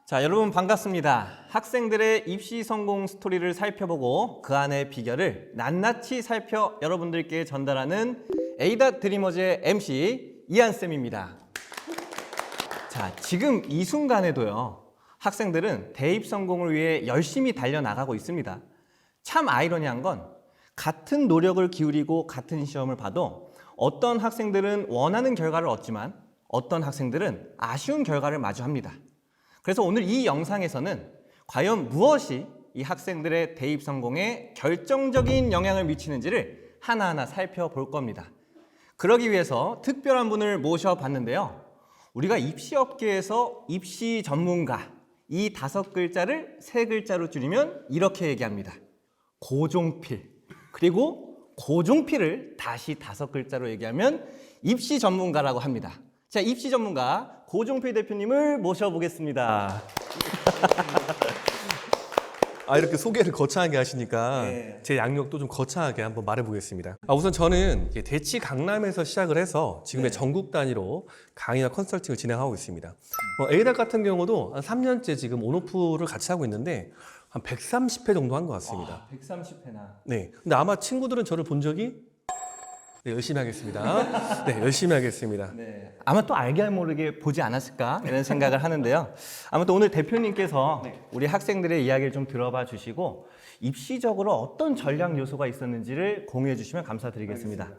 자, 여러분 반갑습니다. 학생들의 입시 성공 스토리를 살펴보고 그 안의 비결을 낱낱이 살펴 여러분들께 전달하는 에이다 드리머즈의 MC 이한쌤입니다. 자, 지금 이 순간에도요, 학생들은 대입 성공을 위해 열심히 달려나가고 있습니다. 참 아이러니한 건 같은 노력을 기울이고 같은 시험을 봐도 어떤 학생들은 원하는 결과를 얻지만 어떤 학생들은 아쉬운 결과를 마주합니다. 그래서 오늘 이 영상에서는 과연 무엇이 이 학생들의 대입 성공에 결정적인 영향을 미치는지를 하나하나 살펴볼 겁니다. 그러기 위해서 특별한 분을 모셔봤는데요. 우리가 입시업계에서 입시 전문가, 이 5글자를 3글자로 줄이면 이렇게 얘기합니다. 고종필. 그리고 고종필을 다시 5글자로 얘기하면 입시 전문가라고 합니다. 자, 입시 전문가 고종필 대표님을 모셔보겠습니다. 이렇게 소개를 거창하게 하시니까 네. 제 양력도 좀 거창하게 한번 말해보겠습니다. 우선 저는 대치 강남에서 시작을 해서 지금의 네. 전국 단위로 강의와 컨설팅을 진행하고 있습니다. 에이닥 같은 경우도 한 3년째 지금 온오프를 같이 하고 있는데 한 130회 정도 한 것 같습니다. 130회나. 네. 근데 아마 친구들은 저를 본 적이 열심히 하겠습니다. 네, 열심히 하겠습니다. 네. 아마 또 알게 모르게 보지 않았을까 이런 생각을 하는데요. 아무튼 오늘 대표님께서 우리 학생들의 이야기를 좀 들어봐 주시고 입시적으로 어떤 전략 요소가 있었는지를 공유해 주시면 감사드리겠습니다.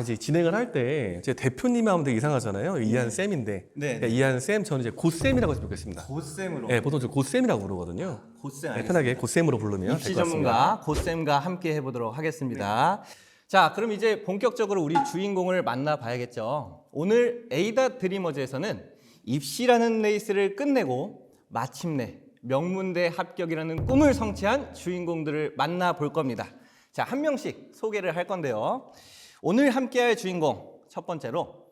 이제 진행을 할 때 제 대표님 하면 되게 이상하잖아요. 이한 쌤인데. 네. 그러니까 이한 쌤, 저는 이제 고쌤이라고 했으면 좋겠습니다. 고쌤으로. 네, 보통 저 고쌤이라고 부르거든요. 고쌤 네, 알겠습니다. 편하게 고쌤으로 부르면 입시 될 것 같습니다. 전문가 고쌤과 함께 해보도록 하겠습니다. 자, 그럼 이제 본격적으로 우리 주인공을 만나봐야겠죠. 오늘 에이다 드리머즈에서는 입시라는 레이스를 끝내고 마침내 명문대 합격이라는 꿈을 성취한 주인공들을 만나볼 겁니다. 자, 한 명씩 소개를 할 건데요. 오늘 함께할 주인공 첫 번째로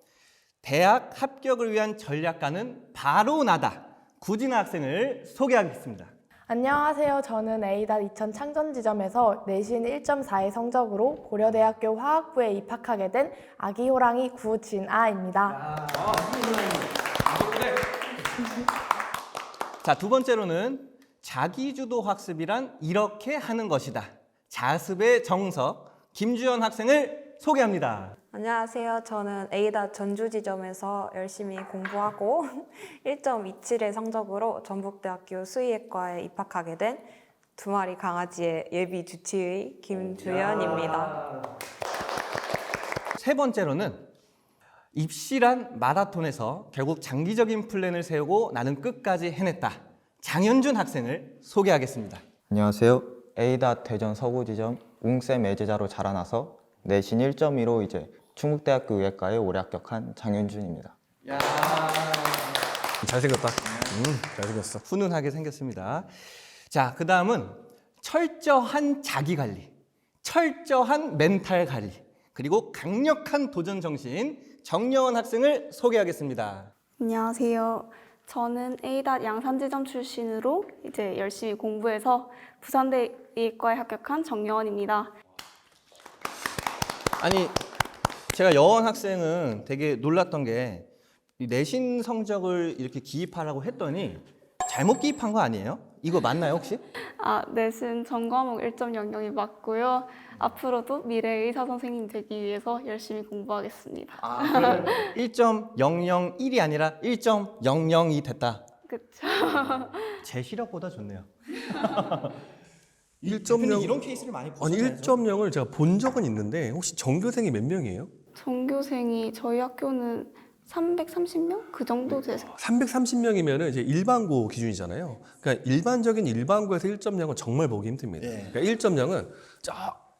대학 합격을 위한 전략가는 바로 나다. 구진아 학생을 소개하겠습니다. 안녕하세요. 저는 에이다 2000 창전지점에서 내신 1.4의 성적으로 고려대학교 화학부에 입학하게 된 아기 호랑이 구진아입니다. 자, 두 번째로는 자기주도 학습이란 이렇게 하는 것이다. 자습의 정석 김주연 학생을 소개합니다. 안녕하세요. 저는 에이다 전주지점에서 열심히 공부하고 1.27의 성적으로 전북대학교 수의학과에 입학하게 된 2마리 강아지의 예비 주치의 김주연입니다. 세 번째로는 입시란 마라톤에서 결국 장기적인 플랜을 세우고 나는 끝까지 해냈다. 장현준 학생을 소개하겠습니다. 안녕하세요. 에이다 대전 서구지점 웅쌤 애제자로 자라나서 내신 1.2로 이제 충북대학교 의예과에 올해 합격한 장윤준입니다. 잘생겼다. 잘생겼어. 훈훈하게 생겼습니다. 자, 그 다음은 철저한 자기관리, 철저한 멘탈 관리, 그리고 강력한 도전 정신 정여원 학생을 소개하겠습니다. 안녕하세요. 저는 에이다 양산지점 출신으로 이제 열심히 공부해서 부산대 의예과에 합격한 정여원입니다. 아니, 제가 여원 학생은 되게 놀랐던 게 이 내신 성적을 이렇게 기입하라고 했더니 잘못 기입한 거 아니에요? 이거 맞나요 혹시? 내신 전과목 1.00이 맞고요. 앞으로도 미래의 의사 선생님 되기 위해서 열심히 공부하겠습니다. 1.001이 아니라 1.002 됐다. 그렇죠. 제 시력보다 좋네요. 1.0 이런 케이스를 많이 아니 보셨나요? 1.0을 제가 본 적은 있는데 혹시 전교생이 몇 명이에요? 전교생이 저희 학교는 330명? 그 정도 돼요. 330명이면은 이제 일반고 기준이잖아요. 그러니까 일반적인 일반고에서 1.0은 정말 보기 힘듭니다. 네. 그러니까 1.0은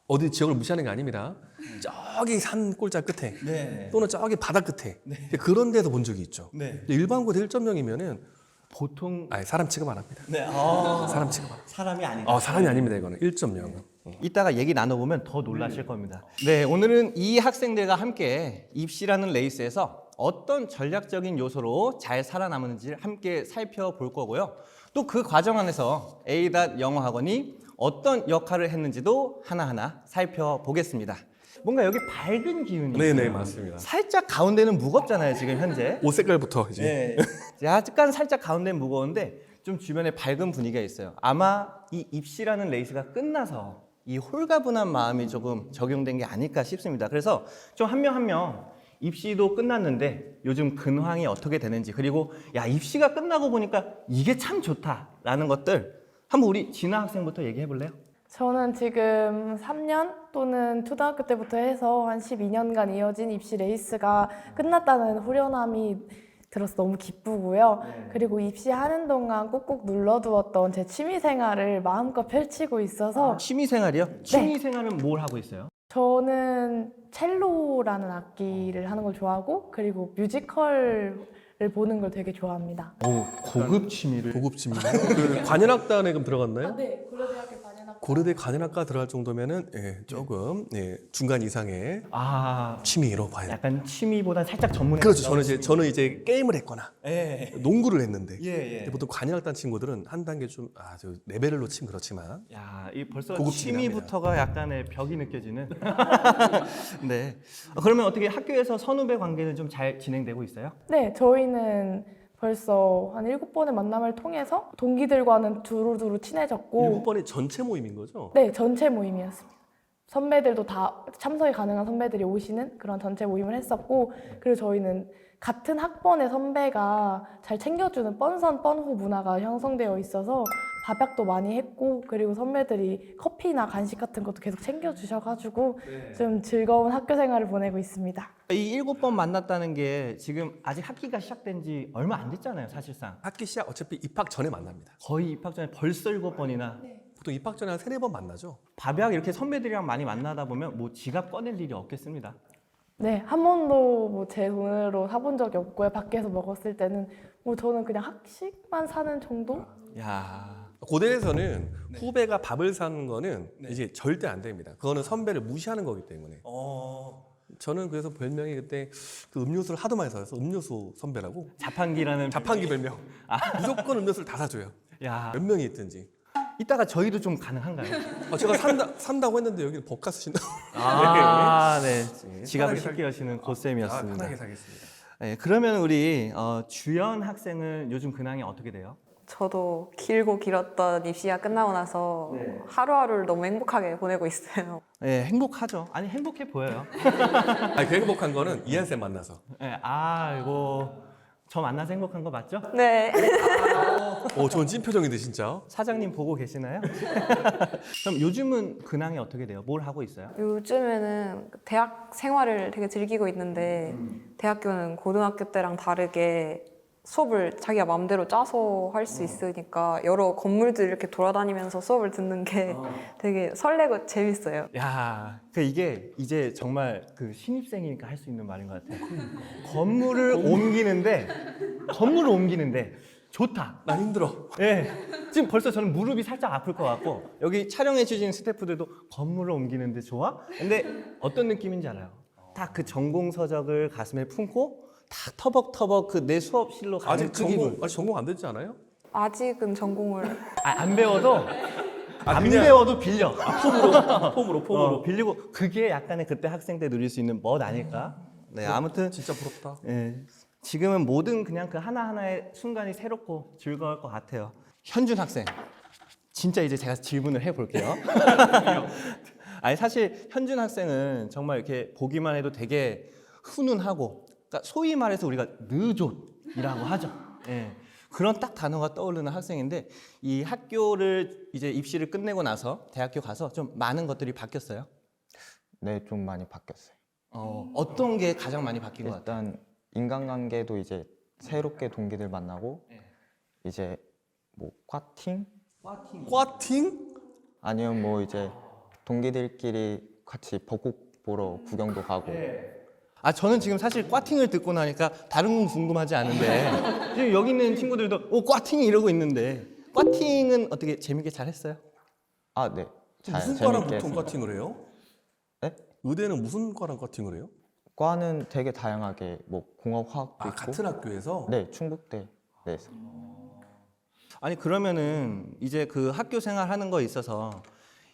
어디 지역을 무시하는 게 아닙니다. 저기 산 꼴자 끝에 네. 또는 저기 바다 끝에 그런 데서 본 적이 있죠. 네. 근데 일반고에서 1.0이면은 보통 사람 취급 안 합니다. 네. 사람 취급 안 합니다. 사람이 아니다. 사람이 아닙니다. 이거는 1.0은. 이따가 얘기 나눠보면 더 놀라실 겁니다. 네, 오늘은 이 학생들과 함께 입시라는 레이스에서 어떤 전략적인 요소로 잘 살아남았는지를 함께 살펴볼 거고요. 또 그 과정 안에서 에이다 영어학원이 어떤 역할을 했는지도 하나하나 살펴보겠습니다. 뭔가 여기 밝은 기운이 네네, 있어요. 맞습니다. 살짝 가운데는 무겁잖아요, 지금 현재. 옷 색깔부터 이제. 네. 약간 살짝 가운데는 무거운데 좀 주변에 밝은 분위기가 있어요. 아마 이 입시라는 레이스가 끝나서 이 홀가분한 마음이 조금 적용된 게 아닐까 싶습니다. 그래서 좀 한 명 한 명 입시도 끝났는데 요즘 근황이 어떻게 되는지, 그리고 야, 입시가 끝나고 보니까 이게 참 좋다라는 것들 한번 우리 진아 학생부터 얘기해 볼래요? 저는 지금 3년 또는 초등학교 때부터 해서 한 12년간 이어진 입시 레이스가 끝났다는 후련함이 들어서 너무 기쁘고요. 그리고 입시하는 동안 꾹꾹 눌러두었던 제 취미 생활을 마음껏 펼치고 있어서 취미 생활이요? 취미 생활은 뭘 하고 있어요? 저는 첼로라는 악기를 하는 걸 좋아하고 그리고 뮤지컬을 보는 걸 되게 좋아합니다. 오, 고급 취미를. 고급집니다. 그 관현악단에 그럼 들어갔나요? 네, 고려대학교 관현악단. 고려대 관현악과 들어갈 정도면은 조금 중간 이상의 아, 취미로 봐야 돼요. 약간 취미보다 살짝 전문에. 그렇죠. 저는 이제 게임을 했거나 예. 농구를 했는데 예. 근데 보통 관현악단 친구들은 한 단계 좀 저 레벨을 놓치면 그렇지만 야, 이 벌써 고급 취미부터가 약간의 벽이 느껴지는. 네. 그러면 어떻게 학교에서 선후배 관계는 좀 잘 진행되고 있어요? 네, 저희는 벌써 한 7번의 만남을 통해서 동기들과는 두루두루 친해졌고 7번의 전체 모임인 거죠? 네, 전체 모임이었습니다. 선배들도 다 참석이 가능한 선배들이 오시는 그런 전체 모임을 했었고 그리고 저희는 같은 학번의 선배가 잘 챙겨주는 뻔선 뻔후 문화가 형성되어 있어서 밥약도 많이 했고 그리고 선배들이 커피나 간식 같은 것도 계속 챙겨주셔가지고 좀 즐거운 학교 생활을 보내고 있습니다. 이 7번 만났다는 게 지금 아직 학기가 시작된 지 얼마 안 됐잖아요, 사실상. 학기 시작 어차피 입학 전에 만납니다. 거의 입학 전에 벌써 7번이나. 보통 입학 전에 한 3-4번 만나죠. 밥약 이렇게 선배들이랑 많이 만나다 보면 뭐 지갑 꺼낼 일이 없겠습니다. 네, 한 번도 뭐 제 돈으로 사본 적이 없고요. 밖에서 먹었을 때는 뭐 저는 그냥 학식만 사는 정도? 야, 고대에서는 후배가 밥을 사는 거는 이제 절대 안 됩니다. 그거는 선배를 무시하는 거기 때문에. 저는 그래서 별명이 그때 그 음료수를 하도 많이 사서 음료수 선배라고. 자판기라는. 자판기 별명. 무조건 음료수를 다 사줘요. 야, 몇 명이 있든지. 이따가 저희도 좀 가능한가요? 제가 산다고 했는데 여기 법카 쓰신다. 아, 네. 지갑을 편하게 쉽게 여시는 고쌤이었습니다. 편하게 사겠습니다. 네, 그러면 우리 주연 학생은 요즘 근황이 어떻게 돼요? 저도 길고 길었던 입시가 끝나고 나서 하루하루를 너무 행복하게 보내고 있어요. 네, 행복하죠. 아니, 행복해 보여요. 아니, 그 행복한 거는 이한쌤 만나서. 네, 아, 이거 저 만나서 행복한 거 맞죠? 네. 좋은 찐표정인데 진짜. 사장님 보고 계시나요? 그럼 요즘은 근황이 어떻게 돼요? 뭘 하고 있어요? 요즘에는 대학 생활을 되게 즐기고 있는데 대학교는 고등학교 때랑 다르게 수업을 자기가 마음대로 짜서 할 수 있으니까 여러 건물들 이렇게 돌아다니면서 수업을 듣는 게 되게 설레고 재밌어요. 야, 이게 이제 정말 그 신입생이니까 할 수 있는 말인 것 같아요. 건물을 옮기는데 좋다. 난 힘들어. 예. 지금 벌써 저는 무릎이 살짝 아플 것 같고 여기 촬영해 주신 스태프들도 건물을 옮기는데 좋아? 근데 어떤 느낌인지 알아요? 딱 그 전공 서적을 가슴에 품고 딱 터벅터벅 그 내 수업실로 가는 아직 그 기분. 전공 안 됐지 않아요? 아직은 전공을 안 배워도 안 그냥- 배워도 빌려. 폼으로. 빌리고 그게 약간의 그때 학생 때 누릴 수 있는 멋 아닐까? 네, 아무튼 진짜 부럽다. 예, 지금은 모든 그냥 그 하나하나의 순간이 새롭고 즐거울 것 같아요. 현준 학생, 진짜 이제 제가 질문을 해볼게요. 아니 사실 현준 학생은 정말 이렇게 보기만 해도 되게 훈훈하고, 그러니까 소위 말해서 우리가 느좋이라고 하죠. 예, 그런 딱 단어가 떠오르는 학생인데 이 학교를 이제 입시를 끝내고 나서 대학교 가서 좀 많은 것들이 바뀌었어요. 네, 좀 많이 바뀌었어요. 어떤 게 가장 많이 바뀐 것 같아요? 일단 인간관계도 이제 새롭게 동기들 만나고 네. 이제 뭐 과팅 꽈팅? 아니면 뭐 이제 동기들끼리 같이 벚꽃 보러 구경도 가고 아, 저는 지금 사실 꽈팅을 듣고 나니까 다른 건 궁금하지 않은데 지금 여기 있는 친구들도 꽈팅이 이러고 있는데 꽈팅은 어떻게 재밌게 잘 했어요? 아, 네. 잘 무슨 과랑 재밌게 보통 했습니다. 꽈팅을 해요? 네? 의대는 무슨 과랑 꽈팅을 해요? 과는 되게 다양하게 뭐 공업화학도 아, 있고 같은 학교에서? 네, 충북대 내에서 아니 그러면은 이제 그 학교 생활 하는 거에 있어서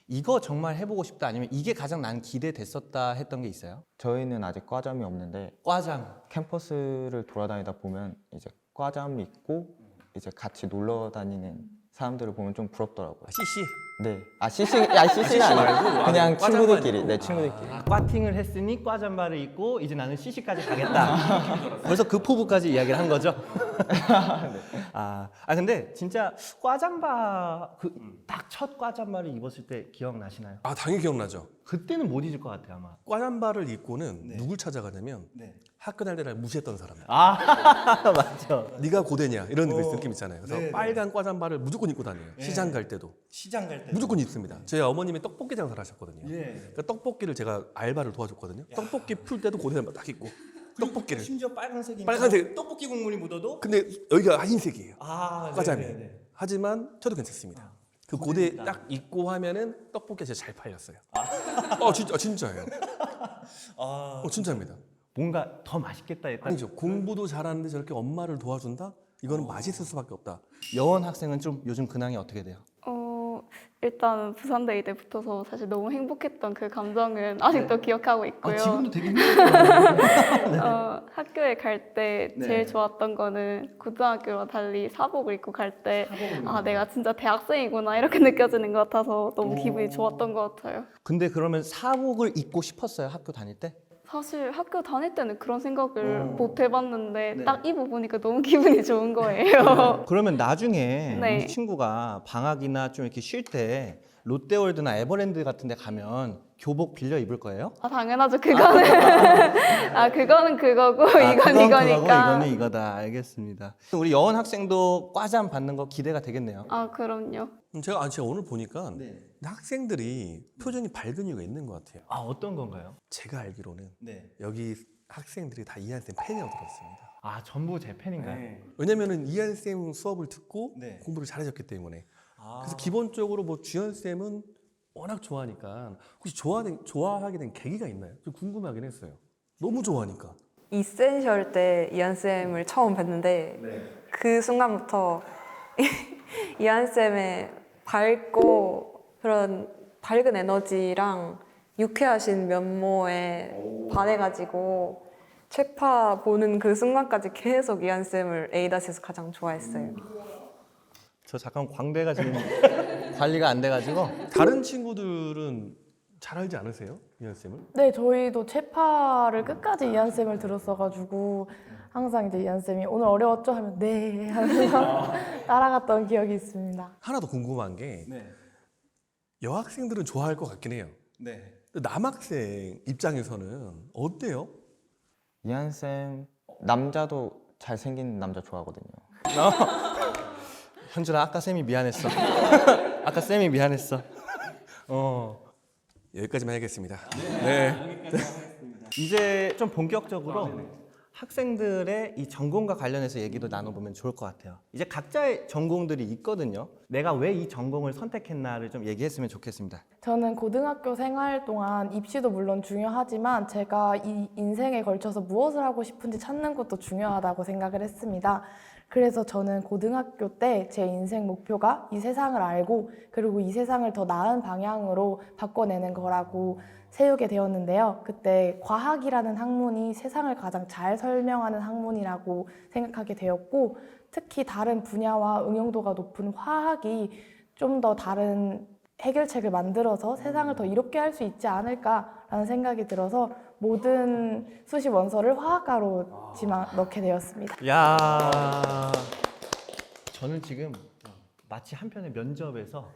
이거 정말 해보고 싶다 아니면 이게 가장 난 기대됐었다 했던 게 있어요? 저희는 아직 과잠이 없는데 과장. 캠퍼스를 돌아다니다 보면 이제 과잠이 있고 이제 같이 놀러 다니는 사람들을 보면 좀 부럽더라고요. CC. 네. CC가 아니고 그냥 과잠만 친구들끼리. 입고. 네, 친구들끼리. 과팅을 했으니 과잠바를 입고 이제 나는 CC까지 가겠다. 벌써 그 포부까지 이야기를 한 거죠. 근데 진짜 과잠바 딱 첫 과잠바를 입었을 때 기억나시나요? 아, 당연히 기억나죠. 그때는 못 잊을 것 같아요 아마. 과잠바를 입고는 누굴 찾아가냐면 학교 다닐 때 날 무시했던 사람들. 맞죠. 네가 고대냐 이런 느낌 있잖아요. 그래서 빨간 과잠바를 무조건 입고 다녀요. 시장 갈 때도 시장 갈 때. 무조건 입습니다. 저희 어머님이 떡볶이 장사를 하셨거든요. 예. 그러니까 떡볶이를 제가 알바를 도와줬거든요. 떡볶이 풀 때도 고대 잠바 딱 입고 떡볶이를. 심지어 빨간색이 빨간색. 떡볶이 국물이 묻어도. 근데 여기가 흰색이에요. 과잠이. 네네네. 하지만 저도 괜찮습니다. 그 고대 딱 입고 하면은 떡볶이가 진짜 잘 팔렸어요. 진짜예요. 진짜입니다. 뭔가 더 맛있겠다 했다. 아니죠. 공부도 잘하는데 저렇게 엄마를 도와준다? 이거는 맛있을 수밖에 없다. 여원 학생은 좀 요즘 근황이 어떻게 돼요? 일단 부산대에 때 붙어서 사실 너무 행복했던 그 감정은 아직도 기억하고 있고요. 되게 힘들어요. 학교에 갈 때 제일 좋았던 거는 고등학교와 달리 사복을 입고 갈 때 내가 진짜 대학생이구나 이렇게 느껴지는 것 같아서 너무 기분이 좋았던 것 같아요. 근데 그러면 사복을 입고 싶었어요 학교 다닐 때? 사실 학교 다닐 때는 그런 생각을 못 해봤는데 딱 입어보니까 너무 기분이 좋은 거예요. 그러면 나중에 네. 우리 친구가 방학이나 좀 이렇게 쉴 때 롯데월드나 에버랜드 같은 데 가면 교복 빌려 입을 거예요? 당연하죠. 그거는 그거는 그거고 이건 그건 이거니까. 그거고 이거는 이거다. 알겠습니다. 우리 여원 학생도 과잠 받는 거 기대가 되겠네요. 그럼요. 제가 오늘 보니까 학생들이 표정이 밝은 이유가 있는 것 같아요. 어떤 건가요? 제가 알기로는 여기 학생들이 다 이한 쌤 팬이라고 들었습니다. 전부 제 팬인가요? 왜냐면은 이한 쌤 수업을 듣고 공부를 잘하셨기 때문에. 그래서 기본적으로 뭐 주현 쌤은 워낙 좋아하니까 혹시 좋아하게 된 계기가 있나요? 좀 궁금하긴 했어요. 너무 좋아하니까. 이센셜 때 이한 쌤을 처음 뵀는데 그 순간부터 이한 쌤의 밝고 그런 밝은 에너지랑 유쾌하신 면모에 반해가지고 최파 보는 그 순간까지 계속 이한 쌤을 에이닷에서 가장 좋아했어요. 저 잠깐 광대가 지금 관리가 안 돼가지고. 다른 친구들은 잘 알지 않으세요? 이한 쌤을? 네, 저희도 체파를 끝까지 이한 쌤을 들었어가지고 항상 이제 이한 쌤이 오늘 어려웠죠 하면 네 하면서 따라갔던 기억이 있습니다. 하나 더 궁금한 게 여학생들은 좋아할 것 같긴 해요. 근데 남학생 입장에서는 어때요? 이한 쌤 남자도 잘생긴 남자 좋아하거든요. 현준아 아까 쌤이 미안했어. 아까 쌤이 미안했어. 여기까지만 하겠습니다. 이제 좀 본격적으로 학생들의 이 전공과 관련해서 얘기도 나눠보면 좋을 것 같아요. 이제 각자의 전공들이 있거든요. 내가 왜 이 전공을 선택했나를 좀 얘기했으면 좋겠습니다. 저는 고등학교 생활 동안 입시도 물론 중요하지만 제가 이 인생에 걸쳐서 무엇을 하고 싶은지 찾는 것도 중요하다고 생각을 했습니다. 그래서 저는 고등학교 때 제 인생 목표가 이 세상을 알고 그리고 이 세상을 더 나은 방향으로 바꿔내는 거라고 세우게 되었는데요. 그때 과학이라는 학문이 세상을 가장 잘 설명하는 학문이라고 생각하게 되었고 특히 다른 분야와 응용도가 높은 화학이 좀 더 다른 해결책을 만들어서 세상을 더 이롭게 할 수 있지 않을까라는 생각이 들어서 모든 수시 원서를 화학과로 넣게 되었습니다. 야, 저는 지금 마치 한편의 면접에서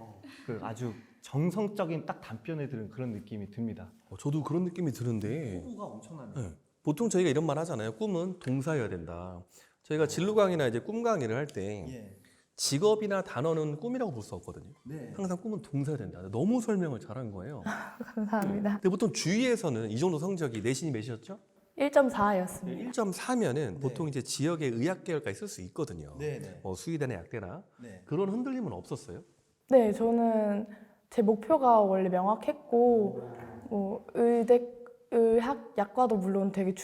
그 아주 정성적인 딱 답변을 들은 그런 느낌이 듭니다. 저도 그런 느낌이 드는데 호구가 엄청납니다. 보통 저희가 이런 말 하잖아요. 꿈은 동사여야 된다. 저희가 진로 강의나 이제 꿈 강의를 할 때 직업이나 단어는 꿈이라고 볼 수 없거든요. 항상 꿈은 동사여야 된다. 너무 설명을 잘한 거예요. 감사합니다. 근데 보통 주위에서는 이 정도 성적이 내신이 몇이었죠? 1.4였습니다. 1.4면은 보통 이제 지역의 의학 계열까지 쓸 수 있거든요. 뭐 수의대나 약대나 그런 흔들림은 없었어요? 네, 저는 제 목표가 원래 명확했고 뭐 의학 약과도 물론 되게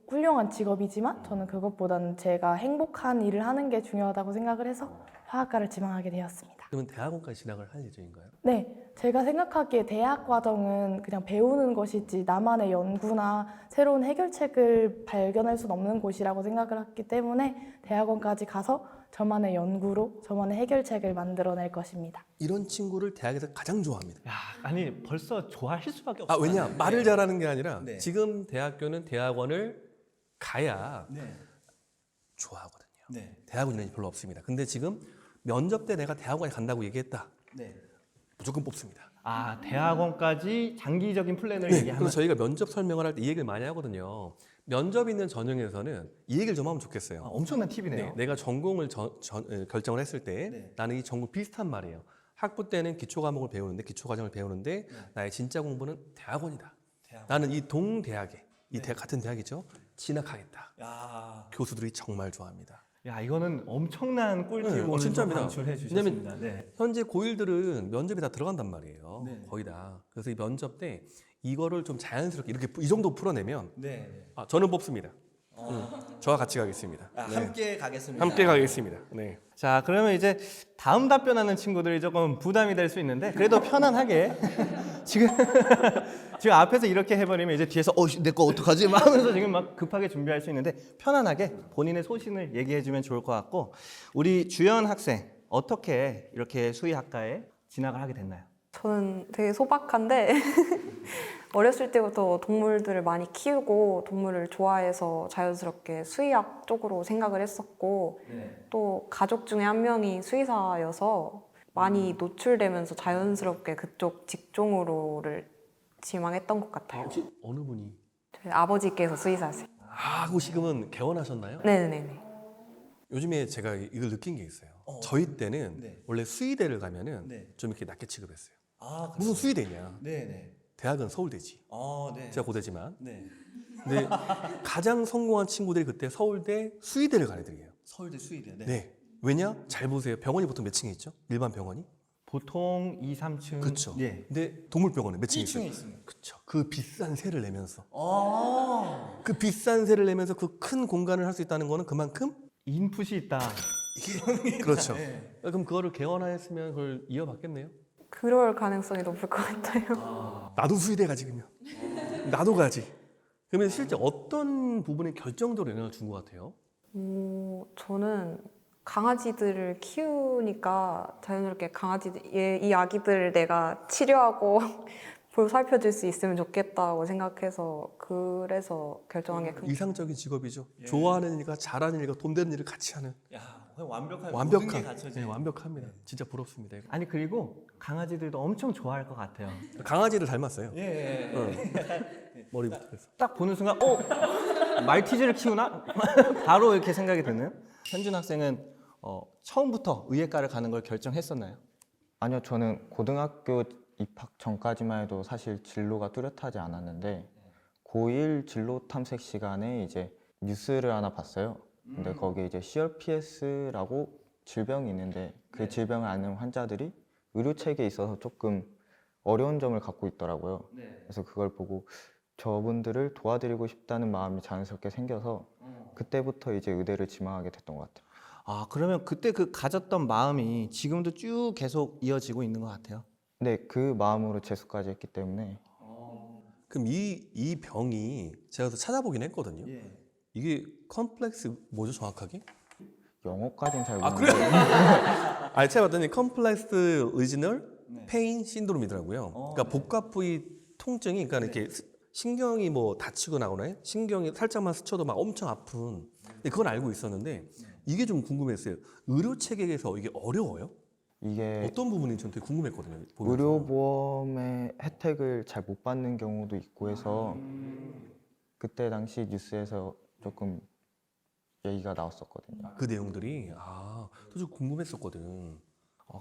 훌륭한 직업이지만 저는 그것보다는 제가 행복한 일을 하는 게 중요하다고 생각을 해서 화학과를 지망하게 되었습니다. 그러면 대학원까지 진학을 할 예정인가요? 네, 제가 생각하기에 대학 과정은 그냥 배우는 것이지 나만의 연구나 새로운 해결책을 발견할 수는 없는 곳이라고 생각을 했기 때문에 대학원까지 가서 저만의 연구로 저만의 해결책을 만들어낼 것입니다. 이런 친구를 대학에서 가장 좋아합니다. 야, 아니 벌써 좋아하실 수밖에 없어요. 왜냐? 말을 잘하는 게 아니라 네. 지금 대학교는 대학원을 가야 네. 좋아하거든요. 네. 대학원 인연이 별로 없습니다. 근데 지금 면접 때 내가 대학원에 간다고 얘기했다. 네. 무조건 뽑습니다. 아, 대학원까지 장기적인 플랜을 네, 얘기하면 그래서 저희가 면접 설명을 할 때 이 얘기를 많이 하거든요. 면접 있는 전형에서는 이 얘기를 좀 하면 좋겠어요. 엄청난 팁이네요. 네, 내가 전공을 결정을 했을 때 네. 나는 이 전공 비슷한 말이에요. 학부 때는 기초 과목을 배우는데 기초 과정을 배우는데 나의 진짜 공부는 대학원이다. 나는 이 동대학에 같은 대학이죠. 진학하겠다. 야, 교수들이 정말 좋아합니다. 야, 이거는 엄청난 꿀팁을 네, 오늘 진짜입니다. 방출해 주셨습니다. 네. 현재 고1들은 면접이 다 들어간단 말이에요. 네. 거의 다. 그래서 이 면접 때 이거를 좀 자연스럽게 이렇게 이 정도 풀어내면 네. 저는 뽑습니다. 저와 같이 가겠습니다. 네. 함께 가겠습니다. 함께 가겠습니다. 네. 자, 그러면 이제 다음 답변하는 친구들이 조금 부담이 될 수 있는데 그래도 편안하게 지금 지금 앞에서 이렇게 해버리면 이제 뒤에서 내 거 어떡하지? 막 하면서 지금 막 급하게 준비할 수 있는데 편안하게 본인의 소신을 얘기해주면 좋을 것 같고 우리 주연 학생 어떻게 이렇게 수의학과에 진학을 하게 됐나요? 저는 되게 소박한데 어렸을 때부터 동물들을 많이 키우고 동물을 좋아해서 자연스럽게 수의학 쪽으로 생각을 했었고 또 가족 중에 한 명이 수의사여서 많이 노출되면서 자연스럽게 그쪽 직종으로를 지망했던 것 같아요. 혹시 어느 분이? 저희 아버지께서 수의사세요. 그 지금은 개원하셨나요? 네네네. 요즘에 제가 이걸 느낀 게 있어요. 저희 때는 원래 수의대를 가면은 좀 이렇게 낮게 취급했어요. 무슨 수의대냐? 네네. 대학은 서울대지. 네. 제가 고대지만. 네. 근데 가장 성공한 친구들이 그때 서울대 수의대를 간 애들이에요. 서울대 수의대. 네. 왜냐? 잘 보세요. 병원이 보통 몇 층에 있죠? 일반 병원이? 보통 2, 3층. 그렇죠. 예. 근데 동물병원은 몇 층에 1층에 있어요? 있습니다. 그렇죠. 그 비싼 세를 내면서 그 비싼 세를 내면서 그 큰 공간을 할 수 있다는 거는 그만큼 인풋이 있다. 그렇죠. 그럼 그거를 개원하였으면 그걸 이어받겠네요. 그럴 가능성이 높을 것 같아요. 나도 수의대 가지 그러면. 나도 가지. 그러면 실제 어떤 부분에 결정적으로 영향을 준 것 같아요? 저는 강아지들을 키우니까 자연스럽게 이 아기들을 내가 치료하고 살펴줄 수 있으면 좋겠다고 생각해서 그래서 결정한 게 큰 것 같아요. 이상적인 직업이죠. 좋아하는 일과 잘하는 일과 돈 되는 일을 같이 하는 야, 완벽한 모든 게 완벽한. 갖춰진. 네, 완벽합니다. 진짜 부럽습니다. 이거. 아니 그리고 강아지들도 엄청 좋아할 것 같아요. 강아지를 닮았어요. 예. 머리부터 해서. 딱 보는 순간, 말티즈를 키우나? 바로 이렇게 생각이 드는. 현준 학생은 처음부터 의예과를 가는 걸 결정했었나요? 아니요, 저는 고등학교 입학 전까지만 해도 사실 진로가 뚜렷하지 않았는데 고1 진로 탐색 시간에 이제 뉴스를 하나 봤어요. 근데 거기에 이제 CRPS라고 질병이 있는데 그 질병을 앓는 환자들이 의료 체계에 있어서 조금 어려운 점을 갖고 있더라고요. 그래서 그걸 보고 저분들을 도와드리고 싶다는 마음이 자연스럽게 생겨서 그때부터 이제 의대를 지망하게 됐던 것 같아요. 아, 그러면 그때 그 가졌던 마음이 지금도 쭉 계속 이어지고 있는 것 같아요. 근데 그 마음으로 재수까지 했기 때문에 그럼 이 병이 제가 또 찾아보긴 했거든요. 이게 컴플렉스 뭐죠 정확하게? 영어까지는 잘 아 모르는데 그래요? 제가 봤더니 컴플렉스 의지널 페인 신드롬이더라고요. 그러니까 복합 부위 통증이 그러니까 이렇게 신경이 뭐 다치고 나거나 신경이 살짝만 스쳐도 막 엄청 아픈. 근데 그건 알고 있었는데 이게 좀 궁금했어요. 의료 체계에서 이게 어려워요? 이게 어떤 부분이 전 되게 궁금했거든요. 보면서. 의료보험의 혜택을 잘 못 받는 경우도 있고 해서 그때 당시 뉴스에서 조금 얘기가 나왔었거든요. 그 내용들이 또 좀 궁금했었거든.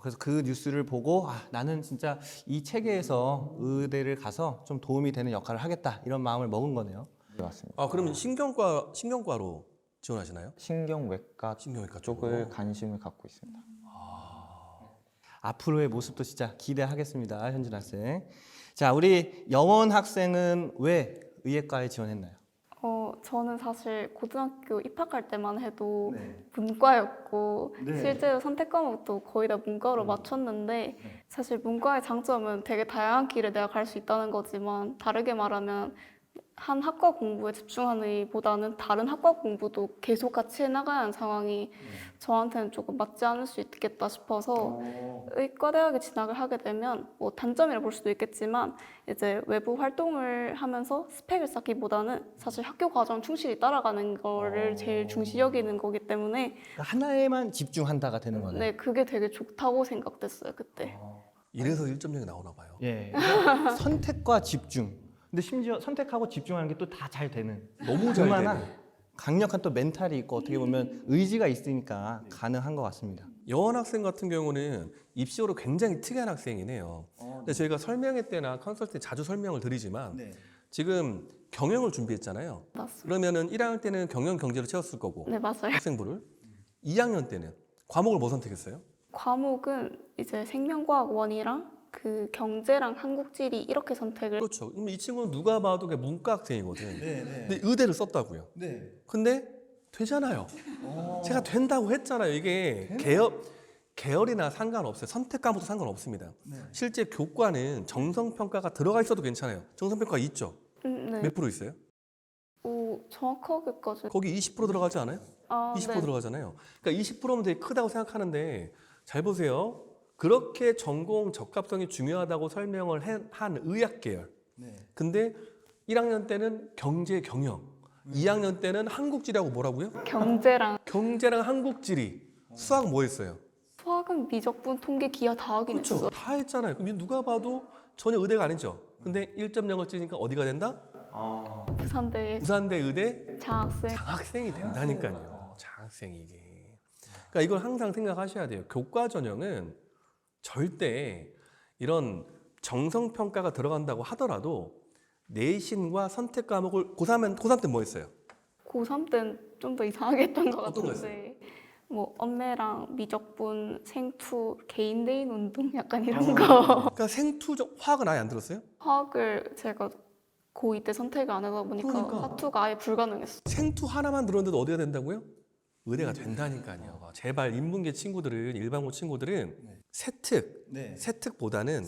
그래서 그 뉴스를 보고 나는 진짜 이 체계에서 의대를 가서 좀 도움이 되는 역할을 하겠다 이런 마음을 먹은 거네요. 네, 맞습니다. 그러면 신경과로 지원하시나요? 신경외과 신경외과 쪽을 쪽으로? 관심을 갖고 있습니다. 앞으로의 모습도 진짜 기대하겠습니다, 현준 학생. 자, 우리 영원 학생은 왜 의예과에 지원했나요? 저는 사실 고등학교 입학할 때만 해도 네. 문과였고 네. 실제로 선택 과목도 거의 다 문과로 맞췄는데 사실 문과의 장점은 되게 다양한 길을 내가 갈 수 있다는 거지만 다르게 말하면 한 학과 공부에 집중하기보다는 다른 학과 공부도 계속 같이 해나가야 하는 상황이 저한테는 조금 맞지 않을 수 있겠다 싶어서 의과대학에 진학을 하게 되면 뭐 단점이라 볼 수도 있겠지만 이제 외부 활동을 하면서 스펙을 쌓기보다는 사실 학교 과정 충실히 따라가는 거를 제일 중시 여기는 거기 때문에 그러니까 하나에만 집중한다가 되는 거네. 네, 그게 되게 좋다고 생각됐어요, 그때. 이래서 1.0이 나오나 봐요. 예. 선택과 집중. 근데 심지어 선택하고 집중하는 게 또 다 잘 되는. 너무 잘 그만한 되네. 강력한 또 멘탈이 있고 어떻게 보면 의지가 있으니까 가능한 것 같습니다. 여원 학생 같은 경우는 입시로 굉장히 특이한 학생이네요. 근데 저희가 설명회 때나 컨설팅 때 자주 설명을 드리지만 지금 경영을 준비했잖아요. 맞습니다. 그러면은 1학년 때는 경영 경제를 채웠을 거고 네, 맞아요. 학생부를 2학년 때는 과목을 뭐 선택했어요? 과목은 이제 생명과학 원이랑 그 경제랑 한국지리 이렇게 선택을 그렇죠. 그럼 이 친구는 누가 봐도 그냥 문과 학생이거든. 근데 의대를 썼다고요. 근데 되잖아요. 제가 된다고 했잖아요. 이게 계열이나 상관없어요. 선택 과목도 상관없습니다. 실제 교과는 정성평가가 들어가 있어도 괜찮아요. 정성평가 있죠? 네. 몇 프로 있어요? 정확하게까지 거기 20% 들어가지 않아요? 20% 네. 들어가잖아요. 그러니까 20%면 되게 크다고 생각하는데 잘 보세요. 그렇게 전공 적합성이 중요하다고 설명을 한 의학 계열. 근데 1학년 때는 경제 경영, 2학년 때는 한국지리하고 뭐라고요? 경제랑 경제랑 한국지리. 수학 뭐 했어요? 수학은 미적분, 통계, 기하 다 하긴 그렇죠. 했어. 다 했잖아요. 그럼 누가 봐도 전혀 의대가 아니죠. 근데 1.0을 찍으니까 어디가 된다? 부산대 부산대 의대 장학생. 장학생이 된다니까요. 장학생이 이게. 그러니까 이걸 항상 생각하셔야 돼요. 교과 전형은 절대 이런 정성평가가 들어간다고 하더라도 내신과 선택 과목을 고3 때 뭐 했어요? 고3 때는 좀 더 이상하게 했던 것 어떤 거 같은데 뭐 엄매랑 미적분, 생투, 개인대인 운동 약간 이런 거 그러니까 생투적 화학은 아예 안 들었어요? 화학을 제가 고2 때 선택을 안 하다 보니까 그러니까. 화투가 아예 불가능했어. 생투 하나만 들었는데도 어디가 된다고요? 의대가 된다니까요. 제발 인문계 친구들은 일반고 친구들은 세특보다는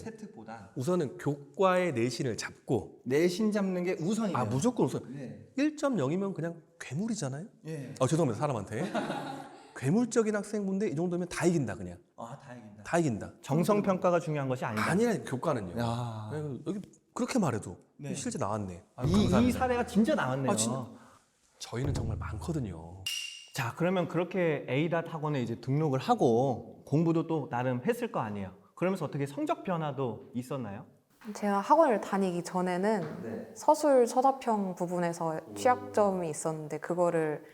우선은 교과의 내신을 잡고 내신 잡는 게 우선이에요. 무조건 우선 1.0이면 그냥 괴물이잖아요. 죄송합니다 사람한테. 괴물적인 학생분데 이 정도면 다 이긴다 그냥. 다행이다. 다 이긴다. 정성 평가가 중요한 것이 아니다. 아니라 교과는요. 야. 여기 그렇게 말해도 실제 나왔네. 아유, 이 감사합니다. 사례가 진짜 나왔네요. 아, 진짜. 저희는 정말 많거든요. 자, 그러면 그렇게 A닷 학원에 이제 등록을 하고 공부도 또 나름 했을 거 아니에요. 그러면서 어떻게 성적 변화도 있었나요? 제가 학원을 다니기 전에는 서술 서답형 부분에서 취약점이 있었는데 그거를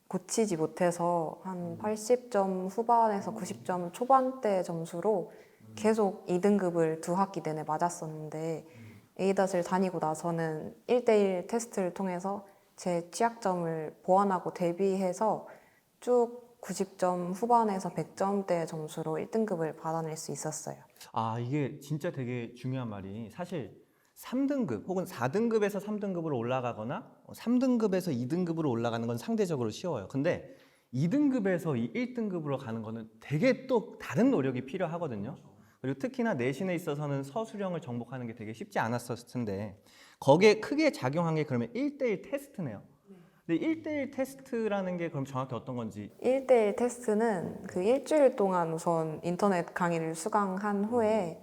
고치지 못해서 한 80점 후반에서 90점 초반대 점수로 계속 2등급을 2학기 내내 맞았었는데 A닷을 다니고 나서는 1대1 테스트를 통해서 제 취약점을 보완하고 대비해서 쭉 90점 후반에서 100점대 점수로 1등급을 받아낼 수 있었어요. 이게 진짜 되게 중요한 말이 사실 3등급 혹은 4등급에서 3등급으로 올라가거나 3등급에서 2등급으로 올라가는 건 상대적으로 쉬워요. 근데 2등급에서 이 1등급으로 가는 거는 되게 또 다른 노력이 필요하거든요. 그리고 특히나 내신에 있어서는 서술형을 정복하는 게 되게 쉽지 않았을 텐데 거기에 크게 작용한 게 그러면 1대1 테스트네요. 근데 1대1 테스트라는 게 그럼 정확히 어떤 건지 1대1 테스트는 그 일주일 동안 우선 인터넷 강의를 수강한 후에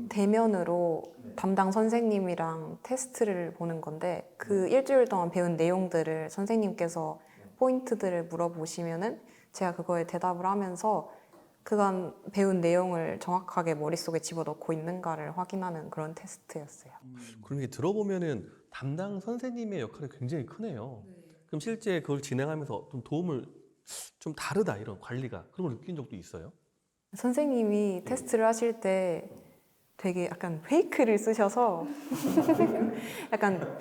대면으로 담당 선생님이랑 테스트를 보는 건데 그 일주일 동안 배운 내용들을 선생님께서 포인트들을 물어보시면은 제가 그거에 대답을 하면서 그간 배운 내용을 정확하게 머릿속에 집어넣고 있는가를 확인하는 그런 테스트였어요. 그럼 이게 들어보면은 담당 선생님의 역할이 굉장히 크네요. 그럼 실제 그걸 진행하면서 좀 도움을 좀 다르다 이런 관리가 그런 걸 느낀 적도 있어요? 선생님이 테스트를 하실 때 되게 약간 페이크를 쓰셔서 약간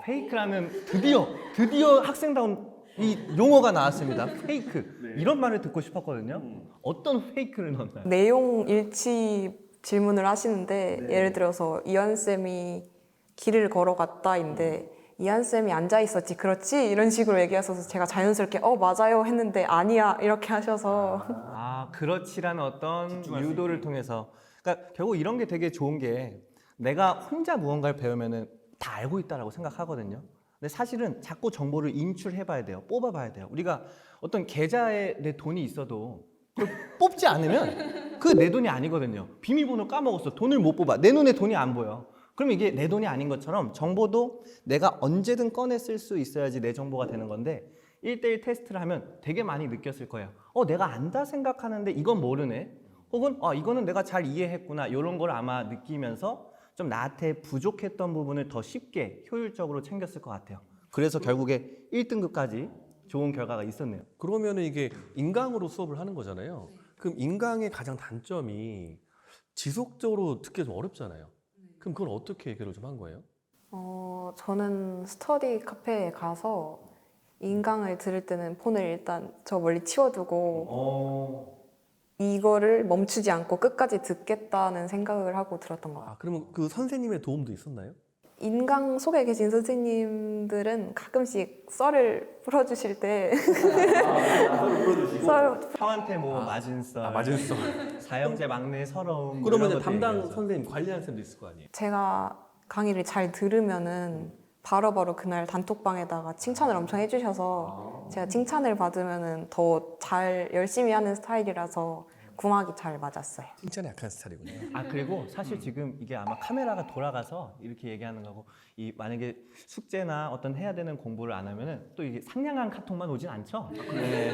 페이크라는 드디어 학생다운 이 용어가 나왔습니다. 페이크. 이런 말을 듣고 싶었거든요. 어떤 페이크를 넣었나요? 내용 일치 질문을 하시는데 예를 들어서 이현쌤이 길을 걸어갔다인데 이한쌤이 앉아 있었지 그렇지 이런 식으로 얘기하셔서 제가 자연스럽게 맞아요 했는데 아니야 이렇게 하셔서 아, 그렇지라는 어떤 유도를 통해서. 그러니까 결국 이런 게 되게 좋은 게 내가 혼자 무언가를 배우면은 다 알고 있다라고 생각하거든요. 근데 사실은 자꾸 정보를 인출해봐야 돼요. 뽑아봐야 돼요. 우리가 어떤 계좌에 내 돈이 있어도 그걸 뽑지 않으면 그 내 돈이 아니거든요. 비밀번호 까먹었어. 돈을 못 뽑아. 내 눈에 돈이 안 보여. 그럼 이게 내 돈이 아닌 것처럼 정보도 내가 언제든 꺼내 쓸 수 있어야지 내 정보가 되는 건데 1대1 테스트를 하면 되게 많이 느꼈을 거예요. 내가 안다 생각하는데 이건 모르네. 혹은 이거는 내가 잘 이해했구나. 이런 걸 아마 느끼면서 좀 나한테 부족했던 부분을 더 쉽게 효율적으로 챙겼을 것 같아요. 그래서 결국에 1등급까지 좋은 결과가 있었네요. 그러면은 이게 인강으로 수업을 하는 거잖아요. 그럼 인강의 가장 단점이 지속적으로 듣기 좀 어렵잖아요. 그럼 그걸 어떻게 해결을 좀 한 거예요? 저는 스터디 카페에 가서 인강을 들을 때는 폰을 일단 저 멀리 치워두고 이거를 멈추지 않고 끝까지 듣겠다는 생각을 하고 들었던 것 같아요. 그러면 그 선생님의 도움도 있었나요? 인강 속에 계신 선생님들은 가끔씩 썰을 풀어주실 때 썰 형한테 뭐 맞은 썰, 맞은 썰. 사형제 막내 서러움. 그러면 이런 이제 것도 담당 얘기하죠. 선생님 관리하는 쌤도 있을 거 아니에요? 제가 강의를 잘 들으면은 바로바로 그날 단톡방에다가 칭찬을 엄청 해주셔서 제가 칭찬을 받으면은 더 잘 열심히 하는 스타일이라서 궁합이 잘 맞았어요. 칭찬에 약한 스타일이군요. 그리고 사실 지금 이게 아마 카메라가 돌아가서 이렇게 얘기하는 거고 만약에 숙제나 어떤 해야 되는 공부를 안 하면은 또 이게 상냥한 카톡만 오진 않죠. 네.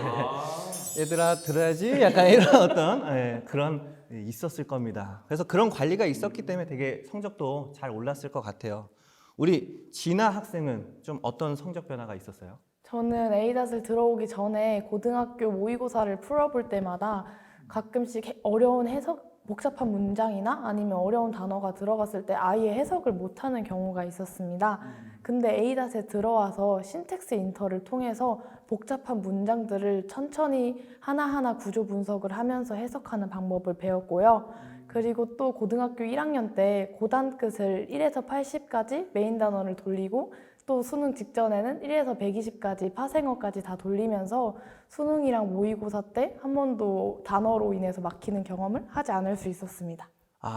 얘들아 들어야지 약간 이런 어떤 그런 있었을 겁니다. 그래서 그런 관리가 있었기 때문에 되게 성적도 잘 올랐을 것 같아요. 우리 진아 학생은 좀 어떤 성적 변화가 있었어요? 저는 에이닷을 들어오기 전에 고등학교 모의고사를 풀어볼 때마다 가끔씩 어려운 해석, 복잡한 문장이나 아니면 어려운 단어가 들어갔을 때 아예 해석을 못하는 경우가 있었습니다. 근데 에이닷에 들어와서 신텍스 인터를 통해서 복잡한 문장들을 천천히 하나하나 구조 분석을 하면서 해석하는 방법을 배웠고요. 그리고 또 고등학교 1학년 때 고단끝을 1에서 80까지 메인 단어를 돌리고 또 수능 직전에는 1에서 120까지 파생어까지 다 돌리면서 수능이랑 모의고사 때 한 번도 단어로 인해서 막히는 경험을 하지 않을 수 있었습니다.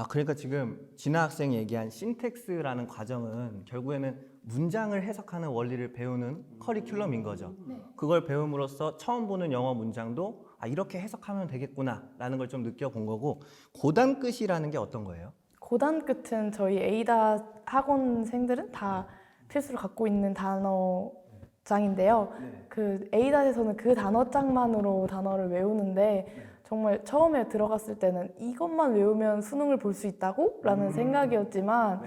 그러니까 지금 진아 학생이 얘기한 신텍스라는 과정은 결국에는 문장을 해석하는 원리를 배우는 커리큘럼인 거죠. 그걸 배움으로써 처음 보는 영어 문장도 이렇게 해석하면 되겠구나라는 걸 좀 느껴본 거고, 고단끝이라는 게 어떤 거예요? 고단끝은 저희 에이닷 학원생들은 다 필수로 갖고 있는 단어장인데요. 그 에이닷에서는 그 단어장만으로 단어를 외우는데 정말 처음에 들어갔을 때는 이것만 외우면 수능을 볼 수 있다고? 라는 생각이었지만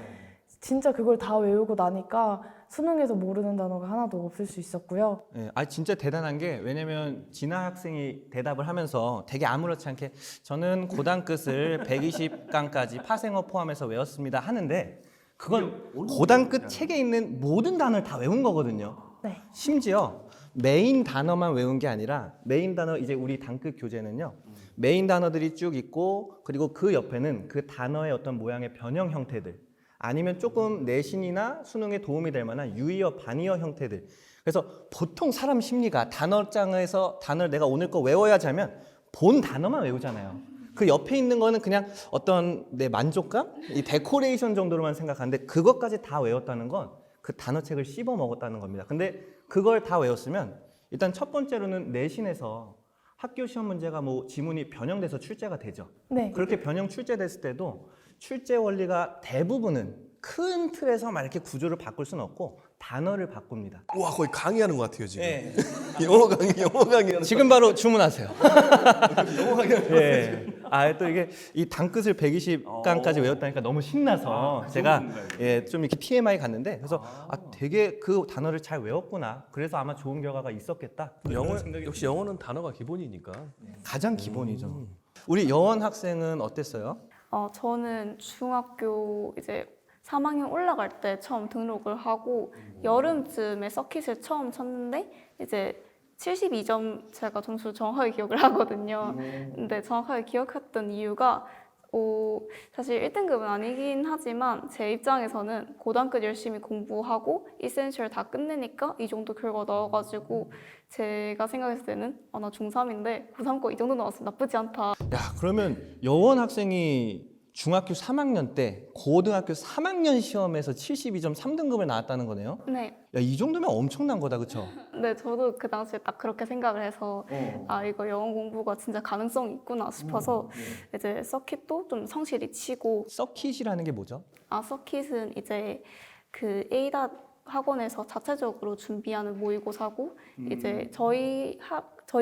진짜 그걸 다 외우고 나니까 수능에서 모르는 단어가 하나도 없을 수 있었고요. 진짜 대단한 게, 왜냐면 진아 학생이 대답을 하면서 되게 아무렇지 않게 저는 고단끝을 120강까지 파생어 포함해서 외웠습니다 하는데, 그건 고단끝 책에 있는 모든 단어를 다 외운 거거든요. 네. 심지어 메인 단어만 외운 게 아니라, 메인 단어 이제 우리 단끝 교재는요, 메인 단어들이 쭉 있고 그리고 그 옆에는 그 단어의 어떤 모양의 변형 형태들, 아니면 조금 내신이나 수능에 도움이 될 만한 유의어, 반의어 형태들. 그래서 보통 사람 심리가 단어장에서 단어를 내가 오늘 거 외워야지 하면 본 단어만 외우잖아요. 그 옆에 있는 거는 그냥 어떤 내 만족감? 이 데코레이션 정도로만 생각하는데, 그것까지 다 외웠다는 건 그 단어책을 씹어 먹었다는 겁니다. 근데 그걸 다 외웠으면 일단 첫 번째로는 내신에서 학교 시험 문제가 뭐 지문이 변형돼서 출제가 되죠. 네. 그렇게 변형 출제됐을 때도 출제 원리가 대부분은 큰 틀에서 막 이렇게 구조를 바꿀 수는 없고 단어를 바꿉니다. 와, 거의 강의하는 것 같아요 지금. 네. 영어 강의하는. 지금 바로 주문하세요. 영어 강의하는. 예. 또 이게 이 단끝을 120강까지 외웠다니까 너무 신나서 제가 좀 이렇게 TMI 갔는데, 그래서 되게 그 단어를 잘 외웠구나. 그래서 아마 좋은 결과가 있었겠다. 역시 영어는 단어가 기본이니까. 가장 기본이죠. 우리 여원 학생은 어땠어요? 저는 중학교 이제 3학년 올라갈 때 처음 등록을 하고 여름쯤에 서킷을 처음 쳤는데 이제 72점 제가 점수 정확하게 기억을 하거든요. 근데 정확하게 기억했던 이유가 사실 1등급은 아니긴 하지만 제 입장에서는 고등학교 열심히 공부하고 이센셜 다 끝내니까 이 정도 결과 나와가지고 제가 생각했을 때는 나 중3인데 고3 거 이 정도 나왔으면 나쁘지 않다. 야, 그러면 여원 학생이 중학교 3학년 때 고등학교 3학년 시험에서 72점 3등급을 나왔다는 거네요? 네. 야, 이 정도면 엄청난 거다, 그쵸? 네, 저도 그 당시에 딱 그렇게 생각을 해서 이거 영어 공부가 진짜 가능성이 있구나 싶어서 이제 서킷도 좀 성실히 치고 서킷이라는 게 뭐죠? 서킷은 이제 그 A닷 학원에서 자체적으로 준비하는 모의고사고 이제 저희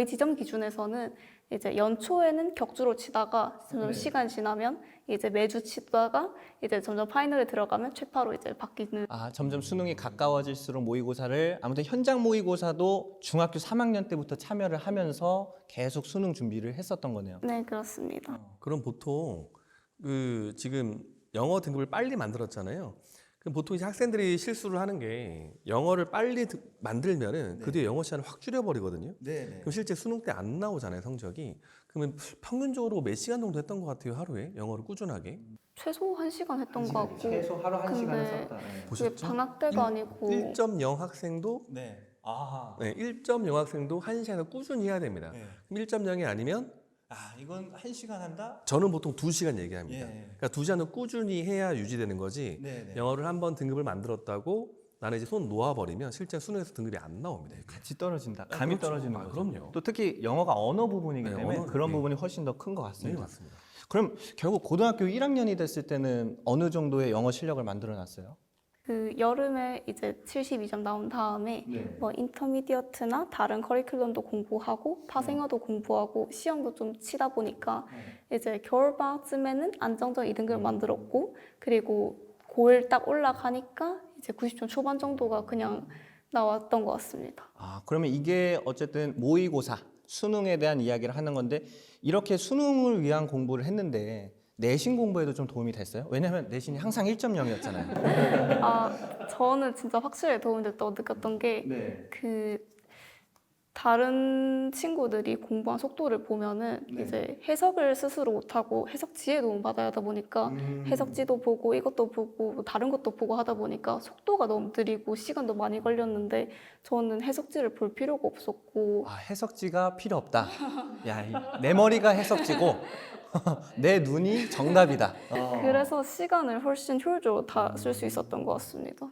지점 기준에서는 이제 연초에는 격주로 치다가 점점 시간이 지나면 이제 매주 치다가 이제 점점 파이널에 들어가면 최파로 이제 바뀌는. 점점 수능이 가까워질수록 모의고사를 아무튼 현장 모의고사도 중학교 3학년 때부터 참여를 하면서 계속 수능 준비를 했었던 거네요. 네, 그렇습니다. 그럼 보통 그 지금 영어 등급을 빨리 만들었잖아요. 그럼 보통 이제 학생들이 실수를 하는 게 영어를 빨리 만들면은 그 뒤에 영어 시간을 확 줄여버리거든요. 그럼 실제 수능 때 안 나오잖아요, 성적이. 그러면 평균적으로 몇 시간 정도 했던 것 같아요, 하루에 영어를 꾸준하게? 최소 1시간 했던 것 같고 최소 하루 1시간 근데 했었다. 그게 방학 때가 아니고 1.0 학생도 네. 아하. 네, 1.0 학생도 1시간을 꾸준히 해야 됩니다. 그럼 1.0이 아니면 이건 1시간 한다? 저는 보통 2시간 얘기합니다. 예. 그러니까 2시간은 꾸준히 해야 유지되는 거지. 네. 영어를 한번 등급을 만들었다고 나는 이제 손 놓아버리면 실제 수능에서 등급이 안 나옵니다. 같이 떨어진다. 감이 그렇죠. 떨어지는 거죠. 그럼요. 또 특히 영어가 언어 부분이기 네, 때문에 언어, 그런 네. 부분이 훨씬 더 큰 것 네, 같습니다. 맞습니다. 그럼 결국 고등학교 1학년이 됐을 때는 어느 정도의 영어 실력을 만들어 놨어요? 그 여름에 이제 72점 나온 다음에 뭐 인터미디어트나 다른 커리큘럼도 공부하고 파생어도 공부하고 시험도 좀 치다 보니까 이제 겨울방학쯤에는 안정적 2등급을 만들었고 그리고 고1 딱 올라가니까 이제 90점 초반 정도가 그냥 나왔던 것 같습니다. 그러면 이게 어쨌든 모의고사, 수능에 대한 이야기를 하는 건데 이렇게 수능을 위한 공부를 했는데 내신 공부에도 좀 도움이 됐어요? 왜냐하면 내신이 항상 1.0이었잖아요. 저는 진짜 확실히 도움이 됐다고 느꼈던 게 그 다른 친구들이 공부한 속도를 보면은 이제 해석을 스스로 못하고 해석지에 도움 받아야 하다 보니까 해석지도 보고 이것도 보고 뭐 다른 것도 보고 하다 보니까 속도가 너무 느리고 시간도 많이 걸렸는데 저는 해석지를 볼 필요가 없었고 해석지가 필요 없다. 야, 내 머리가 해석지고 내 눈이 정답이다. 그래서 시간을 훨씬 효율적으로 다 쓸 수 있었던 것 같습니다.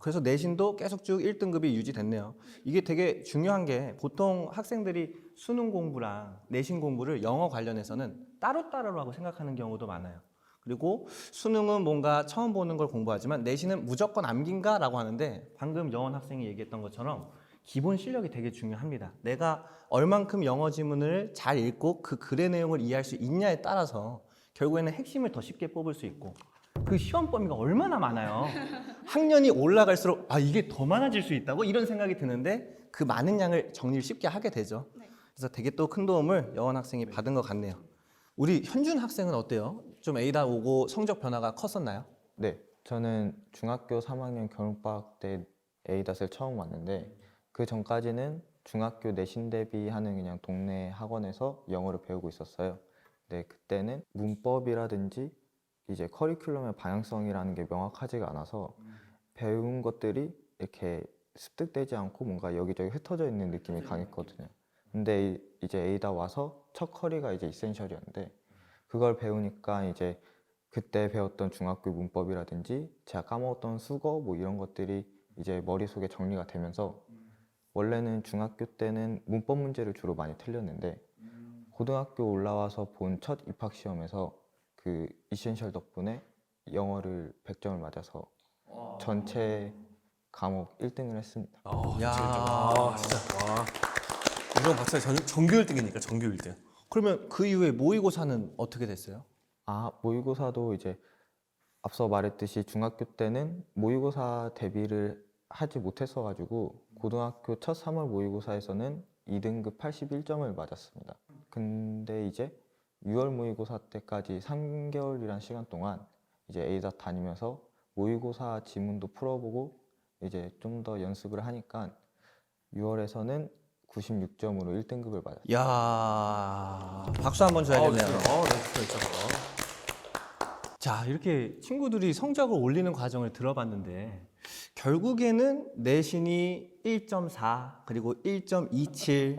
그래서 내신도 계속 쭉 1등급이 유지됐네요. 이게 되게 중요한 게 보통 학생들이 수능 공부랑 내신 공부를 영어 관련해서는 따로따로라고 생각하는 경우도 많아요. 그리고 수능은 뭔가 처음 보는 걸 공부하지만 내신은 무조건 암기인가라고 하는데 방금 여원 학생이 얘기했던 것처럼 기본 실력이 되게 중요합니다. 내가 얼만큼 영어 지문을 잘 읽고 그 글의 내용을 이해할 수 있냐에 따라서 결국에는 핵심을 더 쉽게 뽑을 수 있고 그 시험 범위가 얼마나 많아요. 학년이 올라갈수록 이게 더 많아질 수 있다고 이런 생각이 드는데 그 많은 양을 정리를 쉽게 하게 되죠. 그래서 되게 또 큰 도움을 여원 학생이 받은 것 같네요. 우리 현준 학생은 어때요? 좀 A닷 오고 성적 변화가 컸었나요? 네, 저는 중학교 3학년 겨울방학 때 A닷을 처음 왔는데 그 전까지는 중학교 내신 대비하는 그냥 동네 학원에서 영어를 배우고 있었어요. 근데 그때는 문법이라든지 이제 커리큘럼의 방향성이라는 게 명확하지가 않아서 배운 것들이 이렇게 습득되지 않고 뭔가 여기저기 흩어져 있는 느낌이 강했거든요. 근데 이제 A닷 와서 첫 커리가 이제 이센셜이었는데 그걸 배우니까 이제 그때 배웠던 중학교 문법이라든지 제가 까먹었던 수거 뭐 이런 것들이 이제 머릿속에 정리가 되면서 원래는 중학교 때는 문법 문제를 주로 많이 틀렸는데 고등학교 올라와서 본 첫 입학 시험에서 그 이센셜 덕분에 영어를 100점을 맞아서 전체 과목 1등을 했습니다. 진짜. 이런 박사 전교 1등이니까 전교 1등. 그러면 그 이후에 모의고사는 어떻게 됐어요? 모의고사도 이제 앞서 말했듯이 중학교 때는 모의고사 대비를 하지 못했어가지고 고등학교 첫 3월 모의고사에서는 2등급 81점을 맞았습니다. 근데 이제 6월 모의고사 때까지 3개월이란 시간 동안 이제 A닷 다니면서 모의고사 지문도 풀어보고 이제 좀 더 연습을 하니까 6월에서는 96점으로 1등급을 맞았어요. 야, 박수 한번 줘야겠네요. 자, 이렇게 친구들이 성적을 올리는 과정을 들어봤는데 결국에는 내신이 1.4 그리고 1.27,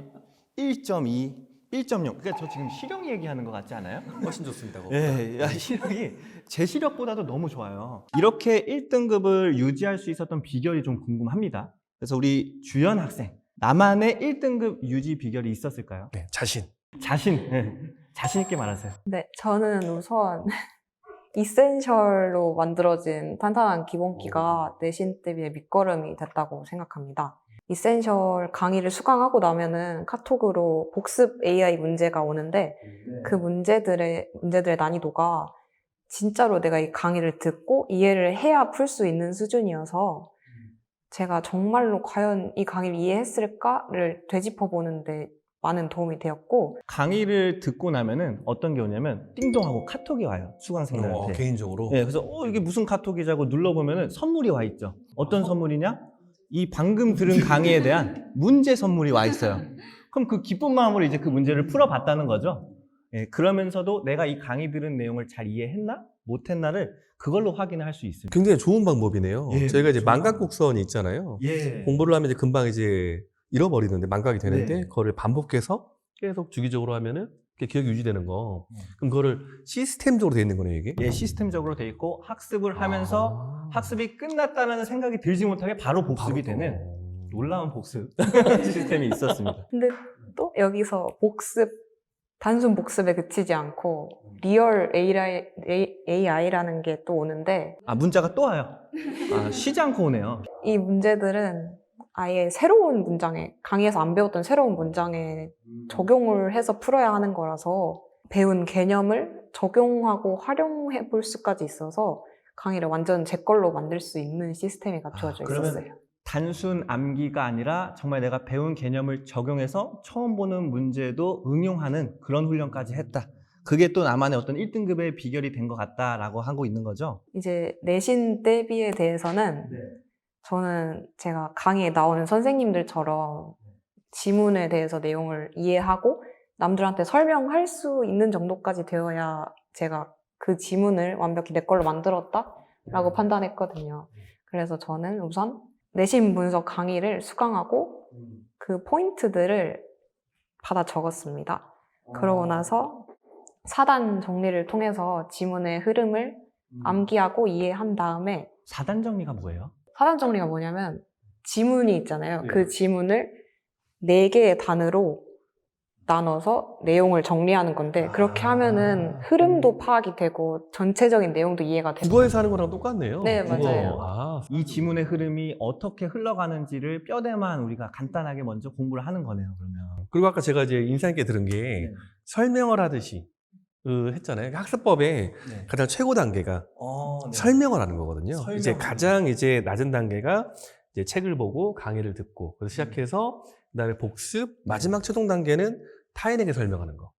1.2, 1.0. 그러니까 저 지금 시력 얘기하는 것 같지 않아요? 훨씬 좋습니다. 그거. 예, 야, 시력이 제 시력보다도 너무 좋아요. 이렇게 1등급을 유지할 수 있었던 비결이 좀 궁금합니다. 그래서 우리 주연 학생, 나만의 1등급 유지 비결이 있었을까요? 네, 자신. 자신 있게 말하세요. 네, 저는 우선 이센셜로 만들어진 탄탄한 기본기가 내신 대비의 밑거름이 됐다고 생각합니다. 이센셜 강의를 수강하고 나면은 카톡으로 복습 AI 문제가 오는데 그 문제들의 난이도가 진짜로 내가 이 강의를 듣고 이해를 해야 풀 수 있는 수준이어서 제가 정말로 과연 이 강의를 이해했을까를 되짚어보는데 많은 도움이 되었고, 강의를 듣고 나면은 어떤 게 오냐면 띵동하고 카톡이 와요. 수강생들한테. 개인적으로. 네, 그래서 이게 무슨 카톡이자고 눌러보면은 선물이 와 있죠. 어떤 선물이냐? 이 방금 들은 강의에 대한 문제 선물이 와 있어요. 그럼 그 기쁜 마음으로 이제 그 문제를 풀어봤다는 거죠. 예, 그러면서도 내가 이 강의 들은 내용을 잘 이해했나? 못했나를 그걸로 확인을 할 수 있습니다. 굉장히 좋은 방법이네요. 예, 저희가 이제 좋은 망각곡선이 있잖아요. 예. 공부를 하면 이제 금방 이제 잃어버리는데 망각이 되는데 네. 그거를 반복해서 계속 주기적으로 하면은 그게 기억이 유지되는 거. 그럼 그거를 시스템적으로 돼 있는 거네요, 이게. 예, 시스템적으로 돼 있고 학습을 하면서 학습이 끝났다는 생각이 들지 못하게 바로 복습이 되는 놀라운 복습 시스템이 있었습니다. 근데 또 여기서 단순 복습에 그치지 않고 리얼 AI라는 게 또 오는데 아, 문자가 또 와요. 아, 쉬지 않고 오네요. 이 문제들은 아예 새로운 문장에, 강의에서 안 배웠던 새로운 문장에 적용을 해서 풀어야 하는 거라서 배운 개념을 적용하고 활용해 볼 수까지 있어서 강의를 완전 제 걸로 만들 수 있는 시스템이 갖추어져 그러면 있었어요. 단순 암기가 아니라 정말 내가 배운 개념을 적용해서 처음 보는 문제도 응용하는 그런 훈련까지 했다. 그게 또 나만의 어떤 1등급의 비결이 된 것 같다라고 하고 있는 거죠. 이제 내신 대비에 대해서는 저는 제가 강의에 나오는 선생님들처럼 지문에 대해서 내용을 이해하고 남들한테 설명할 수 있는 정도까지 되어야 제가 그 지문을 완벽히 내 걸로 만들었다라고 판단했거든요. 그래서 저는 우선 내신 분석 강의를 수강하고 그 포인트들을 받아 적었습니다. 그러고 나서 사단 정리를 통해서 지문의 흐름을 암기하고 이해한 다음에 4단 정리가 뭐예요? 사단 정리가 뭐냐면 지문이 있잖아요. 네. 그 지문을 4개의 단으로 나눠서 내용을 정리하는 건데 그렇게 하면은 흐름도 파악이 되고 전체적인 내용도 이해가 되고 국어에서 하는 거랑 똑같네요. 네, 국어. 맞아요. 아, 이 지문의 흐름이 어떻게 흘러가는지를 뼈대만 우리가 간단하게 먼저 공부를 하는 거네요, 그러면. 그리고 아까 제가 이제 인상 깊게 들은 게 설명을 하듯이 했잖아요. 학습법의 가장 최고 단계가 설명을 하는 거거든요. 설명을 이제 하는 가장 이제 낮은 단계가 이제 책을 보고 강의를 듣고 그래서 시작해서 그다음에 복습, 마지막 최종 단계는 타인에게 설명하는 거.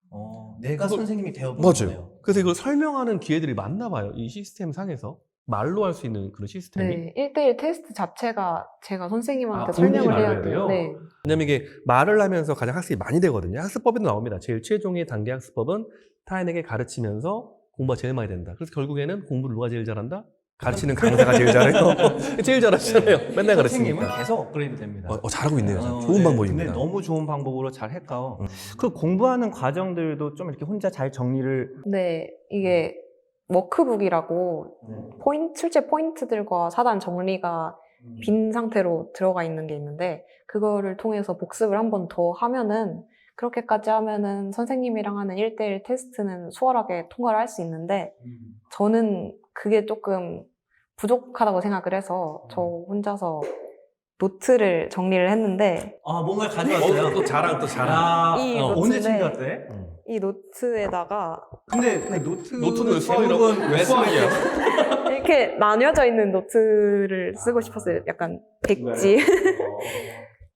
내가 그거- 선생님이 되어보는 맞아요. 거네요. 그래서 이걸 설명하는 기회들이 많나 봐요. 이 시스템 상에서 말로 할 수 있는 그런 시스템이. 네, 1대1 테스트 자체가 제가 선생님한테 아, 본인이 설명을 해야 말을 해야 돼요? 돼요. 네. 왜냐면 이게 말을 하면서 가장 학습이 많이 되거든요. 학습법에도 나옵니다. 제일 최종의 단계 학습법은 타인에게 가르치면서 공부가 제일 많이 된다. 그래서 결국에는 공부를 누가 제일 잘한다? 가르치는 강사가 제일 잘해요. 제일 잘하시잖아요. 맨날 선생님은 가르치니까. 계속 업그레이드 됩니다. 잘하고 있네요. 좋은 네, 방법입니다. 근데 너무 좋은 방법으로 잘 했고 그 공부하는 과정들도 좀 이렇게 혼자 잘 정리를 네, 이게 워크북이라고 실제 포인트들과 사단 정리가 빈 상태로 들어가 있는 게 있는데 그거를 통해서 복습을 한 번 더 하면은 그렇게까지 하면은 선생님이랑 하는 1대1 테스트는 수월하게 통과를 할 수 있는데 저는 그게 조금 부족하다고 생각을 해서 저 혼자서 노트를 정리를 했는데 뭔가를 가져왔어요. 또 자랑. 이 언제 노트인데- 챙겼대? 이 노트에다가 근데 그 노트는 왜 써? 제목은 왜 쓰는 거야? 이렇게 나뉘어져 있는 노트를 쓰고 싶었어요. 약간 백지.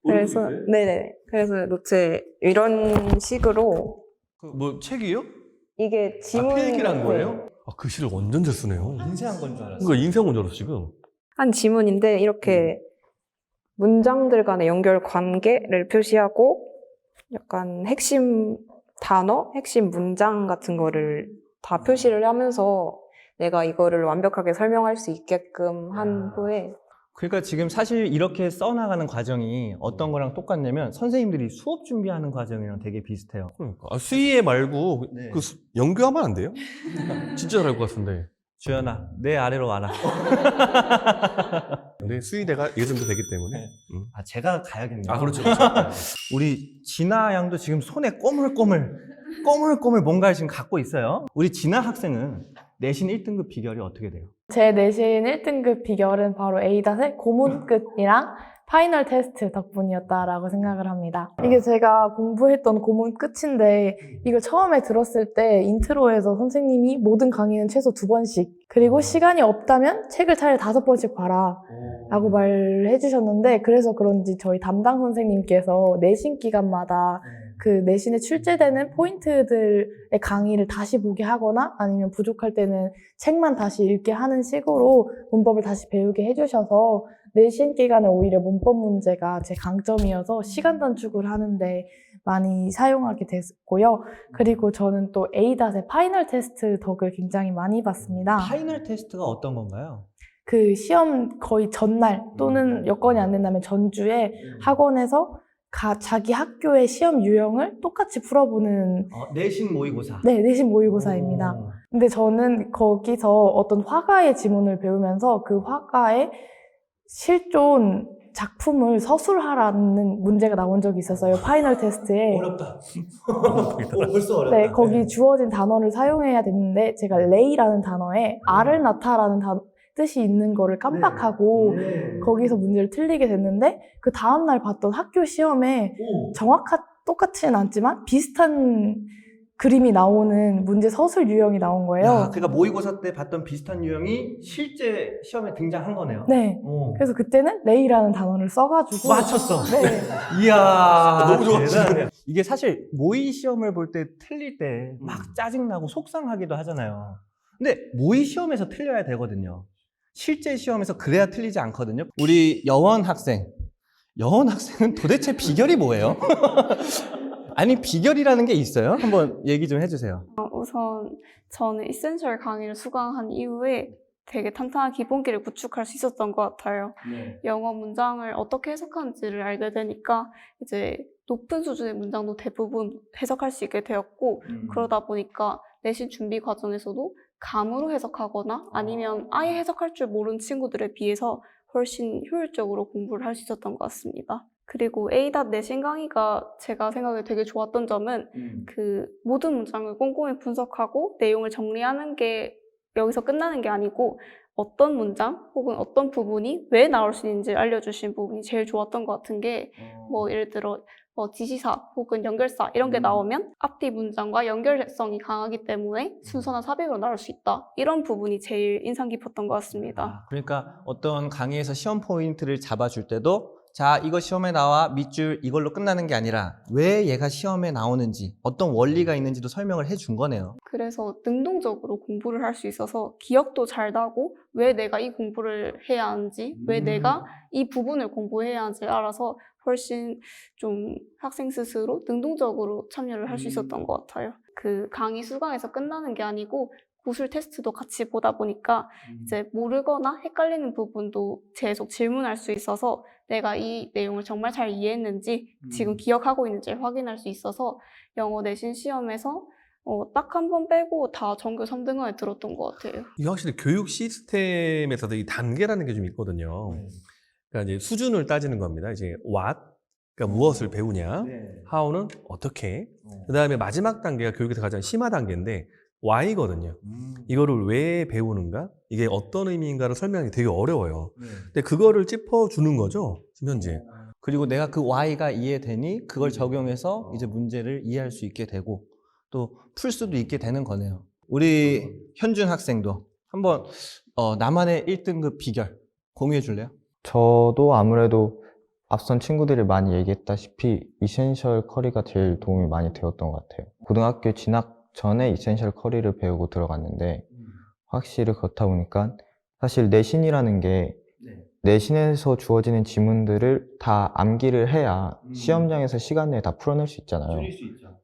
그래서 네네. 그래서 노트에 이런 식으로 뭐 책이요? 이게 지문 필기란 거예요? 글씨를 완전 잘 쓰네요. 인쇄한 건 줄 알았어. 그러니까 인쇄한 건 줄 알았어 지금. 한 지문인데 이렇게 문장들 간의 연결 관계를 표시하고 약간 핵심 단어, 핵심 문장 같은 거를 다 표시를 하면서 내가 이거를 완벽하게 설명할 수 있게끔 한 후에 그러니까 지금 사실 이렇게 써나가는 과정이 어떤 거랑 똑같냐면 선생님들이 수업 준비하는 과정이랑 되게 비슷해요. 그러니까. 수의회 말고 네. 연교하면 안 돼요? 진짜 잘할 것 같은데. 주연아, 내 아래로 와라. 근데 수의대가 이 정도 되기 때문에. 네. 아, 제가 가야겠네요. 아, 그렇죠. 그렇죠. 우리 진아 양도 지금 손에 꼬물꼬물 뭔가를 지금 갖고 있어요. 우리 진아 학생은 내신 1등급 비결이 어떻게 돼요? 제 내신 1등급 비결은 바로 A닷의 고문끝이랑 파이널 테스트 덕분이었다라고 생각을 합니다. 이게 제가 공부했던 고문 끝인데 이걸 처음에 들었을 때 인트로에서 선생님이 모든 강의는 최소 2번씩 그리고 시간이 없다면 책을 차라리 5번씩 봐라 라고 말을 해주셨는데 그래서 그런지 저희 담당 선생님께서 내신 기간마다 그 내신에 출제되는 포인트들의 강의를 다시 보게 하거나 아니면 부족할 때는 책만 다시 읽게 하는 식으로 문법을 다시 배우게 해주셔서 내신 기간에 오히려 문법 문제가 제 강점이어서 시간 단축을 하는데 많이 사용하게 됐고요. 그리고 저는 또 A닷의 파이널 테스트 덕을 굉장히 많이 봤습니다. 파이널 테스트가 어떤 건가요? 그 시험 거의 전날 또는 여건이 안 된다면 전주에 학원에서 자기 학교의 시험 유형을 똑같이 풀어보는 내신 모의고사. 네, 내신 모의고사입니다. 근데 저는 거기서 어떤 화가의 지문을 배우면서 그 화가의 실존 작품을 서술하라는 문제가 나온 적이 있었어요. 파이널 테스트에. 어렵다. 벌써 어렵다. 네, 거기 주어진 단어를 사용해야 됐는데 제가 레이라는 단어에 알을 낳다라는 뜻이 있는 거를 깜빡하고 거기서 문제를 틀리게 됐는데 그 다음날 봤던 학교 시험에 똑같지는 않지만 비슷한 그림이 나오는 문제 서술 유형이 나온 거예요. 야, 그러니까 모의고사 때 봤던 비슷한 유형이 실제 시험에 등장한 거네요. 네. 그래서 그때는 레이라는 단어를 써가지고 맞췄어. 네. 이야, 너무 좋았지. 대단하네요. 이게 사실 모의 시험을 볼 때 틀릴 때 막 짜증나고 속상하기도 하잖아요. 근데 모의 시험에서 틀려야 되거든요. 실제 시험에서 그래야 틀리지 않거든요. 우리 여원 학생은 도대체 비결이 뭐예요? 아니, 비결이라는 게 있어요? 한번 얘기 좀 해주세요. 우선 저는 이센셜 강의를 수강한 이후에 되게 탄탄한 기본기를 구축할 수 있었던 것 같아요. 영어 문장을 어떻게 해석하는지를 알게 되니까 이제 높은 수준의 문장도 대부분 해석할 수 있게 되었고 그러다 보니까 내신 준비 과정에서도 감으로 해석하거나 아니면 아예 해석할 줄 모르는 친구들에 비해서 훨씬 효율적으로 공부를 할 수 있었던 것 같습니다. 그리고 A닷 내신 강의가 제가 생각에 되게 좋았던 점은 그 모든 문장을 꼼꼼히 분석하고 내용을 정리하는 게 여기서 끝나는 게 아니고 어떤 문장 혹은 어떤 부분이 왜 나올 수 있는지 알려주신 부분이 제일 좋았던 것 같은 게 뭐 예를 들어 지시사 혹은 연결사 이런 게 나오면 앞뒤 문장과 연결성이 강하기 때문에 순서나 삽입으로 나올 수 있다. 이런 부분이 제일 인상 깊었던 것 같습니다. 그러니까 어떤 강의에서 시험 포인트를 잡아줄 때도 자, 이거 시험에 나와 밑줄 이걸로 끝나는 게 아니라 왜 얘가 시험에 나오는지 어떤 원리가 있는지도 설명을 해준 거네요. 그래서 능동적으로 공부를 할 수 있어서 기억도 잘 나고 왜 내가 이 공부를 해야 하는지 왜 내가 이 부분을 공부해야 하는지 알아서 훨씬 좀 학생 스스로 능동적으로 참여를 할 수 있었던 것 같아요. 그 강의 수강에서 끝나는 게 아니고 구술 테스트도 같이 보다 보니까 이제 모르거나 헷갈리는 부분도 계속 질문할 수 있어서 내가 이 내용을 정말 잘 이해했는지 지금 기억하고 있는지 확인할 수 있어서 영어 내신 시험에서 딱 한 번 빼고 다 전교 3등원에 들었던 것 같아요. 이게 확실히 교육 시스템에서도 이 단계라는 게 좀 있거든요. 그러니까 이제 수준을 따지는 겁니다. 이제 what, 그러니까 무엇을 배우냐, how는 어떻게, 그 다음에 마지막 단계가 교육에서 가장 심화 단계인데 why거든요. 이거를 왜 배우는가, 이게 어떤 의미인가를 설명하기 되게 어려워요. 근데 그거를 짚어주는 거죠, 지금 현재. 그리고 내가 그 Y가 이해되니 그걸 적용해서 이제 문제를 이해할 수 있게 되고 또 풀 수도 있게 되는 거네요. 우리 현준 학생도 한번 나만의 1등급 비결 공유해 줄래요? 저도 아무래도 앞선 친구들이 많이 얘기했다시피 이센셜 커리가 제일 도움이 많이 되었던 것 같아요. 고등학교 진학 전에 이센셜 커리를 배우고 들어갔는데 확실히 그렇다 보니까 사실 내신이라는 게 내신에서 주어지는 지문들을 다 암기를 해야 시험장에서 시간 내에 다 풀어낼 수 있잖아요.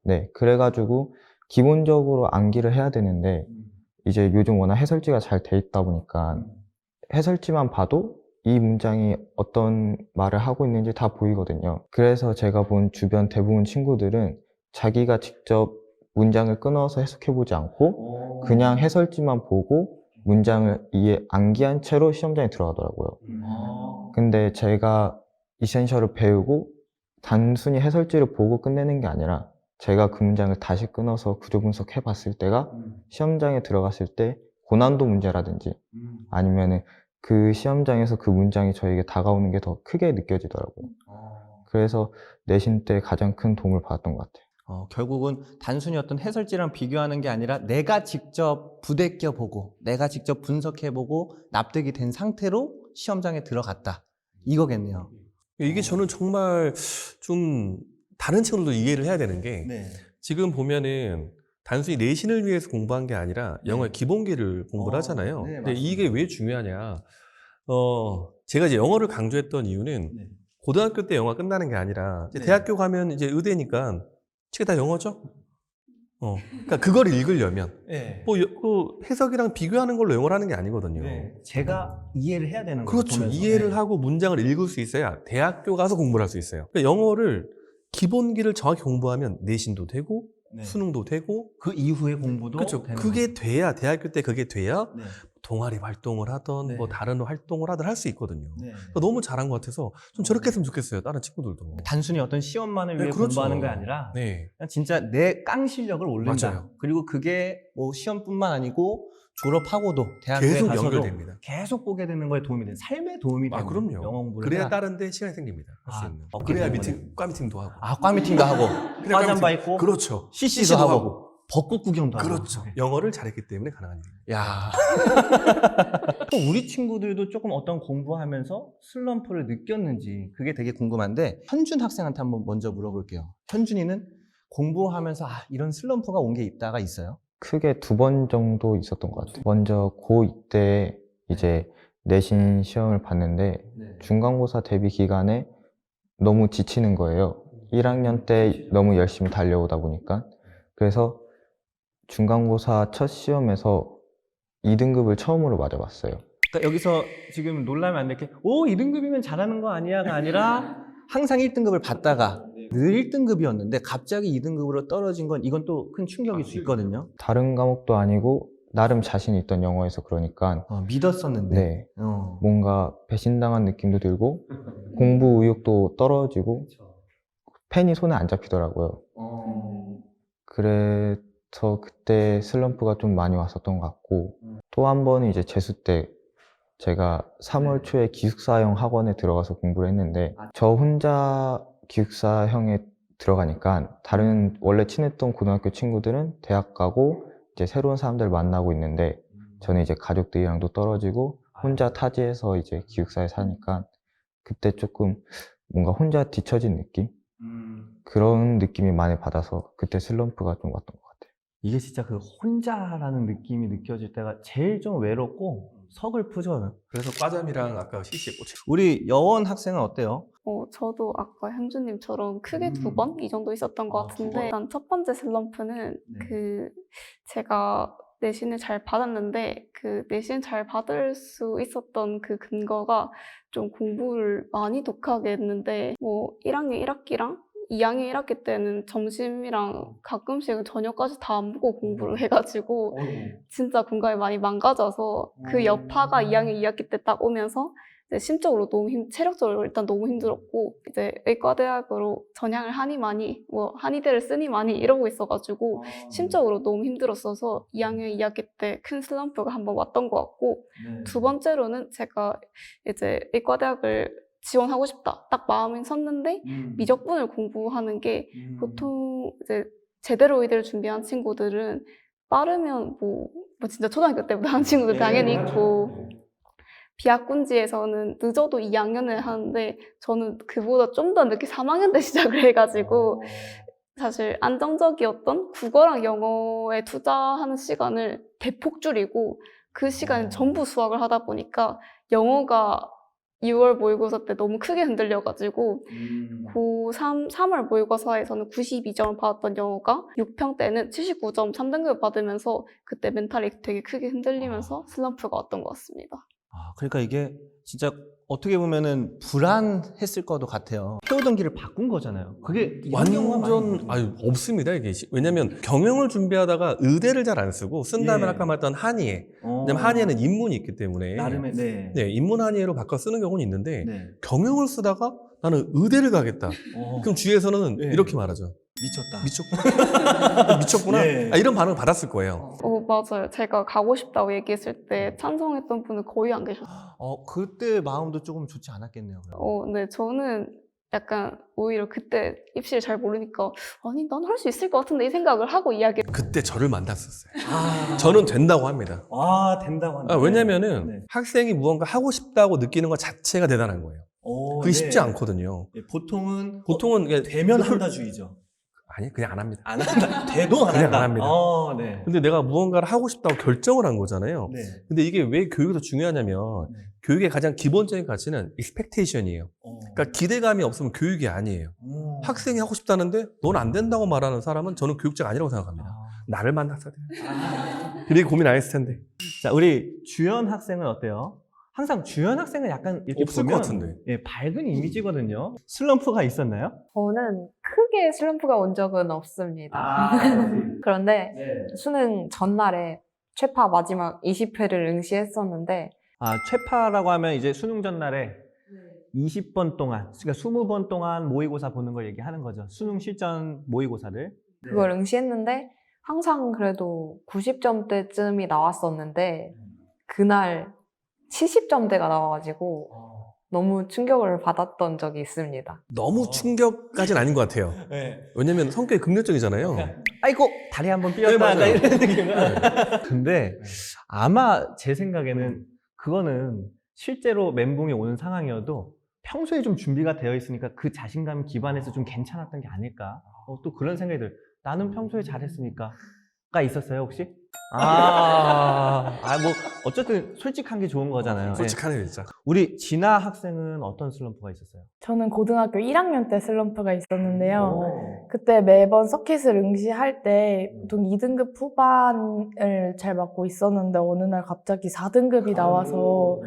네, 그래가지고 기본적으로 암기를 해야 되는데 이제 요즘 워낙 해설지가 잘 돼 있다 보니까 해설지만 봐도 이 문장이 어떤 말을 하고 있는지 다 보이거든요. 그래서 제가 본 주변 대부분 친구들은 자기가 직접 문장을 끊어서 해석해보지 않고 그냥 해설지만 보고 문장을 암기한 채로 시험장에 들어가더라고요. 근데 제가 이센셜을 배우고 단순히 해설지를 보고 끝내는 게 아니라 제가 그 문장을 다시 끊어서 구조 분석해 봤을 때가 시험장에 들어갔을 때 고난도 문제라든지 아니면은 그 시험장에서 그 문장이 저에게 다가오는 게 더 크게 느껴지더라고요. 그래서 내신 때 가장 큰 도움을 받았던 것 같아요. 결국은 단순히 어떤 해설지랑 비교하는 게 아니라 내가 직접 부대껴 보고 내가 직접 분석해 보고 납득이 된 상태로 시험장에 들어갔다. 이거겠네요. 이게 저는 정말 좀 다른 친구들도 이해를 해야 되는 게 지금 보면은 단순히 내신을 위해서 공부한 게 아니라 영어의 기본기를 공부를 하잖아요. 네, 근데 맞습니다. 이게 왜 중요하냐? 제가 이제 영어를 강조했던 이유는 고등학교 때 영어 끝나는 게 아니라 이제 대학교 가면 이제 의대니까 책이 다 영어죠. 그러니까 그걸 읽으려면 그 해석이랑 비교하는 걸로 영어를 하는 게 아니거든요. 제가 이해를 해야 되는 거죠. 그렇죠. 보면서. 이해를 하고 문장을 읽을 수 있어야 대학교 가서 공부를 할 수 있어요. 그러니까 영어를 기본기를 정확히 공부하면 내신도 되고 수능도 되고 그 이후의 공부도 그렇죠. 되는 그게 돼야 대학교 때 그게 돼야 거죠. 동아리 활동을 하던 뭐 다른 활동을 하든 할 수 있거든요. 네. 그러니까 너무 잘한 것 같아서 좀 저렇게 했으면 좋겠어요. 다른 친구들도. 단순히 어떤 시험만을 네, 위해 그렇죠. 공부하는 게 아니라 네. 그냥 진짜 내 깡 실력을 올린다. 맞아요. 그리고 그게 뭐 시험뿐만 아니고 졸업하고도 대학교에 계속 가서도 연결됩니다. 계속 보게 되는 거에 도움이 되는 삶에 도움이 되는 그럼요. 영어 공부를 그래야 해야 다른 데 시간이 생깁니다. 할 수 아, 있는. 어깨 그래야 때문에. 과 미팅도 하고. 과 미팅도 하고 그래야 과잠바 과 미팅. 입고 그렇죠. CC도 하고 벚꽃 구경도 그렇죠. 하고 영어를 잘했기 때문에 가능한 일입니다. 야. 또 우리 친구들도 조금 어떤 공부하면서 슬럼프를 느꼈는지 그게 되게 궁금한데 현준 학생한테 한번 먼저 물어볼게요. 현준이는 공부하면서 이런 슬럼프가 온 게 있다가 있어요? 크게 2번 정도 있었던 것 같아요. 먼저 고2 때 이제 내신 시험을 봤는데 중간고사 대비 기간에 너무 지치는 거예요. 1학년 때 너무 열심히 달려오다 보니까. 그래서 중간고사 첫 시험에서 2등급을 처음으로 맞아봤어요. 그러니까 여기서 지금 놀라면 안 될 게 2등급이면 잘하는 거 아니야가 아니라 항상 1등급을 받다가 늘 1등급이었는데 갑자기 2등급으로 떨어진 건 이건 또 큰 충격일 수 있거든요. 다른 과목도 아니고 나름 자신 있던 영어에서 그러니까 믿었었는데. 네, 뭔가 배신당한 느낌도 들고 공부 의욕도 떨어지고 펜이 손에 안 잡히더라고요. 그래서 그때 슬럼프가 좀 많이 왔었던 것 같고 또 한 번은 이제 재수 때 제가 3월 초에 기숙사형 학원에 들어가서 공부를 했는데 저 혼자 기숙사형에 들어가니까 다른 원래 친했던 고등학교 친구들은 대학 가고 이제 새로운 사람들 만나고 있는데 저는 이제 가족들이랑도 떨어지고 혼자 타지에서 이제 기숙사에 사니까 그때 조금 뭔가 혼자 뒤처진 느낌? 그런 느낌이 많이 받아서 그때 슬럼프가 좀 왔던 것 같아요. 이게 진짜 그 혼자라는 느낌이 느껴질 때가 제일 좀 외롭고 서글프죠. 그래서 과잠이랑 아까 CC에 꽂혀. 우리 여원 학생은 어때요? 저도 아까 현주님처럼 크게 2번 이 정도 있었던 것 같은데 일단 첫 번째 슬럼프는 제가 내신을 잘 받았는데 그 내신 잘 받을 수 있었던 그 근거가 좀 공부를 많이 독하게 했는데 뭐 1학년 1학기랑 2학년 1학기 때는 점심이랑 가끔씩은 저녁까지 다 안 보고 공부를 해가지고 진짜 공감이 많이 망가져서 그 여파가 2학년 2학기 때 딱 오면서 이제 심적으로 체력적으로 일단 너무 힘들었고 이제 의과대학으로 전향을 하니 많이 뭐 한의대를 쓰니 많이 이러고 있어가지고 심적으로 너무 힘들었어서 2학년 2학기 때 큰 슬럼프가 한번 왔던 것 같고 두 번째로는 제가 이제 의과대학을 지원하고 싶다 딱 마음이 섰는데 미적분을 공부하는 게 보통 이제 제대로 의대를 준비한 친구들은 빠르면 뭐 진짜 초등학교 때부터 하는 친구들 당연히 있고 비학군지에서는 늦어도 2학년을 하는데 저는 그보다 좀 더 늦게 3학년 때 시작을 해가지고 사실 안정적이었던 국어랑 영어에 투자하는 시간을 대폭 줄이고 그 시간은 전부 수학을 하다 보니까 영어가 2월 모의고사 때 너무 크게 흔들려가지고 고3 3월 모의고사에서는 92점을 받았던 영어가 6평 때는 79점 3등급 받으면서 그때 멘탈이 되게 크게 흔들리면서 슬럼프가 왔던 것 같습니다. 아, 그러니까 이게 진짜 어떻게 보면은 불안했을 것도 같아요. 해오던 길을 바꾼 거잖아요. 그게 이런 경우가 많이 완전 있거든요. 없습니다 이게. 왜냐면 경영을 준비하다가 의대를 잘 안 쓰고 쓴 다음에 예. 아까 말했던 한의에. 왜냐면 한의에는 인문이 있기 때문에 나름의 네. 네, 인문 한의로 바꿔 쓰는 경우는 있는데 네. 경영을 쓰다가 나는 의대를 가겠다. 그럼 주위에서는 네. 이렇게 말하죠. 미쳤다. 미쳤구나. 네. 이런 반응을 받았을 거예요. 맞아요. 제가 가고 싶다고 얘기했을 때 찬성했던 분은 거의 안 계셨어요. 그때 마음도 조금 좋지 않았겠네요. 그럼. 네, 저는 약간 오히려 그때 입시를 잘 모르니까 아니, 난 할 수 있을 것 같은데 이 생각을 하고 이야기. 그때 저를 만났었어요. 아, 저는 된다고 합니다. 된다고 한다. 왜냐면은 네. 학생이 무언가 하고 싶다고 느끼는 것 자체가 대단한 거예요. 그게 쉽지 네. 않거든요. 네, 보통은 보통은 그냥 되면 한다주의죠. 아니 그냥 안 합니다. 안 한다. 돼도 안 그냥 한다. 안 합니다. 네. 근데 내가 무언가를 하고 싶다고 결정을 한 거잖아요. 네. 근데 이게 왜 교육에서 중요하냐면 네. 교육의 가장 기본적인 가치는 expectation이에요. 그러니까 기대감이 없으면 교육이 아니에요. 학생이 하고 싶다는데 넌 안 된다고 말하는 사람은 저는 교육자가 아니라고 생각합니다. 나를 만났어야 돼요. 그리고 고민 안 했을 텐데. 자, 우리 주연 학생은 어때요? 항상 주연 학생은 약간 이렇게 없을 보면 것 같은데. 예, 밝은 이미지거든요. 슬럼프가 있었나요? 저는 크게 슬럼프가 온 적은 없습니다. 그런데 네. 수능 전날에 최파 마지막 20회를 응시했었는데 최파라고 하면 이제 수능 전날에 20번 동안, 그러니까 20번 동안 모의고사 보는 걸 얘기하는 거죠. 수능 실전 모의고사를. 그걸 응시했는데 항상 그래도 90점대쯤이 나왔었는데 그날 70점대가 나와가지고 너무 충격을 받았던 적이 있습니다. 너무 충격까지는 아닌 것 같아요. 네. 왜냐면 성격이 긍정적이잖아요. 아이고, 다리 한번 삐었다. 네, 맞아요. 이런 느낌. 근데 아마 제 생각에는 그거는 실제로 멘붕이 오는 상황이어도 평소에 좀 준비가 되어 있으니까 그 자신감 기반에서 좀 괜찮았던 게 아닐까. 또 그런 생각이 들어요. 나는 평소에 잘했으니까. 가 있었어요, 혹시? 뭐, 어쨌든 솔직한 게 좋은 거잖아요. 예. 솔직하네요, 진짜. 우리 진아 학생은 어떤 슬럼프가 있었어요? 저는 고등학교 1학년 때 슬럼프가 있었는데요. 그때 매번 서킷을 응시할 때 보통 2등급 후반을 잘 맞고 있었는데 어느 날 갑자기 4등급이 나와서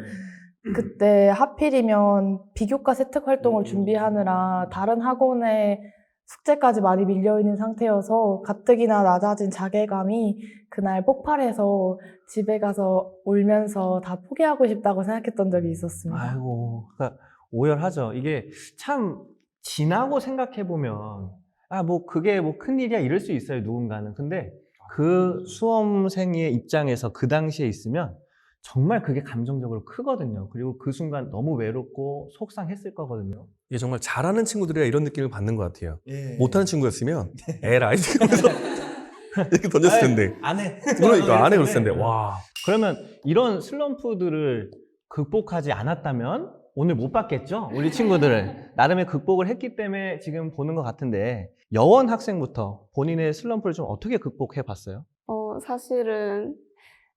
그때 하필이면 비교과 세특 활동을 준비하느라 다른 학원에 숙제까지 많이 밀려있는 상태여서 가뜩이나 낮아진 자괴감이 그날 폭발해서 집에 가서 울면서 다 포기하고 싶다고 생각했던 적이 있었습니다. 아이고, 그러니까 오열하죠. 이게 참 지나고 생각해보면 뭐 그게 뭐 큰일이야 이럴 수 있어요, 누군가는. 근데 그 수험생의 입장에서 그 당시에 있으면 정말 그게 감정적으로 크거든요. 그리고 그 순간 너무 외롭고 속상했을 거거든요. 이게 정말 잘하는 친구들이라 이런 느낌을 받는 것 같아요. 예. 못하는 친구였으면 에라이 이러면서 이렇게 던졌을 텐데. 안 해. 그러니까 안 해 그랬을 텐데. 와. 그러면 이런 슬럼프들을 극복하지 않았다면 오늘 못 봤겠죠? 우리 친구들을. 나름의 극복을 했기 때문에 지금 보는 것 같은데 여원 학생부터 본인의 슬럼프를 좀 어떻게 극복해 봤어요? 사실은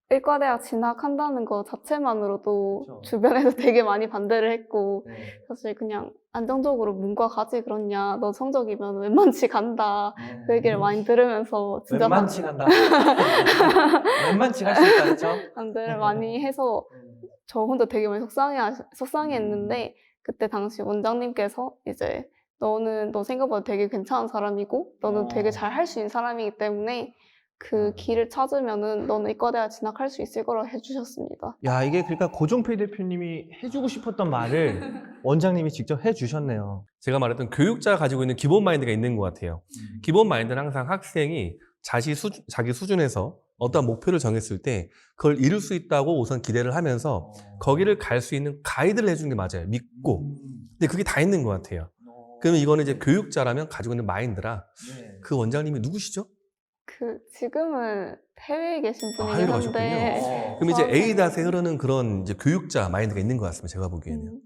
의과대학 진학한다는 거 자체만으로도 그렇죠. 주변에서 되게 많이 반대를 했고 네. 사실 그냥 안정적으로 문과 가지 그렇냐, 너 성적이면 웬만치 간다 그 얘기를 많이 들으면서 진짜 웬만치 간다. 웬만치 갈 수 있다, 그렇죠? 반대를 많이 해서 저 혼자 되게 많이 속상해했는데 그때 당시 원장님께서 이제 너는 너 생각보다 되게 괜찮은 사람이고 너는 되게 잘 할 수 있는 사람이기 때문에 그 길을 찾으면은 너는 의과대학 진학할 수 있을 거라고 해주셨습니다. 야, 이게 그러니까 고종필 대표님이 해주고 싶었던 말을 원장님이 직접 해주셨네요. 제가 말했던 교육자가 가지고 있는 기본 마인드가 있는 것 같아요. 기본 마인드는 항상 학생이 자기 수준에서 어떤 목표를 정했을 때 그걸 이룰 수 있다고 우선 기대를 하면서 거기를 갈 수 있는 가이드를 해주는 게 맞아요. 믿고. 근데 그게 다 있는 것 같아요. 그러면 이거는 이제 교육자라면 가지고 있는 마인드라 그 원장님이 누구시죠? 지금은 해외에 계신 분이긴 해외로 한데 가셨군요. 그럼 이제 A닷에 흐르는 그런 이제 교육자 마인드가 있는 것 같습니다. 제가 보기에는.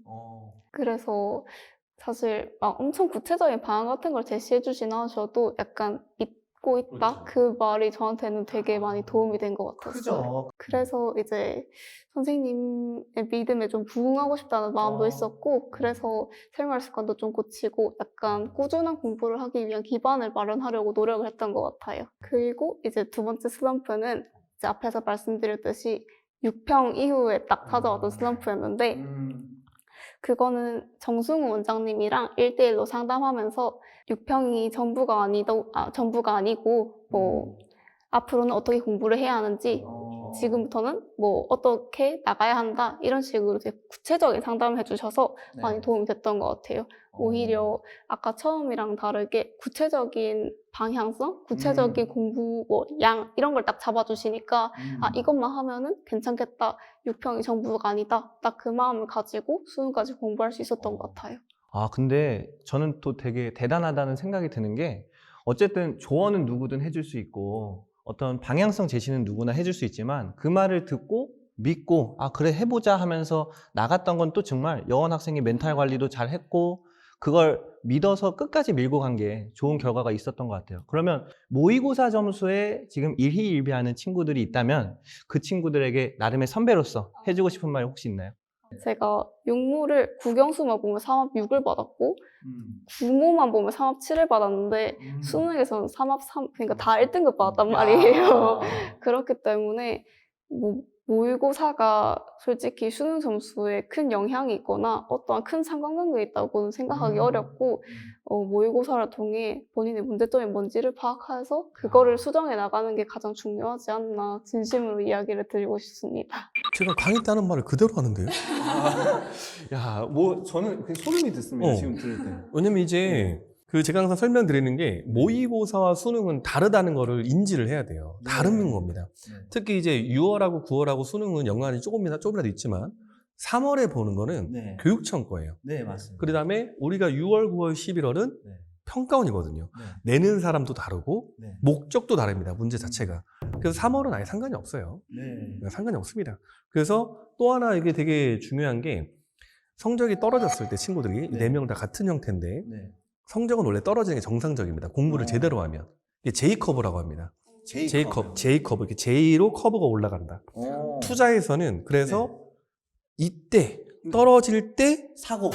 그래서 사실 막 엄청 구체적인 방안 같은 걸 제시해 주진 않으셔도 약간 갖고 있다. 그 말이 저한테는 되게 많이 도움이 된 것 같았어요. 그죠. 그래서 이제 선생님의 믿음에 좀 부응하고 싶다는 마음도 있었고, 그래서 생활 습관도 좀 고치고 약간 꾸준한 공부를 하기 위한 기반을 마련하려고 노력을 했던 것 같아요. 그리고 이제 두 번째 슬럼프는 이제 앞에서 말씀드렸듯이 6평 이후에 딱 찾아왔던 슬럼프였는데, 그거는 정승우 원장님이랑 1대1로 상담하면서 6평이 전부가 아니고 뭐 앞으로는 어떻게 공부를 해야 하는지, 지금부터는 뭐 어떻게 나가야 한다, 이런 식으로 되게 구체적인 상담을 해주셔서 많이 도움이 됐던 것 같아요. 오히려 아까 처음이랑 다르게 구체적인 방향성, 구체적인 공부 뭐 양 이런 걸 딱 잡아주시니까 아, 이것만 하면은 괜찮겠다, 6평이 전부가 아니다, 딱 그 마음을 가지고 수능까지 공부할 수 있었던 것 같아요. 아, 근데 저는 또 되게 대단하다는 생각이 드는 게, 어쨌든 조언은 누구든 해줄 수 있고 어떤 방향성 제시는 누구나 해줄 수 있지만, 그 말을 듣고 믿고 아 그래 해보자 하면서 나갔던 건 또 정말 여원 학생이 멘탈 관리도 잘 했고, 그걸 믿어서 끝까지 밀고 간 게 좋은 결과가 있었던 것 같아요. 그러면 모의고사 점수에 지금 일희일비하는 친구들이 있다면 그 친구들에게 나름의 선배로서 해주고 싶은 말 혹시 있나요? 제가 육모를 국영수만 보면 3합 6을 받았고 구모만 보면 3합 7을 받았는데 수능에서는 3합 3, 그러니까 다 1등급 받았단 말이에요. 그렇기 때문에 뭐 모의고사가 솔직히 수능 점수에 큰 영향이 있거나 어떠한 큰 상관관계가 있다고는 생각하기 어렵고, 모의고사를 통해 본인의 문제점이 뭔지를 파악해서 그거를 수정해 나가는 게 가장 중요하지 않나, 진심으로 이야기를 드리고 싶습니다. 제가 강의 따는 말을 그대로 하는데요. 야, 뭐 저는 소름이 돋습니다. 어. 지금 들을 때. 왜냐면 이제 그 제가 항상 설명드리는 게 모의고사와 수능은 다르다는 거를 인지를 해야 돼요. 다른 겁니다. 특히 이제 6월하고 9월하고 수능은 연관이 조금이라도 있지만 3월에 보는 거는 교육청 거예요. 네, 맞습니다. 그 다음에 우리가 6월, 9월, 11월은 평가원이거든요. 내는 사람도 다르고 목적도 다릅니다. 문제 자체가. 그래서 3월은 아예 상관이 없어요. 상관이 없습니다. 그래서 또 하나 이게 되게 중요한 게, 성적이 떨어졌을 때 친구들이 4명 다 같은 형태인데 성적은 원래 떨어지는 게 정상적입니다. 공부를 제대로 하면. 이게 J커브라고 합니다. J커브. 이렇게 J로 커브가 올라간다. 투자에서는 그래서 이때 떨어질 때 사고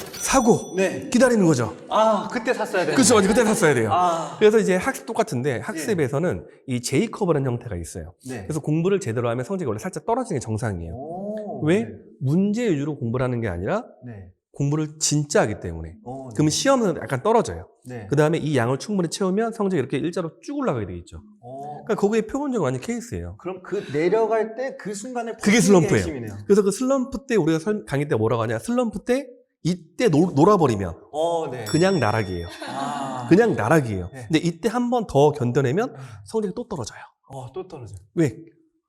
기다리는 거죠. 아, 그때 샀어야 되는데. 그렇죠. 그때 샀어야 돼요. 아, 그래서 이제 똑같은데 학습에서는 이 J커브라는 형태가 있어요. 네. 그래서 공부를 제대로 하면 성적이 원래 살짝 떨어지는 게 정상이에요. 오, 왜? 문제 위주로 공부를 하는 게 아니라 네. 공부를 진짜 하기 때문에. 네. 그러면 시험은 약간 떨어져요. 네. 그 다음에 이 양을 충분히 채우면 성적이 이렇게 일자로 쭉 올라가게 되겠죠. 그러니까 거기에 표본적으로 완전 케이스예요. 그럼 그 내려갈 때 그 순간에 그게 슬럼프예요. 핵심이네요. 그래서 그 슬럼프 때 우리가 강의 때 뭐라고 하냐, 슬럼프 때 이때 놀아버리면 네. 그냥 나락이에요. 아, 그냥 나락이에요. 네. 근데 이때 한 번 더 견뎌내면 성적이 또 떨어져요. 또 떨어져요. 왜?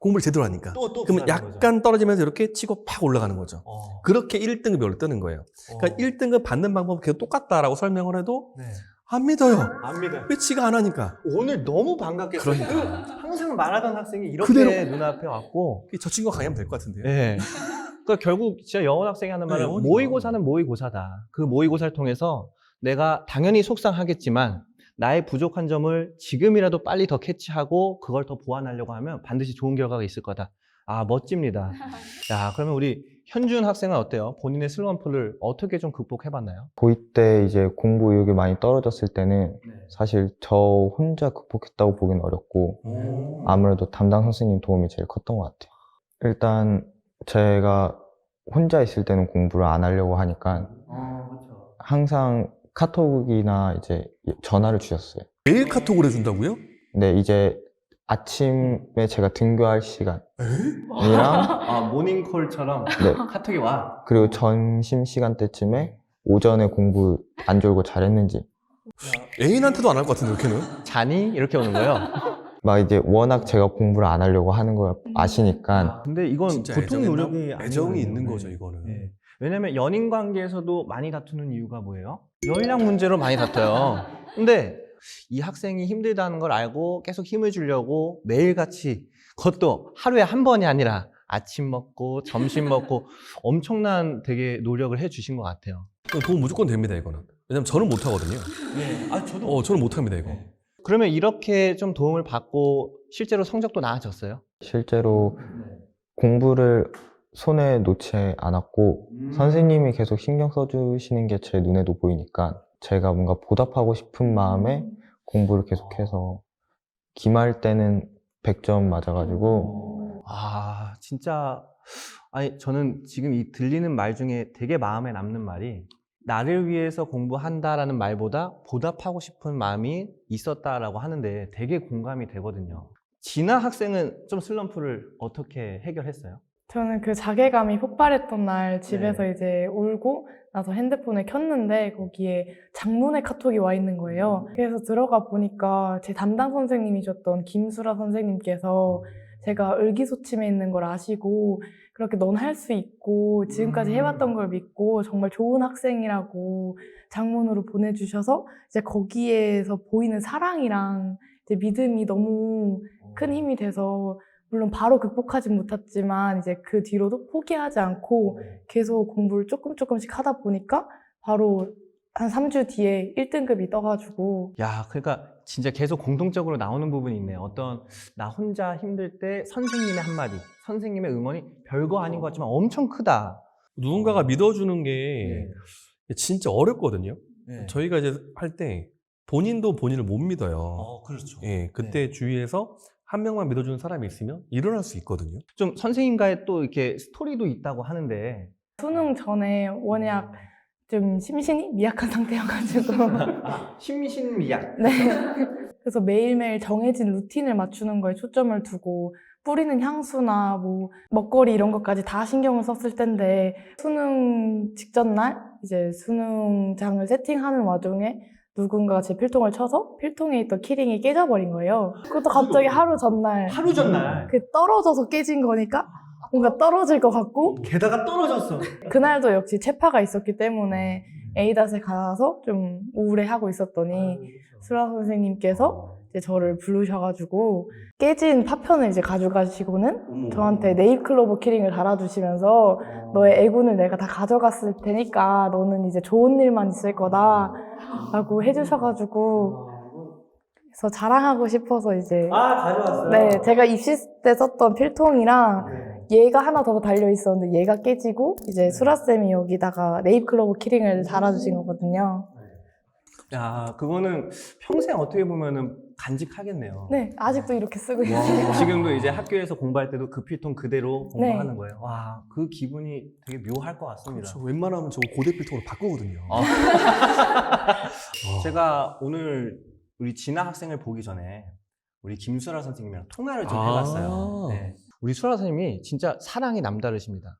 공부를 제대로 하니까. 또 그러면 불안한 약간 떨어지면서 이렇게 치고 팍 올라가는 거죠. 거죠. 그렇게 1등급이 올라뜨는 거예요. 그러니까 1등급 받는 방법은 계속 똑같다라고 설명을 해도 네. 안 믿어요. 안 믿어요. 왜 지가 안 하니까. 오늘 너무 반갑겠어요. 그러니까. 항상 말하던 학생이 이렇게 그대로. 눈앞에 왔고, 저 친구가 강의하면 될 것 같은데요. 네. 그러니까 결국 진짜 여원 학생이 하는 말은 여원이죠. 모의고사는 모의고사다. 그 모의고사를 통해서 내가 당연히 속상하겠지만 나의 부족한 점을 지금이라도 빨리 더 캐치하고 그걸 더 보완하려고 하면 반드시 좋은 결과가 있을 거다. 아, 멋집니다. 야, 그러면 우리 현준 학생은 어때요? 본인의 슬럼프를 어떻게 좀 극복해봤나요? 고2 때 이제 공부 의욕이 많이 떨어졌을 때는 사실 저 혼자 극복했다고 보기는 어렵고 아무래도 담당 선생님 도움이 제일 컸던 것 같아요. 일단 제가 혼자 있을 때는 공부를 안 하려고 하니까 항상 카톡이나 이제 전화를 주셨어요. 매일 카톡을 해준다고요? 근데 이제 아침에 제가 등교할 시간이랑 아, 모닝콜처럼 네. 카톡이 와. 그리고 점심 시간 때쯤에 오전에 공부 안 졸고 잘했는지 애인한테도 안 할 것 같은데, 이렇게는? 자니? 이렇게 오는 거예요. 막 이제 워낙 제가 공부를 안 하려고 하는 걸 아시니까 근데 이건 진짜 보통 노력이 애정이 아니거든요. 있는 네. 거죠, 이거는. 네. 왜냐면 연인 관계에서도 많이 다투는 이유가 뭐예요? 연락 문제로 많이 다퉈요. 근데 이 학생이 힘들다는 걸 알고 계속 힘을 주려고 매일같이, 그것도 하루에 한 번이 아니라 아침 먹고 점심 먹고 엄청난 되게 노력을 해주신 것 같아요. 도움 무조건 됩니다, 이거는. 왜냐면 저는 못하거든요. 네. 아, 저도. 저는 못합니다, 이거. 그러면 이렇게 좀 도움을 받고 실제로 성적도 나아졌어요? 실제로 공부를 손에 놓지 않았고 선생님이 계속 신경 써주시는 게 제 눈에도 보이니까 제가 뭔가 보답하고 싶은 마음에 공부를 계속해서 기말 때는 100점 맞아가지고 아, 진짜. 아니, 저는 지금 이 들리는 말 중에 되게 마음에 남는 말이 나를 위해서 공부한다라는 말보다 보답하고 싶은 마음이 있었다라고 하는데 되게 공감이 되거든요. 진아 학생은 좀 슬럼프를 어떻게 해결했어요? 저는 그 자괴감이 폭발했던 날 집에서 네. 이제 울고 나서 핸드폰을 켰는데 거기에 장문의 카톡이 와 있는 거예요. 그래서 들어가 보니까 제 담당 선생님이셨던 김수라 선생님께서 제가 의기소침해 있는 걸 아시고 그렇게 넌 할 수 있고 지금까지 해왔던 걸 믿고 정말 좋은 학생이라고 장문으로 보내주셔서 이제 거기에서 보이는 사랑이랑 이제 믿음이 너무 큰 힘이 돼서 물론 바로 극복하진 못했지만 이제 그 뒤로도 포기하지 않고 계속 공부를 조금씩 하다 보니까 바로 한 3주 뒤에 1등급이 떠가지고 야, 그러니까 진짜 계속 공통적으로 나오는 부분이 있네요. 어떤 나 혼자 힘들 때 선생님의 한마디, 선생님의 응원이 별거 아닌 것 같지만 엄청 크다. 누군가가 믿어주는 게 진짜 어렵거든요. 네. 저희가 이제 할 때 본인도 본인을 못 믿어요. 그렇죠. 예, 그때 주위에서 한 명만 믿어주는 사람이 있으면 일어날 수 있거든요. 좀 선생님과의 또 이렇게 스토리도 있다고 하는데 수능 전에 워낙 좀 심신이 미약한 상태여가지고 심신미약. 네. 그래서 매일매일 정해진 루틴을 맞추는 거에 초점을 두고 뿌리는 향수나 뭐 먹거리 이런 것까지 다 신경을 썼을 텐데 수능 직전 날 이제 수능장을 세팅하는 와중에 누군가가 제 필통을 쳐서 필통에 있던 키링이 깨져버린 거예요. 그것도 갑자기 하루 전날 하루 전날. 그 떨어져서 깨진 거니까 뭔가 떨어질 것 같고 게다가 떨어졌어. 그날도 역시 체파가 있었기 때문에 A닷에 가서 좀 우울해하고 있었더니 수라 선생님께서 이제 저를 부르셔가지고 깨진 파편을 이제 가져가시고는 저한테 네잎클로버 키링을 달아주시면서 너의 애군을 내가 다 가져갔을 테니까 너는 이제 좋은 일만 있을 거다 라고 해주셔가지고 그래서 자랑하고 싶어서 이제 가져왔어요. 네, 제가 입시 때 썼던 필통이랑 얘가 하나 더 달려 있었는데 얘가 깨지고 이제 수라쌤이 여기다가 네잎클로버 키링을 달아주신 거거든요. 야, 그거는 평생 어떻게 보면은 간직하겠네요. 네, 아직도 이렇게 쓰고 있어요. 지금도 이제 학교에서 공부할 때도 그 필통 그대로 네. 공부하는 거예요. 와, 그 기분이 되게 묘할 것 같습니다. 그렇죠. 웬만하면 저거 고대 필통으로 바꾸거든요. 제가 오늘 우리 진아 학생을 보기 전에 우리 김수라 선생님이랑 통화를 좀 해봤어요. 네. 우리 수라 선생님이 진짜 사랑이 남다르십니다.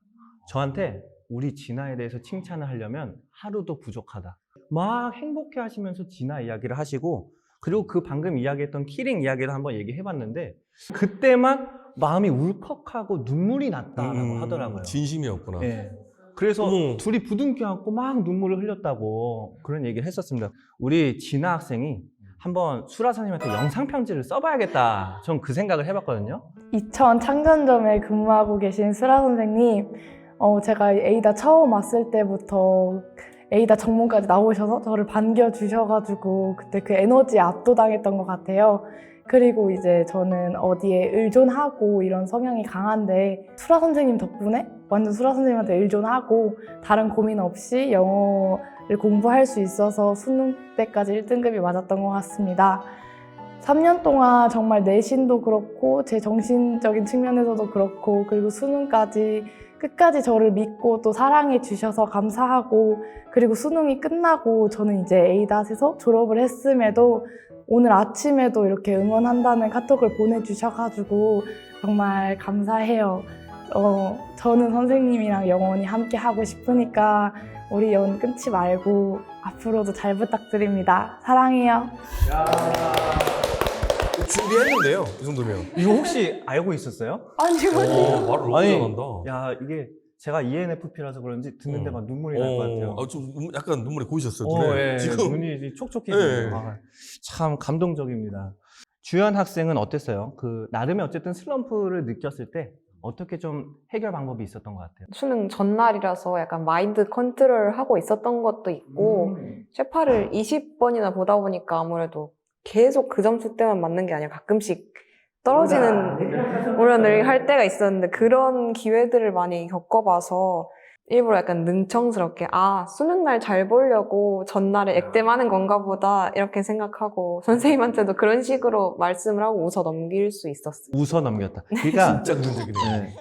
저한테 우리 진아에 대해서 칭찬을 하려면 하루도 부족하다. 막 행복해 하시면서 진아 이야기를 하시고 그리고 그 방금 이야기했던 키링 이야기를 한번 얘기해봤는데 그때만 마음이 울컥하고 눈물이 났다라고 하더라고요. 진심이었구나. 네. 그래서 어머. 둘이 부둥켜 안고 막 눈물을 흘렸다고 그런 얘기를 했었습니다. 우리 진아 학생이 한번 수라 선생님한테 영상 편지를 써봐야겠다. 전 그 생각을 해봤거든요. 이천 창전점에 근무하고 계신 수라 선생님, 제가 에이다 처음 왔을 때부터 에이다 정문까지 나오셔서 저를 반겨주셔가지고 그때 그 에너지에 압도당했던 것 같아요. 그리고 이제 저는 어디에 의존하고 이런 성향이 강한데 수라 선생님 덕분에 완전 수라 선생님한테 의존하고 다른 고민 없이 영어를 공부할 수 있어서 수능 때까지 1등급이 맞았던 것 같습니다. 3년 동안 정말 내신도 그렇고 제 정신적인 측면에서도 그렇고 그리고 수능까지 끝까지 저를 믿고 또 사랑해 주셔서 감사하고 그리고 수능이 끝나고 저는 이제 A닷에서 졸업을 했음에도 오늘 아침에도 이렇게 응원한다는 카톡을 보내주셔가지고 정말 감사해요. 저는 선생님이랑 영원히 함께 하고 싶으니까 우리 연 끊지 말고 앞으로도 잘 부탁드립니다. 사랑해요. 준비했는데요, 이 정도면. 이거 혹시 알고 있었어요? 아니요. 말을 너무 아니, 잘한다. 야, 이게 제가 ENFP라서 그런지 듣는데 막 눈물이 날 것 같아요. 좀 약간 눈물이 고이셨어요. 눈에. 예, 지금 눈이 촉촉해지네요. 예. 참 감동적입니다. 주연 학생은 어땠어요? 그 나름의 어쨌든 슬럼프를 느꼈을 때 어떻게 좀 해결 방법이 있었던 것 같아요? 수능 전날이라서 약간 마인드 컨트롤 하고 있었던 것도 있고 쇠파를 20번이나 보다 보니까 아무래도 계속 그 점수대만 맞는 게 아니라 가끔씩 떨어지는 오련을 할 때가 있었는데 그런 기회들을 많이 겪어봐서 일부러 약간 능청스럽게 수능 날 잘 보려고 전날에 액땜하는 건가 보다 이렇게 생각하고 선생님한테도 그런 식으로 말씀을 하고 웃어 넘길 수 있었어요. 웃어 넘겼다. 그러니까 진짜 긍정적이네요. 네.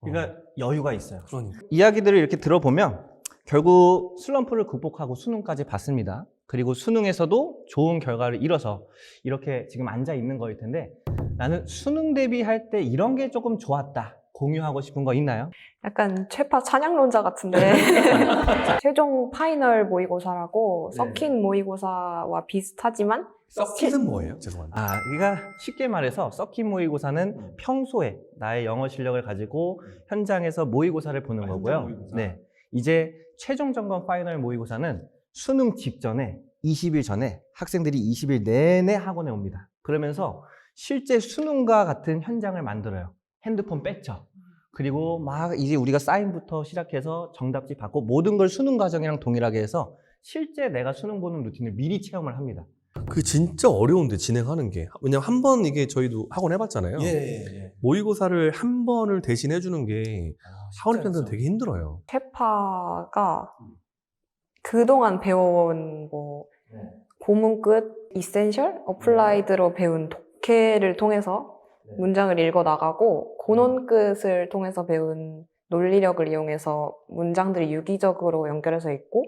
그러니까 여유가 있어요. 그러니까. 이야기들을 이렇게 들어보면 결국 슬럼프를 극복하고 수능까지 봤습니다. 그리고 수능에서도 좋은 결과를 이뤄서 이렇게 지금 앉아 있는 거일 텐데 나는 수능 대비할 때 이런 게 조금 좋았다. 공유하고 싶은 거 있나요? 약간 최파 찬양론자 같은데 최종 파이널 모의고사라고 서킷 모의고사와 비슷하지만 서킷은 뭐예요? 죄송합니다. 그러니까 쉽게 말해서 서킷 모의고사는 평소에 나의 영어 실력을 가지고 현장에서 모의고사를 보는 거고요. 모의고사. 네, 이제 최종 점검 파이널 모의고사는 수능 직전에 20일 전에 학생들이 20일 내내 학원에 옵니다. 그러면서 실제 수능과 같은 현장을 만들어요. 핸드폰 뺐죠. 그리고 막 이제 우리가 사인부터 시작해서 정답지 받고 모든 걸 수능 과정이랑 동일하게 해서 실제 내가 수능 보는 루틴을 미리 체험을 합니다. 그게 진짜 어려운데 진행하는 게. 왜냐면 한 번 이게 저희도 학원 해봤잖아요. 모의고사를 한 번을 대신해 주는 게 학원 입장에서는 되게 힘들어요. 최파가 그동안 배워온 고문 끝, 이센셜, 어플라이드로 배운 독해를 통해서 문장을 읽어 나가고 고논 끝을 통해서 배운 논리력을 이용해서 문장들이 유기적으로 연결해서 읽고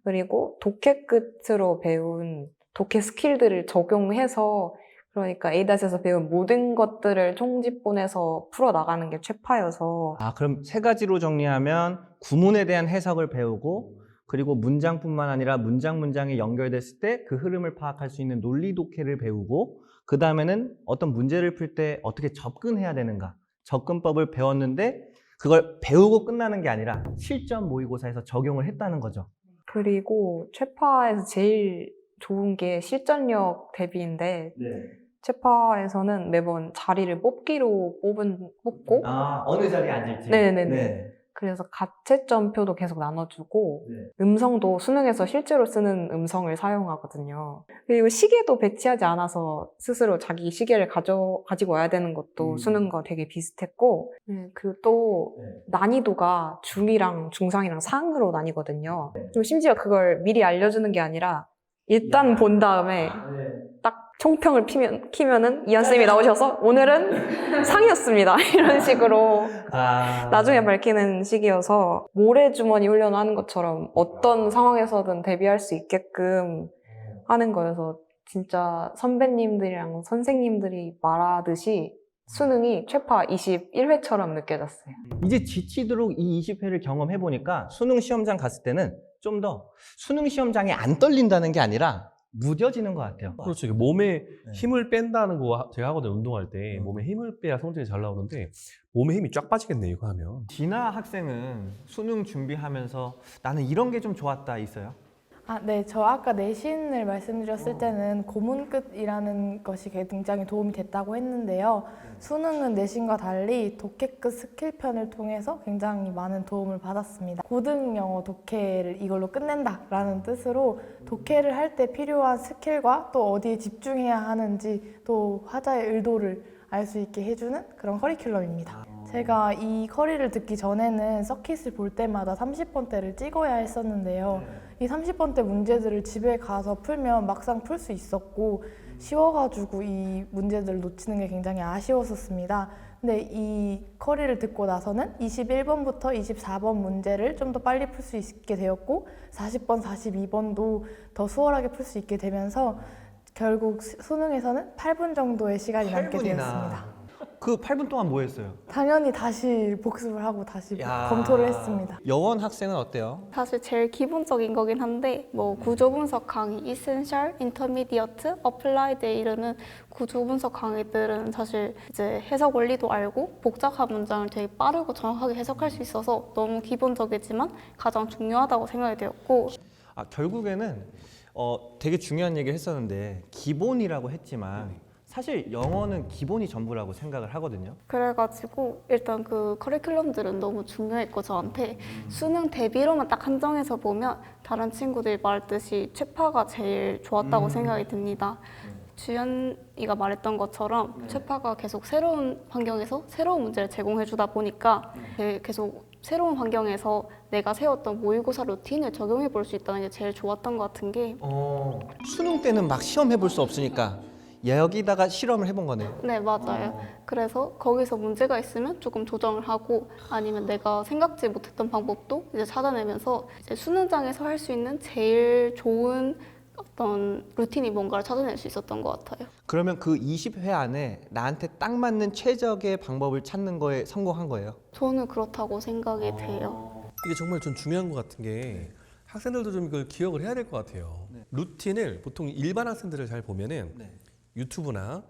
그리고 독해 끝으로 배운 독해 스킬들을 적용해서 그러니까 에이닷에서 배운 모든 것들을 총집본해서 풀어나가는 게 최파여서 그럼 세 가지로 정리하면 구문에 대한 해석을 배우고 그리고 문장뿐만 아니라 문장이 연결됐을 때 그 흐름을 파악할 수 있는 논리 독해를 배우고 그 다음에는 어떤 문제를 풀 때 어떻게 접근해야 되는가 접근법을 배웠는데 그걸 배우고 끝나는 게 아니라 실전 모의고사에서 적용을 했다는 거죠. 그리고 최파에서 제일 좋은 게 실전력 대비인데 최파에서는 매번 자리를 뽑기로 뽑고 어느 자리에 앉을지. 네네네. 그래서 가채점표도 계속 나눠주고 음성도 수능에서 실제로 쓰는 음성을 사용하거든요. 그리고 시계도 배치하지 않아서 스스로 자기 시계를 가지고 와야 되는 것도 수능과 되게 비슷했고 그리고 또 난이도가 중이랑 중상이랑 상으로 나뉘거든요. 그리고 심지어 그걸 미리 알려주는 게 아니라 일단 본 다음에 딱 총평을 키면은 이한쌤이 나오셔서 오늘은 상이었습니다. 이런 식으로 나중에 밝히는 식이어서 모래주머니 훈련을 하는 것처럼 어떤 상황에서든 대비할 수 있게끔 하는 거여서 진짜 선배님들이랑 선생님들이 말하듯이 수능이 최파 21회처럼 느껴졌어요. 이제 지치도록 이 20회를 경험해보니까 수능 시험장 갔을 때는 좀 더 수능 시험장이 안 떨린다는 게 아니라 무뎌지는 것 같아요. 그렇죠. 이게 몸에 힘을 뺀다는 거 제가 하거든요. 운동할 때 몸에 힘을 빼야 성적이 잘 나오는데 몸에 힘이 쫙 빠지겠네요. 이거 하면. 진아 학생은 수능 준비하면서 나는 이런 게 좀 좋았다 있어요? 네. 저 아까 내신을 말씀드렸을 때는 고문 끝이라는 것이 굉장히 도움이 됐다고 했는데요. 수능은 내신과 달리 독해 끝 스킬편을 통해서 굉장히 많은 도움을 받았습니다. 고등 영어 독해를 이걸로 끝낸다라는 뜻으로 독해를 할 때 필요한 스킬과 또 어디에 집중해야 하는지 또 화자의 의도를 알 수 있게 해주는 그런 커리큘럼입니다. 제가 이 커리를 듣기 전에는 서킷을 볼 때마다 30번대를 찍어야 했었는데요. 이 30번대 문제들을 집에 가서 풀면 막상 풀 수 있었고 쉬워가지고 이 문제들을 놓치는 게 굉장히 아쉬웠었습니다. 근데 이 커리를 듣고 나서는 21번부터 24번 문제를 좀 더 빨리 풀 수 있게 되었고 40번, 42번도 더 수월하게 풀 수 있게 되면서 결국 수능에서는 8분 정도의 시간이 남게 되었습니다. 그 8분 동안 뭐 했어요? 당연히 다시 복습을 하고 다시 검토를 했습니다. 여원 학생은 어때요? 사실 제일 기본적인 거긴 한데 구조 분석 강의, 이센셜, 인터미디어트, 어플라이드에 이르는 구조 분석 강의들은 사실 이제 해석 원리도 알고 복잡한 문장을 되게 빠르고 정확하게 해석할 수 있어서 너무 기본적이지만 가장 중요하다고 생각이 되었고 결국에는 되게 중요한 얘기를 했었는데 기본이라고 했지만 사실 영어는 기본이 전부라고 생각을 하거든요. 그래가지고 일단 그 커리큘럼들은 너무 중요했고 저한테 수능 대비로만 딱 한정해서 보면 다른 친구들이 말했듯이 최파가 제일 좋았다고 생각이 듭니다. 주연이가 말했던 것처럼 최파가 계속 새로운 환경에서 새로운 문제를 제공해 주다 보니까 계속 새로운 환경에서 내가 세웠던 모의고사 루틴을 적용해 볼 수 있다는 게 제일 좋았던 것 같은 게 수능 때는 막 시험해 볼 수 없으니까 여기다가 실험을 해본 거네요. 네, 맞아요. 그래서 거기서 문제가 있으면 조금 조정을 하고 아니면 내가 생각지 못했던 방법도 이제 찾아내면서 이제 수능장에서 할 수 있는 제일 좋은 어떤 루틴이 뭔가를 찾아낼 수 있었던 것 같아요. 그러면 그 20회 안에 나한테 딱 맞는 최적의 방법을 찾는 거에 성공한 거예요? 저는 그렇다고 생각이 돼요. 이게 정말 좀 중요한 것 같은 게 학생들도 좀 이걸 기억을 해야 될 것 같아요. 루틴을 보통 일반 학생들을 잘 보면은 유튜브나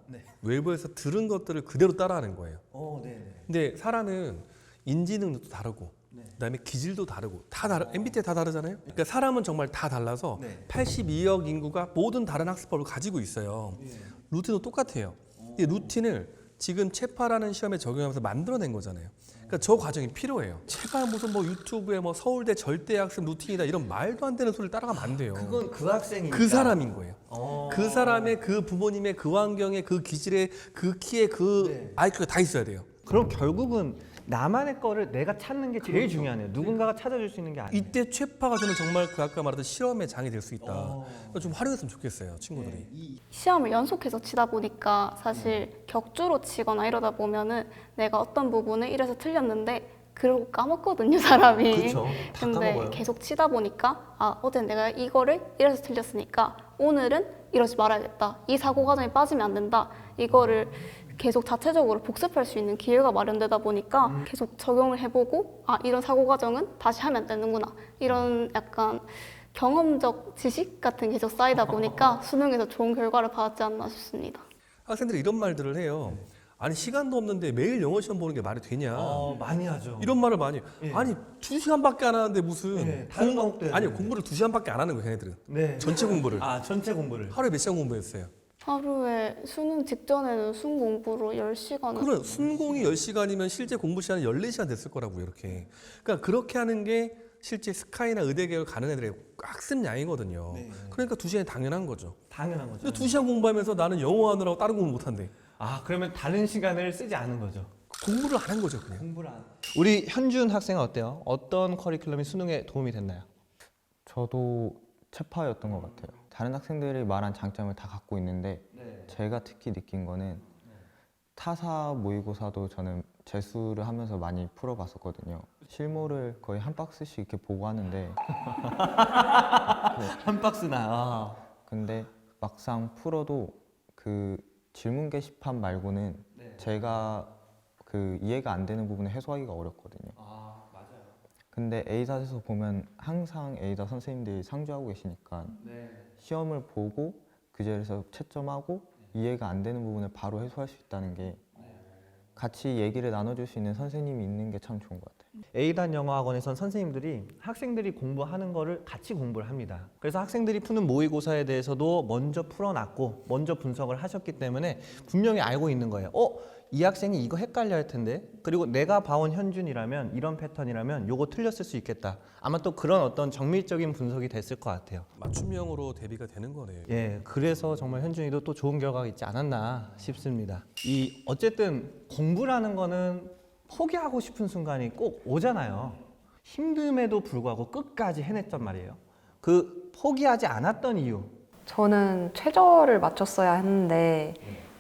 외부에서 들은 것들을 그대로 따라하는 거예요. 근데 사람은 인지 능력도 다르고 그다음에 기질도 다르고 MBTI 다 다르잖아요. 그러니까 사람은 정말 다 달라서 82억 인구가 모든 다른 학습법을 가지고 있어요. 루틴도 똑같아요. 이 루틴을 지금 체파라는 시험에 적용하면서 만들어낸 거잖아요. 그러니까 저 과정이 필요해요. 제가 무슨 뭐 유튜브에 뭐 서울대 절대학습 루틴이다 이런 말도 안 되는 소리를 따라가면 안 돼요. 그건 그 학생이니까. 그 사람인 거예요. 그 사람의 그 부모님의 그 환경에 그 기질에 그 키에 그 IQ가 다 있어야 돼요. 그럼 결국은 나만의 거를 내가 찾는 게 제일 중요하네요. 누군가가 찾아줄 수 있는 게 아니에요. 이때 최파가 저는 정말 그 아까 말했던 실험의 장이 될 수 있다. 그러니까 좀 활용했으면 좋겠어요, 친구들이. 시험을 연속해서 치다 보니까 사실 격주로 치거나 이러다 보면은 내가 어떤 부분을 이래서 틀렸는데 그러고 까먹거든요, 사람이. 그쵸. 다 근데 까먹어요. 계속 치다 보니까 어제 내가 이거를 이래서 틀렸으니까 오늘은 이러지 말아야겠다. 이 사고 과정에 빠지면 안 된다. 이거를 계속 자체적으로 복습할 수 있는 기회가 마련되다 보니까 계속 적용을 해보고 이런 사고 과정은 다시 하면 안 되는구나. 이런 약간 경험적 지식 같은 게 계속 쌓이다 보니까 수능에서 좋은 결과를 받았지 않나 싶습니다. 학생들이 이런 말들을 해요. 아니 시간도 없는데 매일 영어 시험 보는 게 말이 되냐? 많이 하죠. 이런 말을 많이 해요. 아니 2시간밖에 안 하는데 무슨 다른 과목도 해야 아니 되는데. 공부를 2시간밖에 안 하는 거예요, 걔네들은. 네. 전체 공부를. 전체 공부를. 하루에 몇 시간 공부했어요? 하루에 수능 직전에는 순 공부로 10시간을 그래, 순공이 10시간이면 실제 공부 시간이 14시간 됐을 거라고요, 이렇게. 그러니까 그렇게 하는 게 실제 스카이나 의대 계열 가는 애들의 학습 양이거든요. 그러니까 2시간이 당연한 거죠. 당연한 거죠. 근데 2시간 공부하면서 나는 영어 하느라고 다른 공부 못 한대. 그러면 다른 시간을 쓰지 않은 거죠. 공부를 안 한 거죠, 그냥. 공부를 안. 우리 현준 학생은 어때요? 어떤 커리큘럼이 수능에 도움이 됐나요? 저도 체파였던 것 같아요. 다른 학생들이 말한 장점을 다 갖고 있는데 제가 특히 느낀 거는 타사 모의고사도 저는 재수를 하면서 많이 풀어봤었거든요. 실무를 거의 한 박스씩 이렇게 보고 하는데 한 박스나. 근데 막상 풀어도 그 질문 게시판 말고는 제가 그 이해가 안 되는 부분을 해소하기가 어렵거든요. 근데 A사에서 보면 항상 A사 선생님들이 상주하고 계시니까 시험을 보고 그 자리에서 채점하고 이해가 안 되는 부분을 바로 해소할 수 있다는 게 같이 얘기를 나눠줄 수 있는 선생님이 있는 게 참 좋은 것 같아요. A단 영어학원에선 선생님들이 학생들이 공부하는 거를 같이 공부를 합니다. 그래서 학생들이 푸는 모의고사에 대해서도 먼저 풀어놨고 먼저 분석을 하셨기 때문에 분명히 알고 있는 거예요. 이 학생이 이거 헷갈려 할 텐데, 그리고 내가 봐온 현준이라면 이런 패턴이라면 요거 틀렸을 수 있겠다. 아마 또 그런 어떤 정밀적인 분석이 됐을 것 같아요. 맞춤형으로 대비가 되는 거네요. 예, 그래서 정말 현준이도 또 좋은 결과가 있지 않았나 싶습니다. 어쨌든 공부라는 거는 포기하고 싶은 순간이 꼭 오잖아요. 힘듦에도 불구하고 끝까지 해냈단 말이에요. 그 포기하지 않았던 이유. 저는 최저를 맞췄어야 했는데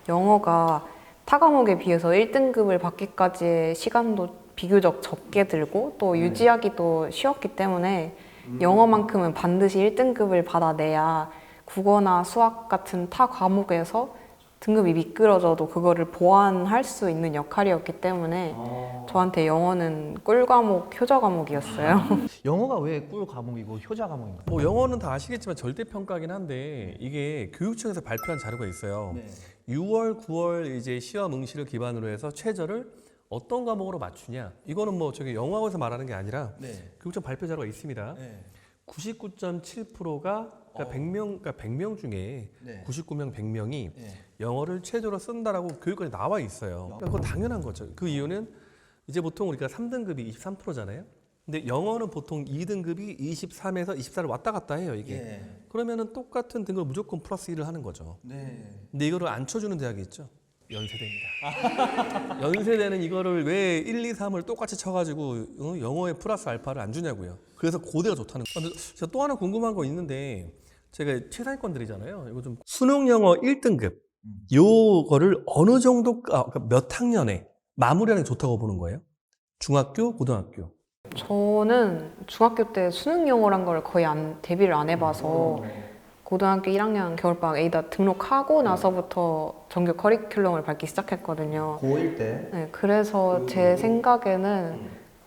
영어가 타 과목에 비해서 1등급을 받기까지의 시간도 비교적 적게 들고 또 유지하기도 쉬웠기 때문에 영어만큼은 반드시 1등급을 받아내야 국어나 수학 같은 타 과목에서 등급이 미끄러져도 그거를 보완할 수 있는 역할이었기 때문에 저한테 영어는 꿀 과목, 효자 과목이었어요. 영어가 왜 꿀 과목이고 효자 과목인가요? 뭐 영어는 다 아시겠지만 절대평가긴 한데 이게 교육청에서 발표한 자료가 있어요. 6월, 9월 이제 시험 응시를 기반으로 해서 최저를 어떤 과목으로 맞추냐. 이거는 뭐 저기 영어학원에서 말하는 게 아니라 교육청 발표 자료가 있습니다. 99.7%가 그러니까 100명 중에 99명 100명이 영어를 최저로 쓴다라고 교육권에 나와 있어요. 그러니까 그건 당연한 거죠. 그 이유는 이제 보통 우리가 3등급이 23%잖아요. 근데 영어는 보통 2등급이 23에서 24를 왔다 갔다 해요, 이게. 예. 그러면은 똑같은 등급 무조건 플러스 1을 하는 거죠. 네. 근데 이거를 안 쳐주는 대학이 있죠. 연세대입니다. 연세대는 이거를 왜 1, 2, 3을 똑같이 쳐가지고 영어에 플러스 알파를 안 주냐고요. 그래서 고대가 좋다는 거. 근데 제가 또 하나 궁금한 거 있는데 제가 최상위권들이잖아요. 이거 좀 수능 영어 1등급 요거를 어느 정도 그러니까 몇 학년에 마무리하는 게 좋다고 보는 거예요? 중학교, 고등학교. 저는 중학교 때 수능 영어란 걸 거의 대비를 안 해봐서 고등학교 1학년 겨울방학 에이다 등록하고 나서부터 정규 커리큘럼을 밟기 시작했거든요. 고1 때. 네, 그래서 제 생각에는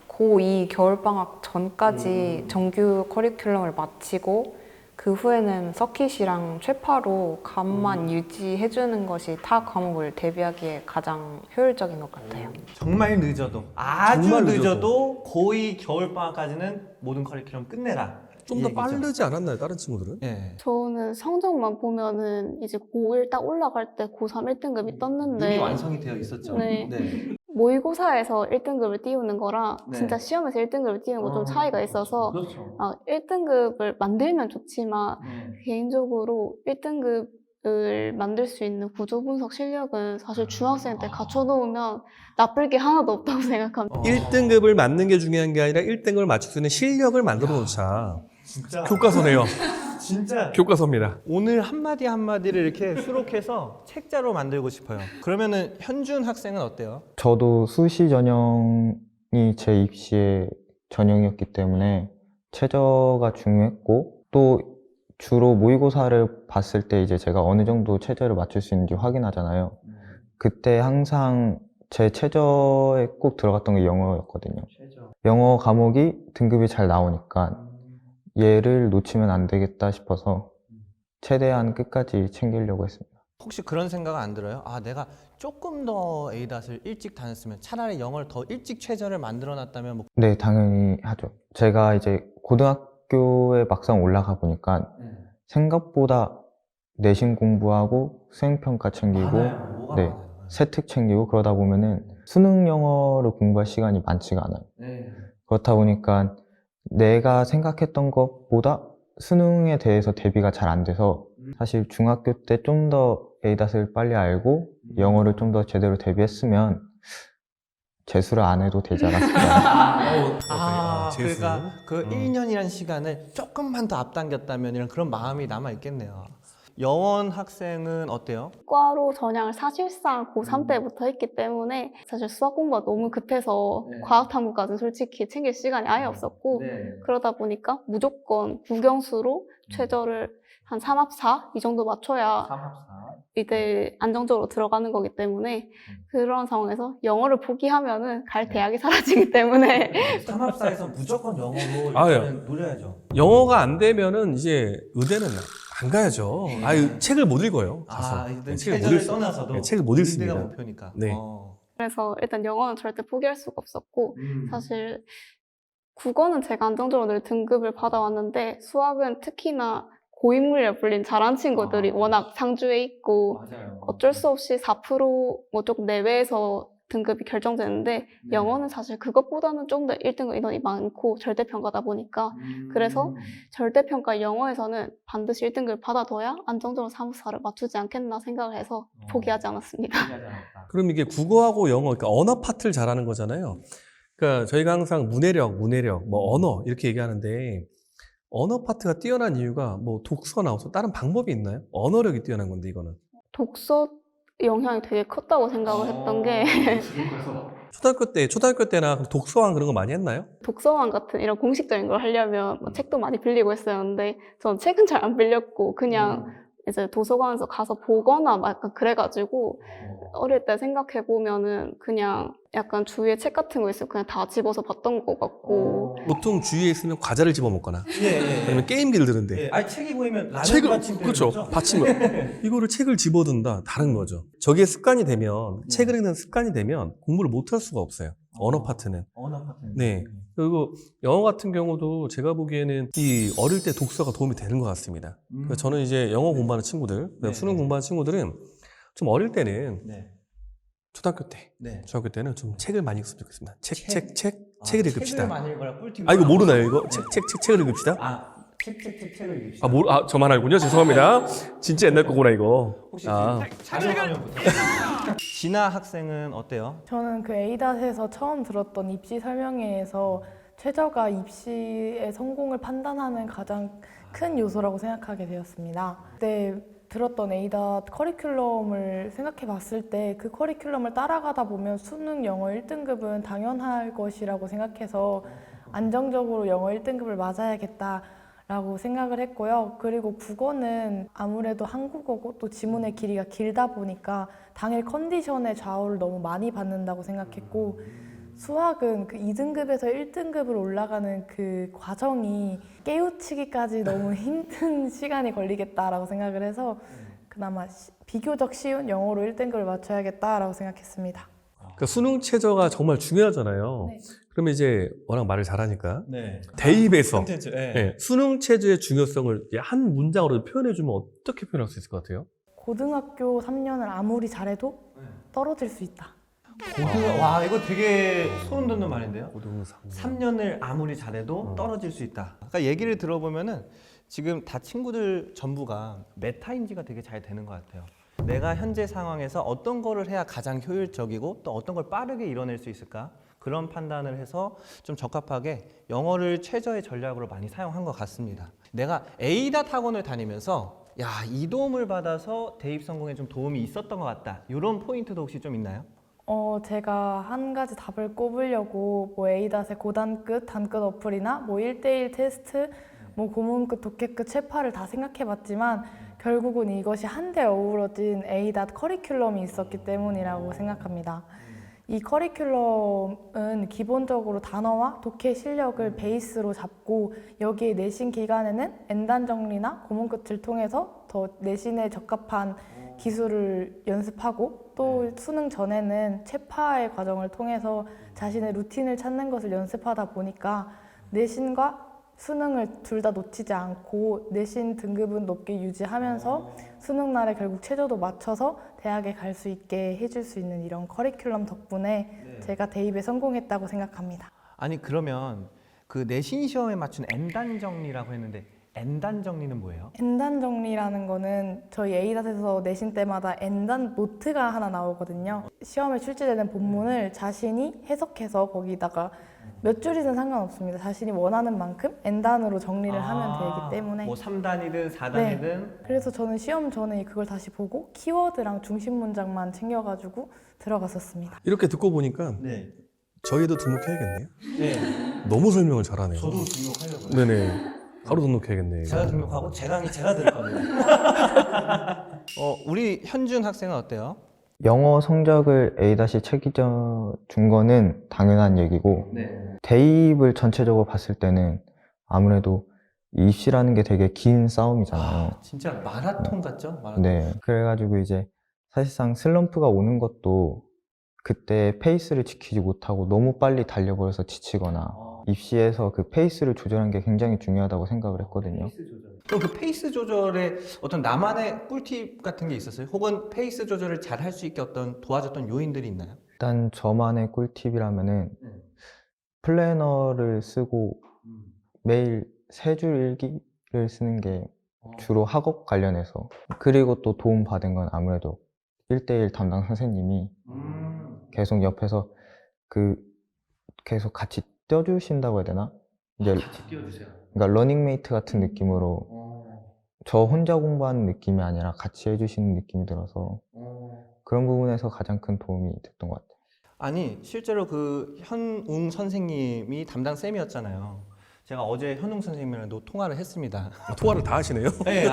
고2 겨울방학 전까지 정규 커리큘럼을 마치고 그 후에는 서킷이랑 최파로 감만 유지해주는 것이 타 과목을 대비하기에 가장 효율적인 것 같아요. 정말 늦어도 아주 정말 늦어도 고2 겨울방학까지는 모든 커리큘럼 끝내라. 좀 이 더 얘기죠. 빠르지 않았나요, 다른 친구들은? 예. 저는 성적만 보면은 이제 고1 딱 올라갈 때 고3 1등급이 떴는데 이미 완성이 되어 있었죠. 네. 네. 모의고사에서 1등급을 띄우는 거랑 네. 진짜 시험에서 1등급을 띄우는 거 좀 차이가 있어서 그렇죠. 1등급을 만들면 좋지만 네. 개인적으로 1등급을 만들 수 있는 구조 분석 실력은 사실 중학생 때 갖춰놓으면 나쁠 게 하나도 없다고 생각합니다. 1등급을 맞는 게 중요한 게 아니라 1등급을 맞출 수 있는 실력을 만들어 놓자. 진짜. 교과서네요. 진짜. 교과서입니다. 오늘 한마디 한마디를 이렇게 수록해서 책자로 만들고 싶어요. 그러면은 현준 학생은 어때요? 저도 수시 전형이 제 입시의 전형이었기 때문에 최저가 중요했고 또 주로 모의고사를 봤을 때 이제 제가 어느 정도 최저를 맞출 수 있는지 확인하잖아요. 그때 항상 제 최저에 꼭 들어갔던 게 영어였거든요. 영어 과목이 등급이 잘 나오니까 얘를 놓치면 안 되겠다 싶어서 최대한 끝까지 챙기려고 했습니다. 혹시 그런 생각 안 들어요? 아, 내가 조금 더 A닷을 일찍 다녔으면 차라리 영어를 더 일찍 최저를 만들어 놨다면 뭐. 네, 당연히 하죠. 제가 이제 고등학교에 막상 올라가 보니까 생각보다 내신 공부하고 수행평가 챙기고 많아요. 뭐가 네, 많아요. 세특 챙기고 그러다 보면은 수능 영어를 공부할 시간이 많지가 않아요. 네. 그렇다 보니까 내가 생각했던 것보다 수능에 대해서 대비가 잘 안 돼서 사실 중학교 때 좀 더 A닷을 빨리 알고 영어를 좀 더 제대로 대비했으면 재수를 안 해도 되지 않았을까. 재수. 그러니까 그 1년이라는 시간을 조금만 더 앞당겼다면 이런 그런 마음이 남아 있겠네요. 여원 학생은 어때요? 과로 전향을 사실상 고3 때부터 했기 때문에 사실 수학 공부가 너무 급해서 네. 과학 탐구까지 솔직히 챙길 시간이 아예 없었고 그러다 보니까 무조건 국영수로 최저를 한 3합4 이 정도 맞춰야 이제 안정적으로 들어가는 거기 때문에 그런 상황에서 영어를 포기하면은 갈 대학이 사라지기 때문에 삼합사에서 무조건 영어로 아, 예. 일단은 노려야죠. 영어가 안 되면은 이제 의대는 안 가야죠. 아유, 책을 못 읽어요. 가서. 아, 일단 네, 책을 못 최저를 읽- 떠나서도 네, 책을 못 읽습니다. 의대가 목표니까. 네. 그래서 일단 영어는 절대 포기할 수가 없었고 사실 국어는 제가 안정적으로 늘 등급을 받아왔는데 수학은 특히나 고인물이라 불린 잘한 친구들이 워낙 상주에 있고 맞아요. 어쩔 수 없이 4%뭐 조금 내외에서 등급이 결정되는데 영어는 사실 그것보다는 좀 더 1등급 인원이 많고 절대평가다 보니까 그래서 절대평가 영어에서는 반드시 1등급을 받아둬야 안정적으로 3사를 맞추지 않겠나 생각을 해서 포기하지 않았습니다. 그럼 이게 국어하고 영어, 그러니까 언어 파트를 잘하는 거잖아요. 그러니까 저희가 항상 문해력, 뭐 언어 이렇게 얘기하는데 언어 파트가 뛰어난 이유가 뭐 독서가 나와서 다른 방법이 있나요? 언어력이 뛰어난 건데 이거는. 독서 영향이 되게 컸다고 생각을 했던 게 초등학교 때나 독서왕 그런 거 많이 했나요? 독서왕 같은 이런 공식적인 걸 하려면 뭐 책도 많이 빌리고 했었는데 전 책은 잘 안 빌렸고 그냥 이제 도서관에서 가서 보거나 막 약간 그래가지고 어릴 때 생각해 보면은 그냥 약간 주위에 책 같은 거 있으면 그냥 다 집어서 봤던 것 같고 보통 주위에 있으면 과자를 집어 먹거나 예. 아니면 게임기를 드는데 아니 책이 보이면 라면 책을 받침 그렇죠 받침을 이거를 책을 집어든다 다른 거죠. 저게 습관이 되면 책을 읽는 습관이 되면 공부를 못 할 수가 없어요. 언어 파트는. 언어 파트. 네. 그리고 영어 같은 경우도 제가 보기에는 이 어릴 때 독서가 도움이 되는 것 같습니다. 그래서 저는 이제 영어 공부하는 친구들, 네. 수능 공부하는 친구들은 좀 어릴 때는 네. 초등학교 때, 네. 중학교 때는 좀 책을 많이 읽었으면 좋겠습니다. 책을 책을 읽읍시다. 많이 읽어라 꿀팁. 아, 이거 모르나요, 이거? 책을 읽읍시다? 책을 읽읍시다. 저만 알군요. 죄송합니다. 진짜 옛날 거구나, 이거. 혹시 아, 자료화면부터. 진아 학생은 어때요? 저는 그 에이닷에서 처음 들었던 입시 설명회에서 최저가 입시의 성공을 판단하는 가장 큰 요소라고 생각하게 되었습니다. 그때 들었던 에이닷 커리큘럼을 생각해 봤을 때 그 커리큘럼을 따라가다 보면 수능 영어 1등급은 당연할 것이라고 생각해서 안정적으로 영어 1등급을 맞아야겠다라고 생각을 했고요. 그리고 국어는 아무래도 한국어고 또 지문의 길이가 길다 보니까 당일 컨디션의 좌우를 너무 많이 받는다고 생각했고, 수학은 그 2등급에서 1등급으로 올라가는 그 과정이 깨우치기까지 너무 힘든 시간이 걸리겠다라고 생각을 해서 그나마 비교적 쉬운 영어로 1등급을 맞춰야겠다라고 생각했습니다. 그 수능 최저가 정말 중요하잖아요. 네. 그러면 이제 워낙 말을 잘하니까 네. 대입에서 콘텐츠. 네, 수능 체제의 중요성을 이제 한 문장으로 표현해주면 어떻게 표현할 수 있을 것 같아요? 고등학교 3년을 아무리 잘해도 떨어질 수 있다. 와, 이거 되게 소름 돋는 말인데요. 고등상 3년을 아무리 잘해도 떨어질 수 있다. 아까 얘기를 들어보면은 지금 다 친구들 전부가 메타인지가 되게 잘 되는 것 같아요. 내가 현재 상황에서 어떤 거를 해야 가장 효율적이고 또 어떤 걸 빠르게 이뤄낼 수 있을까? 그런 판단을 해서 좀 적합하게 영어를 최저의 전략으로 많이 사용한 것 같습니다. 내가 에이닷 학원을 다니면서 야, 이 도움을 받아서 대입 성공에 좀 도움이 있었던 것 같다. 이런 포인트도 혹시 좀 있나요? 제가 한 가지 답을 꼽으려고 뭐 에이닷의 고단끝, 단끝 어플이나 뭐 1대1 테스트, 뭐 고문끝, 독해끝, 체파를 다 생각해봤지만 결국은 이것이 한데 어우러진 에이닷 커리큘럼이 있었기 때문이라고 생각합니다. 이 커리큘럼은 기본적으로 단어와 독해 실력을 베이스로 잡고 여기에 내신 기간에는 N단 정리나 고문끝을 통해서 더 내신에 적합한 기술을 연습하고 또 수능 전에는 체파의 과정을 통해서 자신의 루틴을 찾는 것을 연습하다 보니까 내신과 수능을 둘 다 놓치지 않고 내신 등급은 높게 유지하면서 수능 날에 결국 최저도 맞춰서 대학에 갈 수 있게 해줄 수 있는 이런 커리큘럼 덕분에 제가 대입에 성공했다고 생각합니다. 아니 그러면 그 내신 시험에 맞춘 N단 정리라고 했는데 N단 정리는 뭐예요? N단 정리라는 거는 저희 에이닷에서 내신 때마다 N단 노트가 하나 나오거든요. 시험에 출제되는 본문을 자신이 해석해서 거기다가 몇 줄이든 상관없습니다. 자신이 원하는 만큼 N단으로 정리를 하면 되기 때문에. 뭐 3단이든 4단이든 그래서 저는 시험 전에 그걸 다시 보고 키워드랑 중심 문장만 챙겨가지고 들어갔었습니다. 이렇게 듣고 보니까 네. 저희도 등록해야겠네요. 네. 너무 설명을 잘하네요. 저도 등록하려고요. 네네. 바로 등록해야겠네. 제가 등록하고 제 강의 제가 들을 겁니다. 우리 현준 학생은 어때요? 영어 성적을 A- 책임져 준 거는 당연한 얘기고 네. 대입을 전체적으로 봤을 때는 아무래도 이 입시라는 게 되게 긴 싸움이잖아요. 진짜 마라톤 같죠? 마라톤. 네. 그래가지고 이제 사실상 슬럼프가 오는 것도 그때 페이스를 지키지 못하고 너무 빨리 달려버려서 지치거나 입시에서 그 페이스를 조절하는 게 굉장히 중요하다고 생각을 했거든요. 그럼 그 페이스 조절에 어떤 나만의 꿀팁 같은 게 있었어요? 혹은 페이스 조절을 잘 할 수 있게 어떤 도와줬던 요인들이 있나요? 일단 저만의 꿀팁이라면은 플래너를 쓰고 매일 3줄 일기를 쓰는 게 주로 학업 관련해서, 그리고 또 도움 받은 건 아무래도 1대1 담당 선생님이 계속 옆에서 계속 같이 떼어주신다고 해야 되나? 이제 같이 띄워주세요. 그러니까 러닝메이트 같은 느낌으로 저 혼자 공부하는 느낌이 아니라 같이 해주시는 느낌이 들어서 그런 부분에서 가장 큰 도움이 됐던 것 같아요. 아니 실제로 그 현웅 선생님이 담당 쌤이었잖아요. 제가 어제 현웅 선생님이랑도 통화를 했습니다. 통화를 다 하시네요. 네,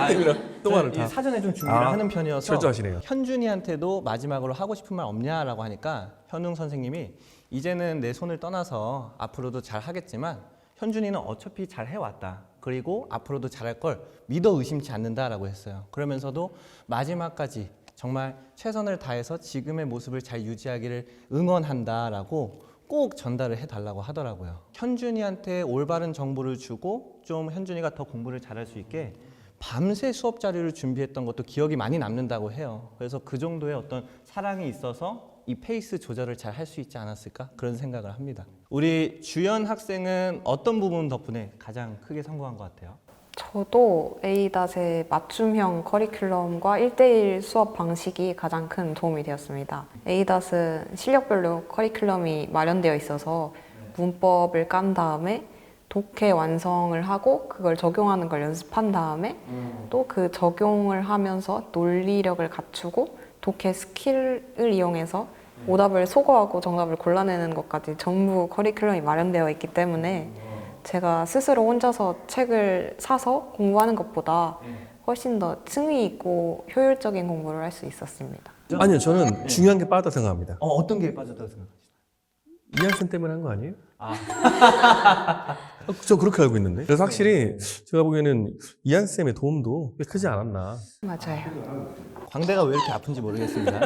통화를 저는 다. 사전에 좀 준비를 하는 편이어서 철저하시네요. 현준이한테도 마지막으로 하고 싶은 말 없냐라고 하니까 현웅 선생님이 이제는 내 손을 떠나서 앞으로도 잘 하겠지만 현준이는 어차피 잘 해왔다. 그리고 앞으로도 잘할 걸 믿어 의심치 않는다라고 했어요. 그러면서도 마지막까지 정말 최선을 다해서 지금의 모습을 잘 유지하기를 응원한다라고 꼭 전달을 해달라고 하더라고요. 현준이한테 올바른 정보를 주고 좀 현준이가 더 공부를 잘할 수 있게 밤새 수업 자료를 준비했던 것도 기억이 많이 남는다고 해요. 그래서 그 정도의 어떤 사랑이 있어서 이 페이스 조절을 잘 할 수 있지 않았을까 그런 생각을 합니다. 우리 주연 학생은 어떤 부분 덕분에 가장 크게 성공한 것 같아요? 저도 A닷의 맞춤형 커리큘럼과 1대1 수업 방식이 가장 큰 도움이 되었습니다. A닷은 실력별로 커리큘럼이 마련되어 있어서 문법을 깐 다음에 독해 완성을 하고 그걸 적용하는 걸 연습한 다음에 또 그 적용을 하면서 논리력을 갖추고 독해 스킬을 이용해서 오답을 소거하고 정답을 골라내는 것까지 전부 커리큘럼이 마련되어 있기 때문에 제가 스스로 혼자서 책을 사서 공부하는 것보다 훨씬 더 승리 있고 효율적인 공부를 할 수 있었습니다. 아니요, 저는 중요한 게 빠졌다 생각합니다. 어떤 게 빠졌다고 생각하시나요? 이한쌤 때문에 한 거 아니에요? 저 그렇게 알고 있는데. 그래서 확실히 제가 보기에는 이한쌤의 도움도 꽤 크지 않았나. 맞아요. 광대가 왜 이렇게 아픈지 모르겠습니다.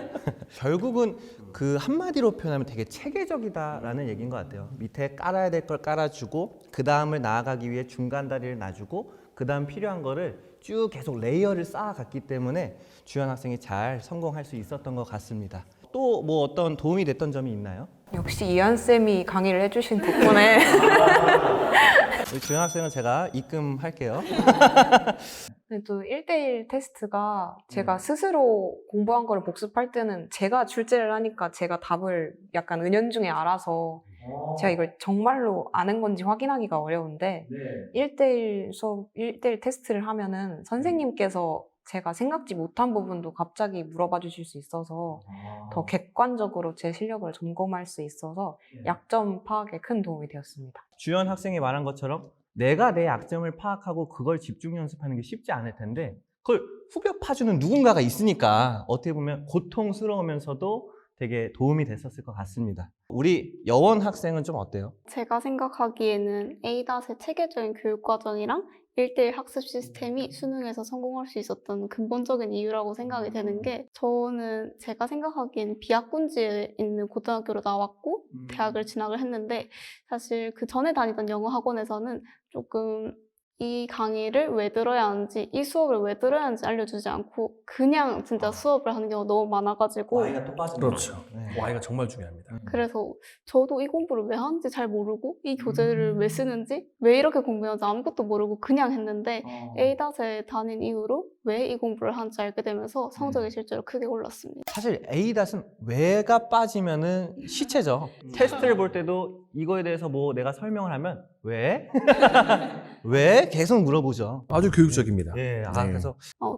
결국은 그 한마디로 표현하면 되게 체계적이다라는 얘기인 것 같아요. 밑에 깔아야 될 걸 깔아주고 그 다음을 나아가기 위해 중간 다리를 놔주고 그 다음 필요한 거를 쭉 계속 레이어를 쌓아갔기 때문에 주연 학생이 잘 성공할 수 있었던 것 같습니다. 또 뭐 어떤 도움이 됐던 점이 있나요? 역시 이한쌤이 강의를 해주신 덕분에 우리 주연 학생은 제가 입금할게요. 또 1대1 테스트가 제가 스스로 공부한 거를 복습할 때는 제가 출제를 하니까 제가 답을 약간 은연중에 알아서 제가 이걸 정말로 아는 건지 확인하기가 어려운데 1대1 수업, 1대1 테스트를 하면은 선생님께서 제가 생각지 못한 부분도 갑자기 물어봐 주실 수 있어서 더 객관적으로 제 실력을 점검할 수 있어서 약점 파악에 큰 도움이 되었습니다. 주연 학생이 말한 것처럼 내가 내 약점을 파악하고 그걸 집중 연습하는 게 쉽지 않을 텐데 그걸 후벼 파주는 누군가가 있으니까 어떻게 보면 고통스러우면서도 되게 도움이 됐었을 것 같습니다. 우리 여원 학생은 좀 어때요? 제가 생각하기에는 A닷의 체계적인 교육 과정이랑 1대1 학습 시스템이 수능에서 성공할 수 있었던 근본적인 이유라고 생각이 되는 게 저는 제가 생각하기에는 비학군지에 있는 고등학교로 나왔고 대학을 진학을 했는데 사실 그 전에 다니던 영어 학원에서는 조금 이 강의를 왜 들어야 하는지 이 수업을 왜 들어야 하는지 알려주지 않고 그냥 진짜 수업을 하는 경우가 너무 많아가지고 또 빠지는 그렇죠. 네. Y가 정말 중요합니다. 그래서 저도 이 공부를 왜 하는지 잘 모르고 이 교재를 왜 쓰는지 왜 이렇게 공부하는지 아무것도 모르고 그냥 했는데 A닷에 다닌 이후로 왜 이 공부를 하는지 알게 되면서 성적이 실제로 크게 올랐습니다. 사실 A닷은 왜가 빠지면은 시체죠. 테스트를 볼 때도 이거에 대해서 뭐 내가 설명을 하면 왜? 왜? 계속 물어보죠. 아주 교육적입니다. 예, 네. 그래서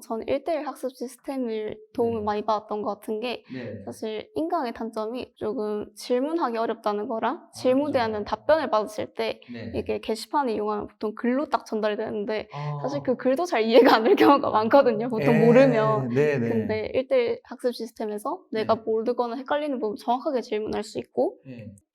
저는 1대1 학습 시스템을 도움을 많이 받았던 것 같은 게 사실 인강의 단점이 조금 질문하기 어렵다는 거랑 질문에 대한 답변을 받으실 때 이게 게시판을 이용하면 보통 글로 딱 전달이 되는데 사실 그 글도 잘 이해가 안 될 경우가 많거든요. 보통 모르면. 근데 1대1 학습 시스템에서 내가 모르거나 헷갈리는 부분 정확하게 질문할 수 있고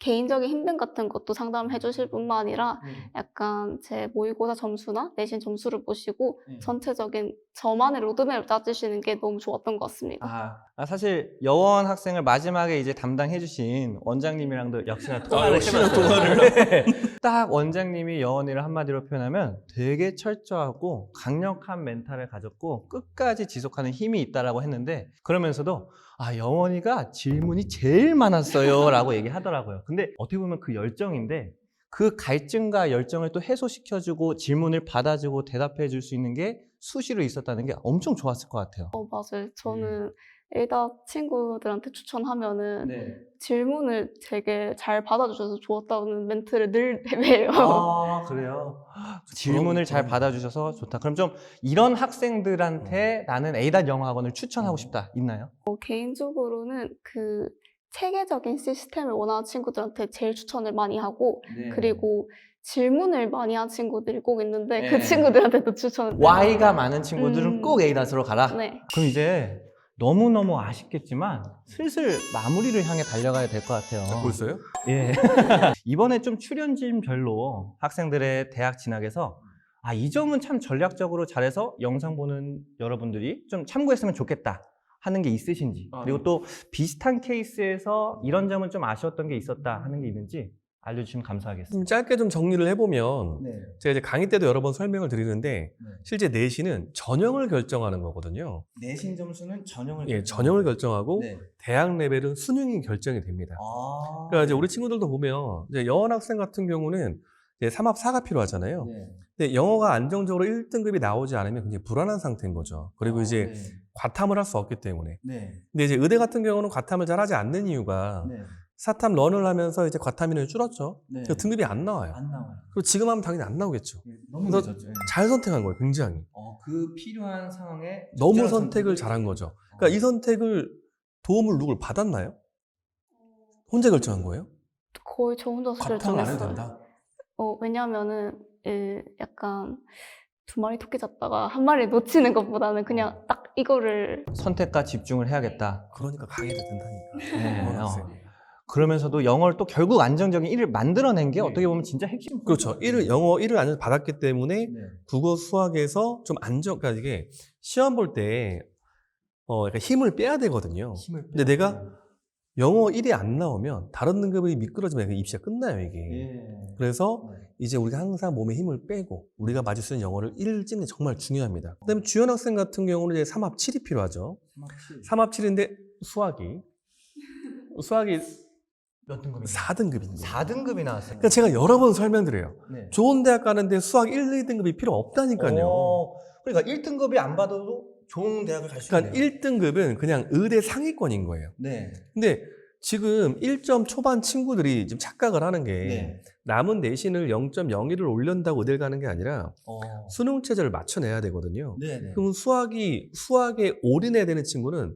개인적인 힘듦 같은 것도 상담해 주실 뿐만 아니라 약간 제 모의고사 점수나 내신 점수를 보시고 전체적인 저만의 로드맵을 짜주시는 게 너무 좋았던 것 같습니다. 사실 여원 학생을 마지막에 이제 담당해 주신 원장님이랑도 역시나 통화를 해봤어요. 딱 원장님이 여원이를 한마디로 표현하면 되게 철저하고 강력한 멘탈을 가졌고 끝까지 지속하는 힘이 있다라고 했는데 그러면서도 여원이가 질문이 제일 많았어요 라고 얘기하더라고요. 근데 어떻게 보면 그 열정인데 그 갈증과 열정을 또 해소시켜주고 질문을 받아주고 대답해 줄 수 있는 게 수시로 있었다는 게 엄청 좋았을 것 같아요. 맞아요. 저는 A닷 친구들한테 추천하면은 질문을 되게 잘 받아주셔서 좋았다는 멘트를 늘 해요. 그래요? 질문을 잘 받아주셔서 좋다. 그럼 좀 이런 학생들한테 나는 A닷 영어학원을 추천하고 싶다. 있나요? 개인적으로는 그 체계적인 시스템을 원하는 친구들한테 제일 추천을 많이 하고 그리고 질문을 많이 한 친구들이 꼭 있는데 그 친구들한테도 추천을 Y가 많은 친구들은 꼭 A닷으로 가라? 네. 그럼 이제 너무너무 아쉽겠지만 슬슬 마무리를 향해 달려가야 될 것 같아요. 벌써요? 예. 이번에 좀 출연진별로 학생들의 대학 진학에서 이 점은 참 전략적으로 잘해서 영상 보는 여러분들이 좀 참고했으면 좋겠다 하는 게 있으신지 그리고 또 비슷한 케이스에서 이런 점은 좀 아쉬웠던 게 있었다 하는 게 있는지 알려주시면 감사하겠습니다. 짧게 좀 정리를 해보면 네. 제가 이제 강의 때도 여러 번 설명을 드리는데 네. 실제 내신은 전형을 결정하는 거거든요. 내신 점수는 전형을 예, 전형을 결정하고 네. 대학 레벨은 수능이 결정이 됩니다. 아. 그러니까 이제 우리 친구들도 보면 이제 영어 학생 같은 경우는 이제 3합4가 필요하잖아요. 네. 근데 영어가 안정적으로 1등급이 나오지 않으면 굉장히 불안한 상태인 거죠. 그리고 이제 네. 과탐을 할 수 없기 때문에. 네. 근데 이제 의대 같은 경우는 과탐을 잘 하지 않는 이유가 네. 사탐 런을 하면서 이제 과탐 인원이 줄었죠. 네. 그래서 등급이 안 나와요. 안 나와요. 그리고 지금 하면 당연히 안 나오겠죠. 너무 그래서 늦었죠. 잘 선택한 거예요, 굉장히. 그 필요한 상황에 너무 적절한 선택을 잘한 거죠. 그러니까 이 선택을 도움을 누굴 받았나요? 혼자 결정한 거예요? 거의 저 혼자서 과탐을 안 해도 결정했어요. 된다? 왜냐면은 약간 두 마리 토끼 잡다가 한 마리 놓치는 것보다는 그냥 딱 이거를 선택과 집중을 해야겠다. 그러니까 강의도 된다니까. 네. 영어 학생. 그러면서도 영어를 또 결국 안정적인 1을 만들어낸 게 어떻게 보면 진짜 핵심. 그렇죠. 영어 1을 안정 받았기 때문에 네. 국어 수학에서 좀 그러니까 이게 시험 볼 때 약간 힘을 빼야 되거든요. 근데 내가 영어 1이 안 나오면 다른 등급이 미끄러지면 입시가 끝나요, 이게. 예. 그래서 네. 이제 우리가 항상 몸에 힘을 빼고 우리가 맞을 수 있는 영어를 1을 찍는 게 정말 중요합니다. 그다음에 주연 학생 같은 경우는 이제 3합 7이 필요하죠. 3합 7인데 수학이 몇 등급이요? 4등급입니다. 4등급이 나왔어요. 그러니까 제가 여러 번 설명드려요. 네. 좋은 대학 가는데 수학 1, 2등급이 필요 없다니까요. 그러니까 1등급이 안 받아도 좋은 대학을 갈 수 그러니까 있네요. 1등급은 그냥 의대 상위권인 거예요. 네. 근데 지금 1점 초반 친구들이 지금 착각을 하는 게 네. 남은 내신을 0.01을 올린다고 의대를 가는 게 아니라 수능 체제를 맞춰내야 되거든요. 네. 그럼 수학에 올인해야 되는 친구는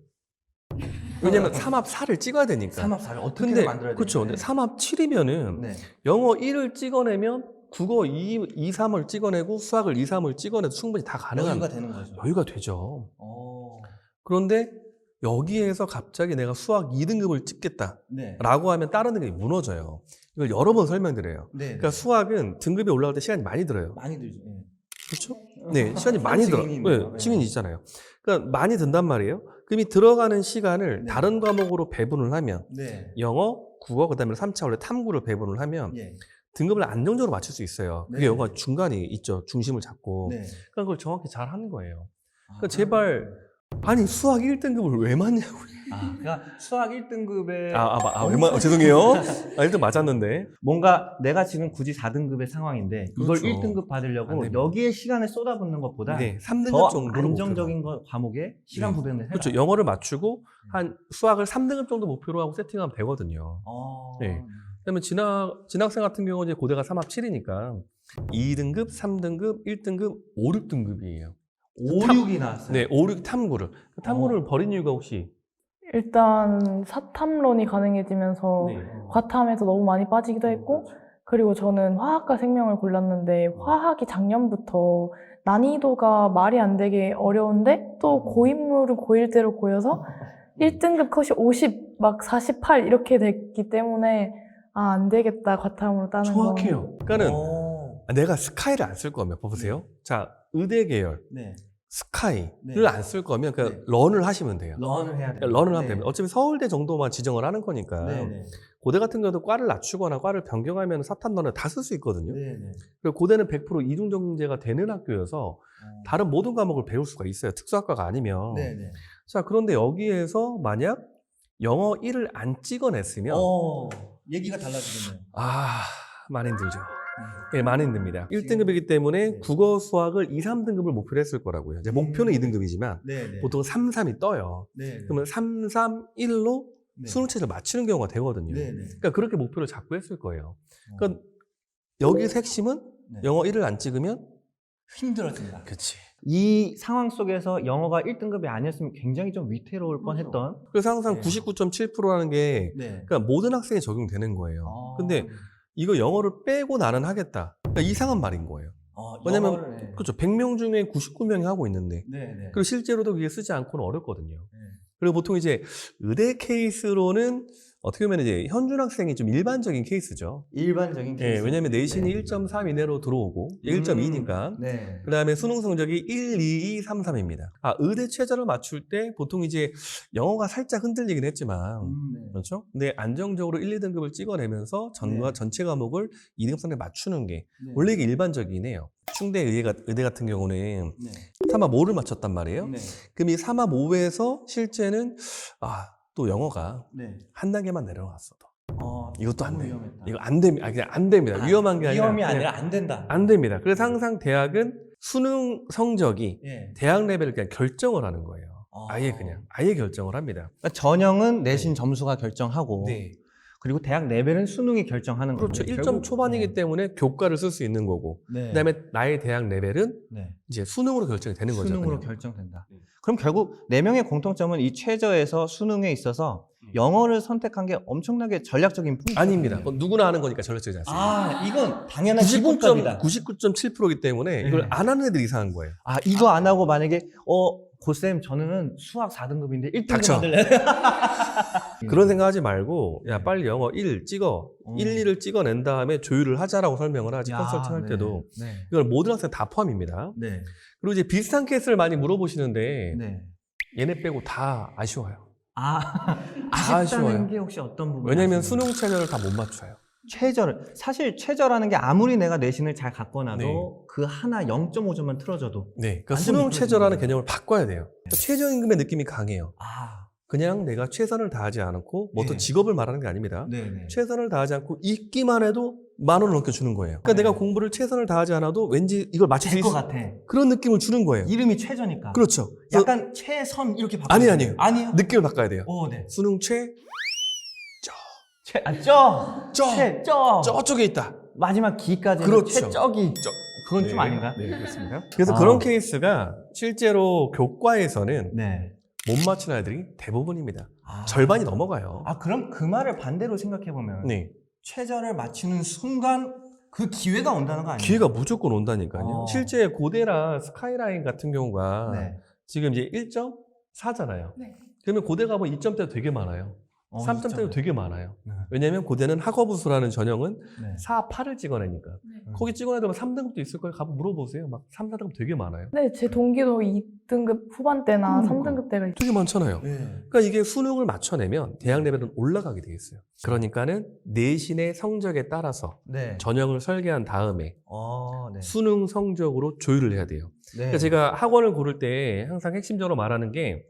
왜냐면 3합 4를 찍어야 되니까. 3합 4를 어떻게 근데 만들어야 되죠? 그렇죠. 근데 3합 7이면은 네. 영어 1을 찍어내면 국어 2, 3을 찍어내고 수학을 2, 3을 찍어내도 충분히 다 가능한 여유가 되는 거죠. 여유가 되죠. 어. 그런데 여기에서 갑자기 내가 수학 2등급을 찍겠다라고 네. 하면 다른 등급이 무너져요. 이걸 여러 번 설명드려요. 네. 그러니까 수학은 등급이 올라갈 때 시간이 많이 들어요. 많이 들죠. 네. 그렇죠? 네, 시간이 많이 들어요. 증인이 있네요. 네, 증인이 있잖아요. 그러니까 많이 든단 말이에요. 그럼 이 들어가는 시간을 네. 다른 과목으로 배분을 하면 네. 영어, 국어, 그다음에 3차 원래 탐구를 배분을 하면 예. 등급을 안정적으로 맞출 수 있어요. 그게 네. 영어가 중간이 있죠. 중심을 잡고. 네. 그러니까 그걸 정확히 잘 하는 거예요. 아, 그러니까 제발 아니 수학 1등급을 왜 맞냐고. 그러니까 수학 1등급에 죄송해요. 1등 맞았는데. 뭔가 내가 지금 굳이 4등급의 상황인데 이걸 그렇죠. 1등급 안 받으려고 됩니다. 여기에 시간을 쏟아붓는 것보다 네, 3등급 더 정도로 안정적인 과목에 시간 네. 부대를 해라. 그렇죠. 영어를 맞추고 한 수학을 3등급 정도 목표로 하고 세팅하면 되거든요. 네. 그다음에 진학생 같은 경우는 이제 고대가 3합 7이니까 2등급, 3등급, 1등급, 5, 6등급이에요. 5, 6이 나왔어요. 네, 5, 6 탐구를. 탐구를 버린 이유가 혹시? 일단 사탐론이 가능해지면서 네. 과탐에서 너무 많이 빠지기도 했고, 그리고 저는 화학과 생명을 골랐는데 화학이 작년부터 난이도가 말이 안 되게 어려운데 또 고인물은 고일대로 고여서 1등급 컷이 50, 막 48 이렇게 됐기 때문에 안 되겠다, 과탐으로 따는 거. 정확해요. 그러니까는 오. 내가 스카이를 안 쓸 거면 봐보세요. 자, 의대 계열 네. 스카이를 네. 안 쓸 거면 그냥 네. 런을 하시면 돼요. 런을 해야 돼요. 그러니까 런을 하면 네. 됩니다. 어차피 서울대 정도만 지정을 하는 거니까. 네. 고대 같은 경우도 과를 낮추거나 과를 변경하면 사탐런을 다 쓸 수 있거든요. 네. 그리고 고대는 100% 이중정제가 되는 학교여서 다른 모든 과목을 배울 수가 있어요. 특수학과가 아니면. 네. 자, 그런데 여기에서 만약 영어 1을 안 찍어냈으면 얘기가 달라지겠네요. 많이 힘들죠. 예, 많이 힘듭니다. 1등급이기 때문에 네. 국어, 수학을 2, 3등급을 목표로 했을 거라고요. 이제 목표는 2등급이지만 네. 보통 3, 3이 떠요. 네. 그러면 3, 3, 1로 네. 수능 체제를 맞추는 경우가 되거든요. 네. 그러니까 그렇게 목표를 잡고 했을 거예요. 그러니까 여기서 핵심은 네. 영어 1을 안 찍으면 힘들었습니다. 그치. 이 상황 속에서 영어가 1등급이 아니었으면 굉장히 좀 위태로울 뻔했던. 그래서 항상 네. 99.7%라는 게 네. 그러니까 모든 학생에 적용되는 거예요. 아. 근데 이거 영어를 빼고 나는 하겠다. 그러니까 이상한 말인 거예요. 왜냐면 영어를, 네. 그렇죠. 100명 중에 99명이 하고 있는데 네. 그리고 실제로도 그게 쓰지 않고는 어렵거든요. 네. 그리고 보통 이제 의대 케이스로는 어떻게 보면 이제 현준 학생이 좀 일반적인 케이스죠. 일반적인 케이스. 예, 왜냐하면 내신이 1.3 이내로 들어오고 1.2니까. 네. 그 다음에 수능 성적이 1, 2, 2, 3, 3입니다. 의대 최저를 맞출 때 보통 이제 영어가 살짝 흔들리긴 했지만, 네. 그렇죠? 근데 안정적으로 1, 2등급을 찍어내면서 전체 과목을 2등급 상에 맞추는 게 원래 이게 일반적이긴 해요. 충대 의대 같은 경우는 네. 3합 5를 맞췄단 말이에요. 네. 그럼 이 3합 5에서 실제는 또 영어가 네. 한 단계만 내려갔어. 이것도 안 너무 돼요. 위험했다. 이거 안 됩니다. 그냥 안 됩니다. 위험한 게 아니라 위험이 그냥 아니라 안 된다. 안 됩니다. 그래서 항상 대학은 수능 성적이 예. 대학 레벨을 그냥 결정을 하는 거예요. 아예 결정을 합니다. 그러니까 전형은 내신 점수가 결정하고 네. 그리고 대학 레벨은 수능이 결정하는 그렇죠. 거예요. 1점 초반이기 때문에 교과를 쓸 수 있는 거고. 네. 그다음에 나의 대학 레벨은 네. 이제 수능으로 결정이 되는 거죠. 수능으로 그냥. 결정된다. 네. 그럼 결국 4명의 공통점은 이 최저에서 수능에 있어서 영어를 선택한 게 엄청나게 전략적인 포인트예요. 아닙니다. 그건 누구나 아는 거니까 전략적이지 않습니다. 이건 당연한 기본값이다. 99.7%이기 때문에 이걸 네. 안 하는 애들이 이상한 거예요. 이거 안 하고 만약에 고쌤 저는 수학 4등급인데 1등급 닥쳐. 만들래? 그런 생각하지 말고 야 빨리 영어 1 찍어. 어. 1, 2를 찍어낸 다음에 조율을 하자라고 설명을 하지. 야, 컨설팅 할 네. 때도. 네. 이걸 모든 학생 다 포함입니다. 네. 그리고 이제 비슷한 케이스를 많이 물어보시는데 네. 얘네 빼고 다 아쉬워요. 아쉽다는 아쉬워요. 게 혹시 어떤 부분? 왜냐면 수능 최저를 다 못 맞춰요. 사실 최저라는 게 아무리 내가 내신을 잘 갖거나도 네. 그 하나 0.5점만 틀어져도 네, 그러니까 완전 수능 미끄러지는 최저라는 거예요. 개념을 바꿔야 돼요. 최저임금의 느낌이 강해요. 아, 그냥 내가 최선을 다하지 않고 뭐 어떤 네. 직업을 말하는 게 아닙니다. 네네. 최선을 다하지 않고 있기만 해도 10,000원을 넘겨주는 거예요. 그러니까 네. 내가 공부를 최선을 다하지 않아도 왠지 이걸 맞출 수 될것 있을 같아. 그런 느낌을 주는 거예요. 이름이 최저니까. 그렇죠. 약간 최선 이렇게 바꿔. 아니에요. 아니요. 느낌을 바꿔야 돼요. 네. 수능 저쪽에 있다. 마지막 기까지 그렇죠. 최적이. 그건 좀 아닌가? 네, 그렇습니다. 그래서 그런 케이스가 실제로 교과에서는 네. 못 맞추는 아이들이 대부분입니다. 아. 절반이 넘어가요. 그럼 그 말을 반대로 생각해 보면 네. 최저를 맞추는 순간 그 기회가 온다는 거 아니에요? 기회가 무조건 온다니까요. 실제 고대나 스카이라인 같은 경우가 네. 지금 이제 1.4잖아요. 네. 그러면 고대 가면 2점대도 되게 많아요. 3점대도 되게 많아요. 네. 왜냐하면 고대는 학업우수라는 전형은 네. 4, 8을 찍어내니까. 네. 거기 찍어내도 3등급도 있을 거예요. 가서 물어보세요. 막 3, 4등급 되게 많아요. 네, 제 동기도 2등급 후반대나 그러니까. 3등급 대가 있어요. 되게 많잖아요. 네. 그러니까 이게 수능을 맞춰내면 대학 레벨은 올라가게 돼 있어요. 그러니까는 내신의 성적에 따라서 네. 전형을 설계한 다음에 네. 수능 성적으로 조율을 해야 돼요. 네. 그러니까 제가 학원을 고를 때 항상 핵심적으로 말하는 게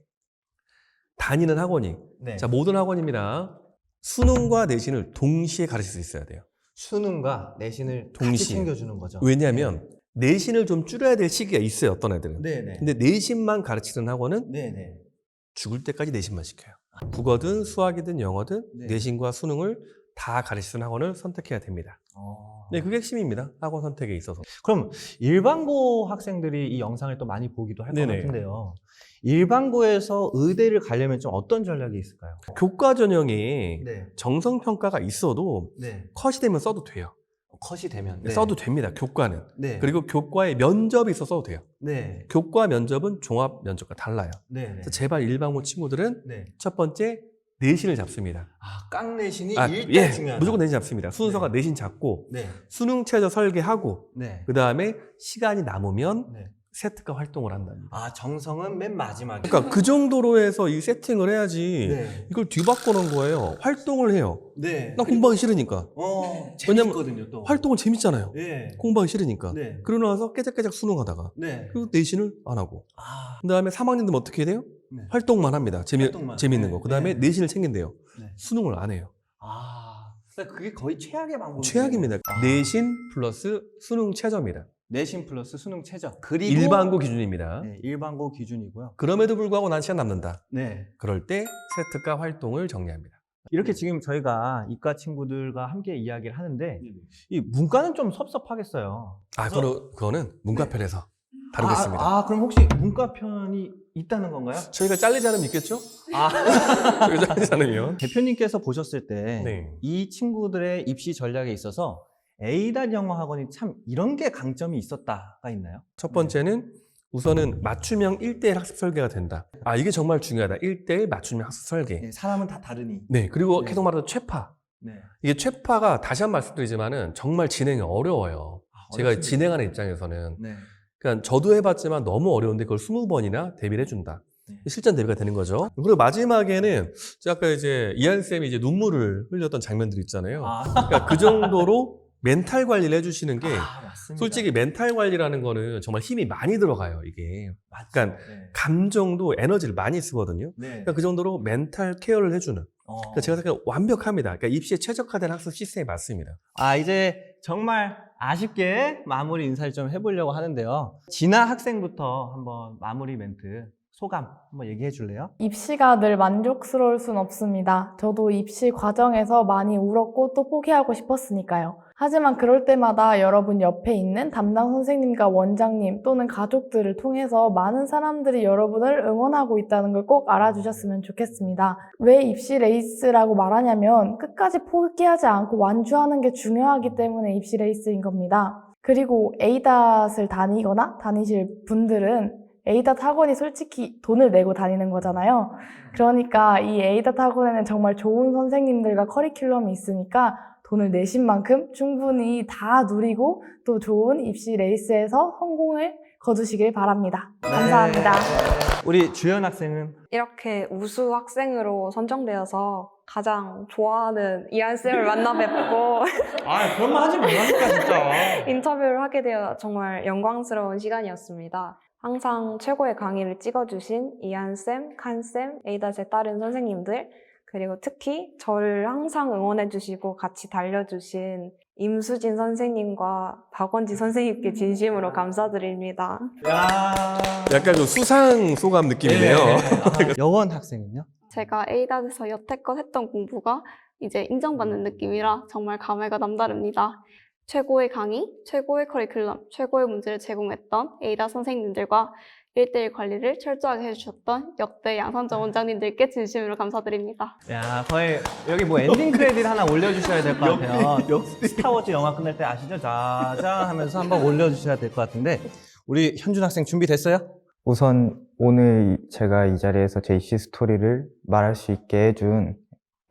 다니는 학원이 네. 자 모든 학원입니다. 수능과 내신을 동시에 가르칠 수 있어야 돼요. 수능과 내신을 같이 동시에. 챙겨주는 거죠. 왜냐하면 내신을 좀 줄여야 될 시기가 있어요. 어떤 애들은. 네네. 근데 내신만 가르치는 학원은 네네. 죽을 때까지 내신만 시켜요. 국어든 수학이든 영어든 네. 내신과 수능을 다 가르치는 학원을 선택해야 됩니다. 네, 그게 핵심입니다. 학원 선택에 있어서. 그럼 일반고 학생들이 이 영상을 또 많이 보기도 할 것 네네. 같은데요. 일반고에서 의대를 가려면 좀 어떤 전략이 있을까요? 교과 전형에 네. 정성평가가 있어도 네. 컷이 되면 써도 돼요. 컷이 되면 써도 됩니다. 교과는. 네. 그리고 교과에 면접이 있어 써도 돼요. 네. 교과 면접은 종합 면접과 달라요. 네. 그래서 제발 일반고 친구들은 네. 첫 번째 내신을 잡습니다. 깡내신이 일단 예, 중요하다. 무조건 내신 잡습니다. 순서가 네. 내신 잡고 네. 수능 최저 설계하고 네. 그 다음에 시간이 남으면 네. 세트가 활동을 한답니다. 정성은 맨 마지막에. 그러니까 그 정도로 해서 이 세팅을 해야지 네. 이걸 뒤바꿔 놓은 거예요. 활동을 해요. 네. 나 공부하기 싫으니까. 왜냐면 재밌거든요, 또. 활동은 재밌잖아요. 네. 공부하기 싫으니까. 네. 그러고 나서 깨작깨작 수능하다가 네. 그리고 내신을 안 하고 아, 그 다음에 3학년들은 어떻게 해야 돼요? 네. 활동만 합니다. 활동만. 재밌는 네. 거. 그 다음에 네. 내신을 챙긴대요. 네. 수능을 안 해요. 그러니까 그게 거의 최악의 방법이에요. 최악입니다. 내신 플러스 수능 최저입니다. 내신 플러스 수능 최저. 그리고 일반고 기준입니다. 네, 일반고 기준이고요. 그럼에도 불구하고 난 시간 남는다. 네. 그럴 때 세트과 활동을 정리합니다. 이렇게 지금 저희가 이과 친구들과 함께 이야기를 하는데 이 문과는 좀 섭섭하겠어요. 그거는 문과편에서 다루겠습니다. 그럼 혹시 문과편이 있다는 건가요? 저희가 잘리지 않으면 있겠죠? 아. 저희가 잘리지 않으면. 대표님께서 보셨을 때 이 네. 친구들의 입시 전략에 있어서 A단 영어 학원이 참 이런 게 강점이 있었다가 있나요? 첫 번째는 우선은 맞춤형 1대1 학습 설계가 된다. 아, 이게 정말 중요하다. 1대1 맞춤형 학습 설계. 네, 사람은 다 다르니. 네, 그리고 네. 계속 말하던 최파. 네. 이게 최파가 다시 한 번 말씀드리지만은 정말 진행이 어려워요. 제가 어렵습니다. 진행하는 입장에서는. 네. 그러니까 저도 해봤지만 너무 어려운데 그걸 20번이나 대비를 해준다. 네. 실전 대비가 되는 거죠. 그리고 마지막에는 제가 아까 이제 이한쌤이 이제 눈물을 흘렸던 장면들 있잖아요. 아, 그러니까 그 정도로 멘탈 관리를 해주시는 게 맞습니다. 솔직히 멘탈 관리라는 거는 정말 힘이 많이 들어가요, 이게. 맞죠. 그러니까 네. 감정도 에너지를 많이 쓰거든요. 네. 그러니까 그 정도로 멘탈 케어를 해주는. 그러니까 제가 생각하기엔 완벽합니다. 그러니까 입시에 최적화된 학습 시스템이 맞습니다. 이제 정말 아쉽게 마무리 인사를 좀 해보려고 하는데요. 진아 학생부터 한번 마무리 멘트, 소감 한번 얘기해 줄래요? 입시가 늘 만족스러울 순 없습니다. 저도 입시 과정에서 많이 울었고 또 포기하고 싶었으니까요. 하지만 그럴 때마다 여러분 옆에 있는 담당 선생님과 원장님 또는 가족들을 통해서 많은 사람들이 여러분을 응원하고 있다는 걸 꼭 알아주셨으면 좋겠습니다. 왜 입시 레이스라고 말하냐면 끝까지 포기하지 않고 완주하는 게 중요하기 때문에 입시 레이스인 겁니다. 그리고 에이닷을 다니거나 다니실 분들은 에이닷 학원이 솔직히 돈을 내고 다니는 거잖아요. 그러니까 이 에이닷 학원에는 정말 좋은 선생님들과 커리큘럼이 있으니까 돈을 내신 만큼 충분히 다 누리고 또 좋은 입시 레이스에서 성공을 거두시길 바랍니다. 감사합니다. 우리 주연 학생은 이렇게 우수 학생으로 선정되어서 가장 좋아하는 이한쌤을 만나 뵙고 그런 말 하지 말라니까 진짜. 인터뷰를 하게 되어 정말 영광스러운 시간이었습니다. 항상 최고의 강의를 찍어주신 이한쌤, 칸쌤, 에이닷에 따른 선생님들, 그리고 특히 저를 항상 응원해주시고 같이 달려주신 임수진 선생님과 박원지 선생님께 진심으로 감사드립니다. 약간 그 수상 소감 느낌이네요. 여원 학생은요? 제가 에이닷에서 여태껏 했던 공부가 이제 인정받는 느낌이라 정말 감회가 남다릅니다. 최고의 강의, 최고의 커리큘럼, 최고의 문제를 제공했던 에이닷 선생님들과 1대1 관리를 철저하게 해주셨던 역대 양선정 원장님들께 진심으로 감사드립니다. 야, 거의 여기 뭐 엔딩 크레딧 하나 올려주셔야 될 것 같아요. 스타워즈 영화 끝날 때 아시죠? 짜잔 하면서 한번 올려주셔야 될 것 같은데 우리 현준 학생 준비됐어요? 우선 오늘 제가 이 자리에서 제 입시 스토리를 말할 수 있게 해준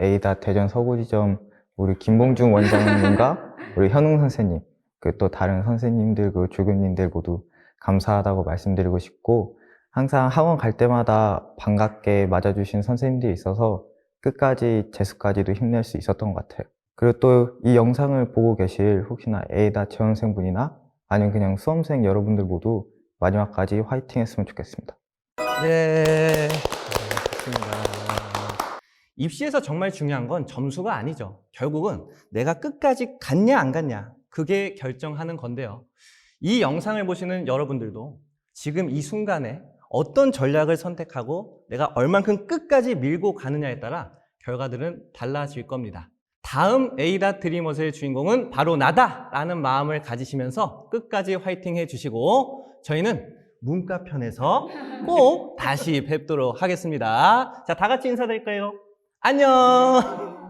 에이닷 대전 서구지점 우리 김봉중 원장님과 우리 현웅 선생님, 그 또 다른 선생님들, 그 조교님들 모두 감사하다고 말씀드리고 싶고, 항상 학원 갈 때마다 반갑게 맞아주신 선생님들이 있어서 끝까지 재수까지도 힘낼 수 있었던 것 같아요. 그리고 또 이 영상을 보고 계실 혹시나 에이닷 재원생분이나 아니면 그냥 수험생 여러분들 모두 마지막까지 화이팅 했으면 좋겠습니다. 네. 좋습니다. 입시에서 정말 중요한 건 점수가 아니죠. 결국은 내가 끝까지 갔냐 안 갔냐 그게 결정하는 건데요. 이 영상을 보시는 여러분들도 지금 이 순간에 어떤 전략을 선택하고 내가 얼만큼 끝까지 밀고 가느냐에 따라 결과들은 달라질 겁니다. 다음 에이닷 드리머스의 주인공은 바로 나다라는 마음을 가지시면서 끝까지 화이팅 해주시고 저희는 문과편에서 꼭 다시 뵙도록 하겠습니다. 자, 다 같이 인사드릴까요? 안녕!